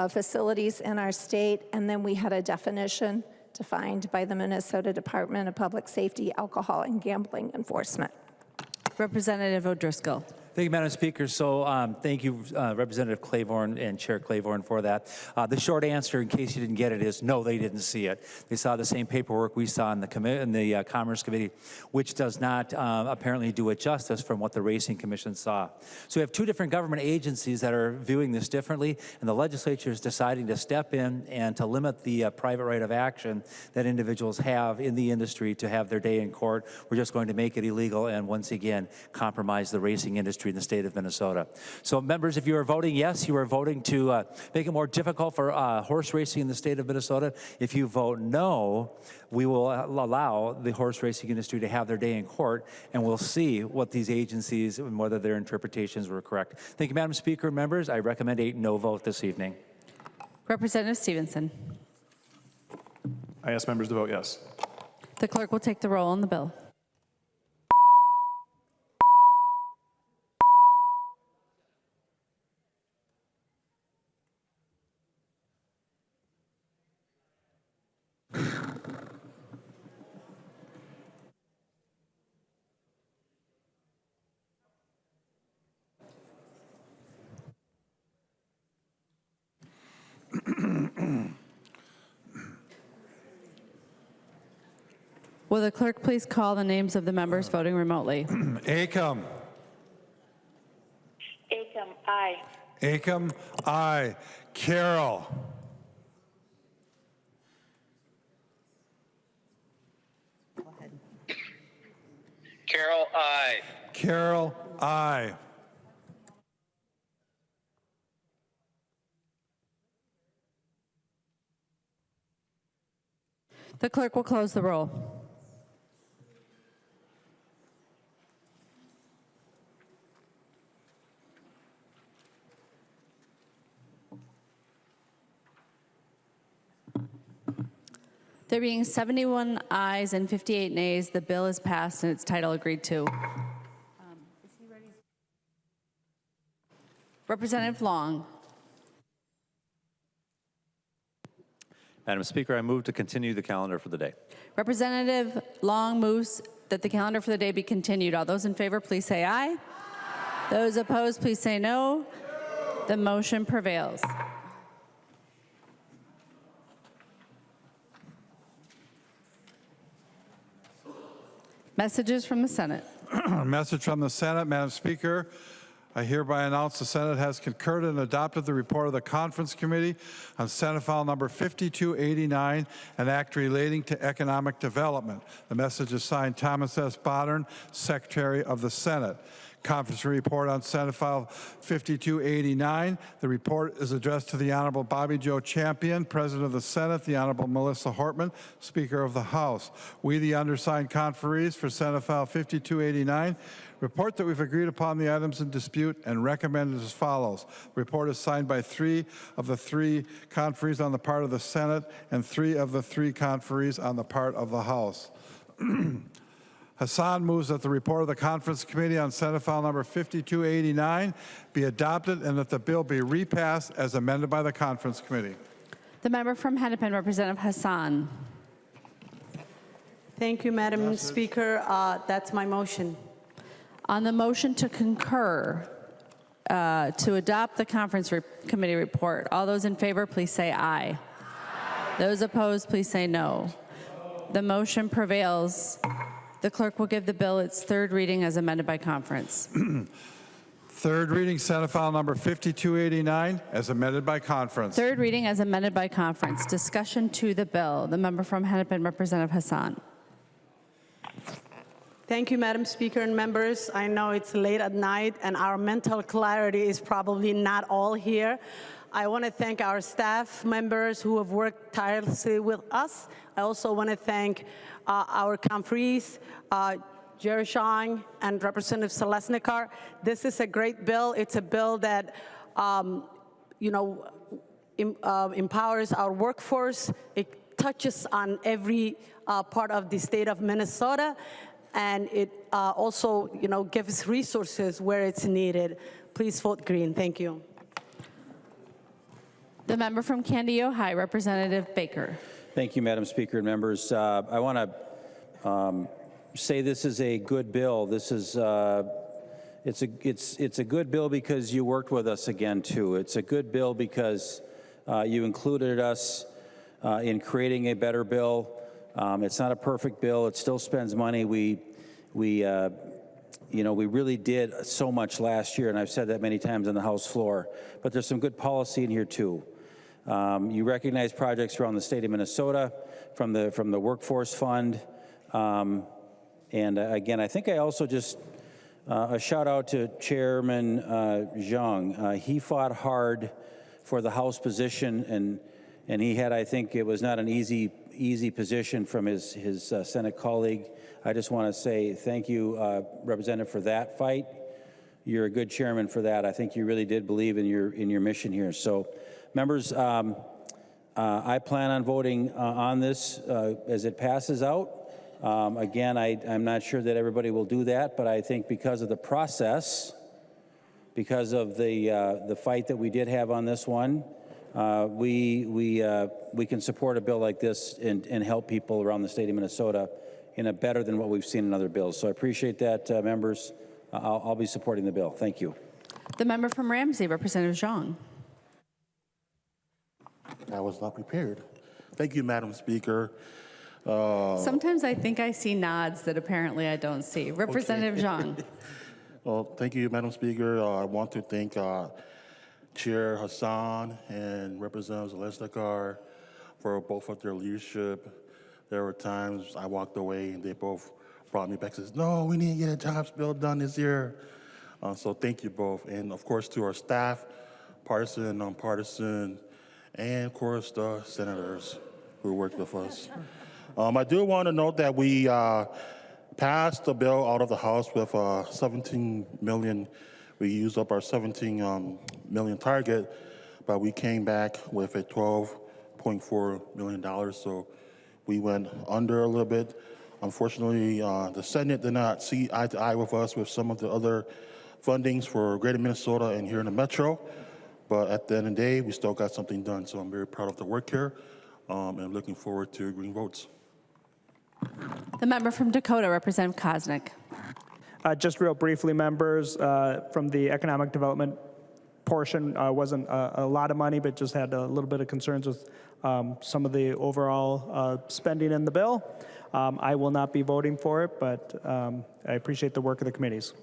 facilities in our state, and then we had a definition defined by the Minnesota Department of Public Safety, Alcohol and Gambling Enforcement. Representative O'Driscoll. Thank you, Madam Speaker. So thank you, Representative Claiborne and Chair Claiborne for that. The short answer, in case you didn't get it, is no, they didn't see it. They saw the same paperwork we saw in the Commerce Committee, which does not apparently do it justice from what the Racing Commission saw. So we have two different government agencies that are viewing this differently, and the legislature is deciding to step in and to limit the private right of action that individuals have in the industry to have their day in court. We're just going to make it illegal and once again compromise the racing industry industry in the state of Minnesota. So members, if you are voting yes, you are voting to make it more difficult for horse racing in the state of Minnesota. If you vote no, we will allow the horse racing industry to have their day in court, and we'll see what these agencies and whether their interpretations were correct. Thank you, Madam Speaker. Members, I recommend a no vote this evening. Representative Stephenson. I ask members to vote yes. The clerk will take the roll on the bill. Will the clerk please call the names of the members voting remotely? Acom. Acom, aye. Acom, aye. Carroll. Carroll, aye. Carroll, aye. The clerk will close the roll. There being 71 ayes and 58 nays, the bill is passed and its title agreed to. Representative Long. Madam Speaker, I move to continue the calendar for the day. Representative Long moves that the calendar for the day be continued. All those in favor, please say aye. Those opposed, please say no. The motion prevails. Messages from the Senate. Message from the Senate. Madam Speaker, I hereby announce the Senate has concurred and adopted the report of the Conference Committee on Senate File Number 5289, an act relating to economic development. The message is signed Thomas S. Bodern, Secretary of the Senate. Conference report on Senate File 5289. The report is addressed to the Honorable Bobby Joe Champion, President of the Senate, the Honorable Melissa Hortman, Speaker of the House. We, the undersigned conferees for Senate File 5289, report that we've agreed upon the items in dispute and recommended as follows. The report is signed by 3 of the 3 conferees on the part of the Senate and 3 of the 3 conferees on the part of the House. Hassan moves that the report of the Conference Committee on Senate File Number 5289 be adopted and that the bill be repassed as amended by the Conference Committee. The member from Hennepin, Representative Hassan. Thank you, Madam Speaker. That's my motion. On the motion to concur to adopt the Conference Committee report, all those in favor, please say aye. Those opposed, please say no. The motion prevails. The clerk will give the bill its third reading as amended by conference. Third reading, Senate File Number 5289, as amended by conference. Third reading as amended by conference. Discussion to the bill. The member from Hennepin, Representative Hassan. Thank you, Madam Speaker and members. I know it's late at night and our mental clarity is probably not all here. I want to thank our staff members who have worked tirelessly with us. I also want to thank our conferees, Jerry Shong and Representative Selesnikar. This is a great bill. It's a bill that, empowers our workforce. It touches on every part of the state of Minnesota, and it also, gives resources where it's needed. Please vote green. Thank you. The member from Candido High, Representative Baker. Thank you, Madam Speaker and members. I want to say this is a good bill. This is it's a good bill because you worked with us again too. It's a good bill because you included us in creating a better bill. It's not a perfect bill. It still spends money. We really did so much last year, and I've said that many times on the House floor. But there's some good policy in here too. You recognize projects around the state of Minnesota from the Workforce Fund. And again, I think I also just A shout out to Chairman Zhang. He fought hard for the House position, and he had, I think it was not an easy position from his Senate colleague. I just want to say thank you, Representative, for that fight. You're a good chairman for that. I think you really did believe in your mission here. So, members, I plan on voting on this as it passes out. Again, I'm not sure that everybody will do that, but I think because of the process, because of the fight that we did have on this one, we can support a bill like this and help people around the state of Minnesota in a better than what we've seen in other bills. So I appreciate that, members. I'll be supporting the bill. Thank you. The member from Ramsey, Representative Zhang. I was not prepared. Thank you, Madam Speaker. Sometimes I think I see nods that apparently I don't see. Representative Zhang. Well, thank you, Madam Speaker. I want to thank Chair Hassan and Representative Zalesnikar for both of their leadership. There were times I walked away and they both brought me back and said, no, we need to get a jobs bill done this year. So thank you both. And of course to our staff, partisan and nonpartisan, and of course the senators who worked with us. I do want to note that we passed the bill out of the House with 17 million. We used up our 17 million target, but we came back with a $12.4 million. So we went under a little bit. Unfortunately, the Senate did not see eye to eye with us with some of the other fundings for Greater Minnesota and here in the Metro. But at the end of the day, we still got something done. So I'm very proud of the work here and looking forward to green votes. The member from Dakota, Representative Koznick. Just real briefly, members, from the economic development portion, wasn't a lot of money, but just had a little bit of concerns with some of the overall spending in the bill. I will not be voting for it, but I appreciate the work of the committees.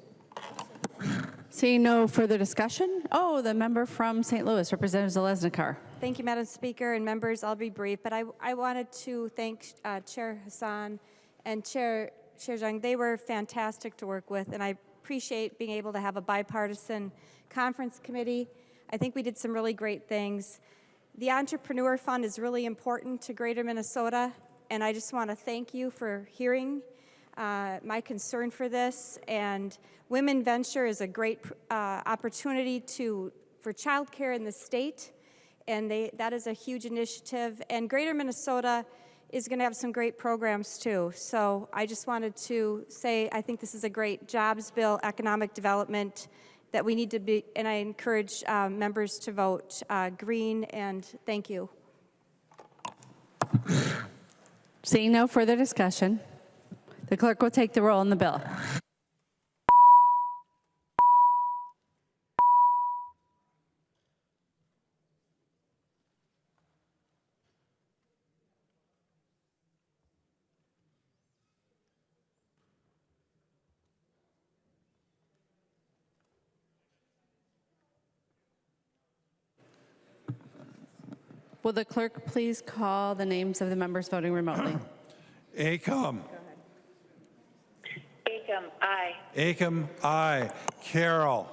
Seeing no further discussion. Oh, the member from St. Louis, Representative Zalesnikar. Thank you, Madam Speaker, and members, I'll be brief, but I wanted to thank Chair Hassan and Chair Zhang. They were fantastic to work with, and I appreciate being able to have a bipartisan conference committee. I think we did some really great things. The Entrepreneur Fund is really important to Greater Minnesota, and I just want to thank you for hearing my concern for this. And Women Venture is a great opportunity for childcare in the state, and that is a huge initiative. And Greater Minnesota is going to have some great programs too. So I just wanted to say I think this is a great jobs bill, economic development that we need to be, and I encourage members to vote green, and thank you. Seeing no further discussion, the clerk will take the roll on the bill. Will the clerk please call the names of the members voting remotely? Acom. Acom, aye. Acom, aye. Carroll.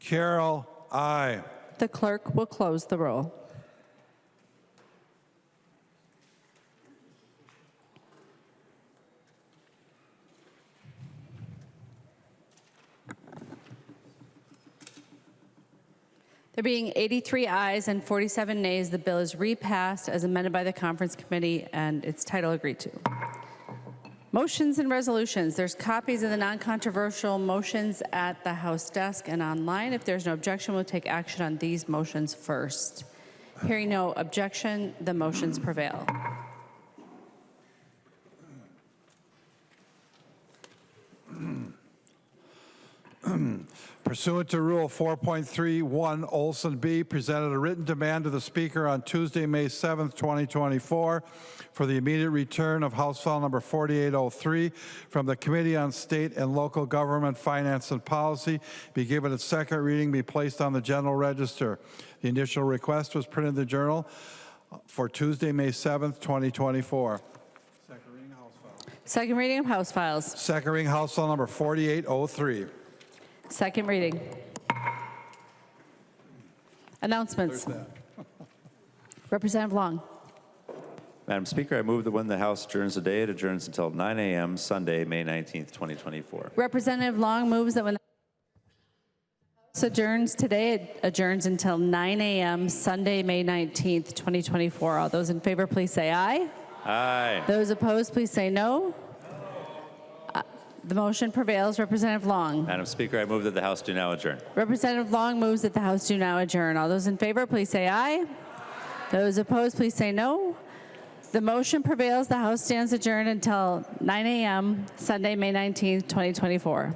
Carroll, aye. The clerk will close the roll. There being 83 ayes and 47 nays, the bill is repassed as amended by the conference committee and its title agreed to. Motions and resolutions. There's copies of the non-controversial motions at the House desk and online. If there's no objection, we'll take action on these motions first. Hearing no objection, the motions prevail. Pursuant to Rule 4.31, Olson B. presented a written demand to the Speaker on Tuesday, May 7th, 2024, for the immediate return of House File Number 4803 from the Committee on State and Local Government, Finance and Policy, be given its second reading, be placed on the General Register. The initial request was printed in the Journal for Tuesday, May 7th, 2024. Second reading of House Files. Second reading House File number 4803. Second reading. Announcements. Representative Long. Madam Speaker, I move that when the House adjourns today, it adjourns until 9 a.m. Sunday, May 19th, 2024. Representative Long moves that when the House adjourns today, it adjourns until 9 a.m. Sunday, May 19th, 2024. All those in favor, please say aye. Aye. Those opposed, please say no. The motion prevails. Representative Long. Madam Speaker, I move that the House do now adjourn. Representative Long moves that the House do now adjourn. All those in favor, please say aye. Those opposed, please say no. The motion prevails. The House stands adjourned until 9 a.m. Sunday, May 19th, 2024.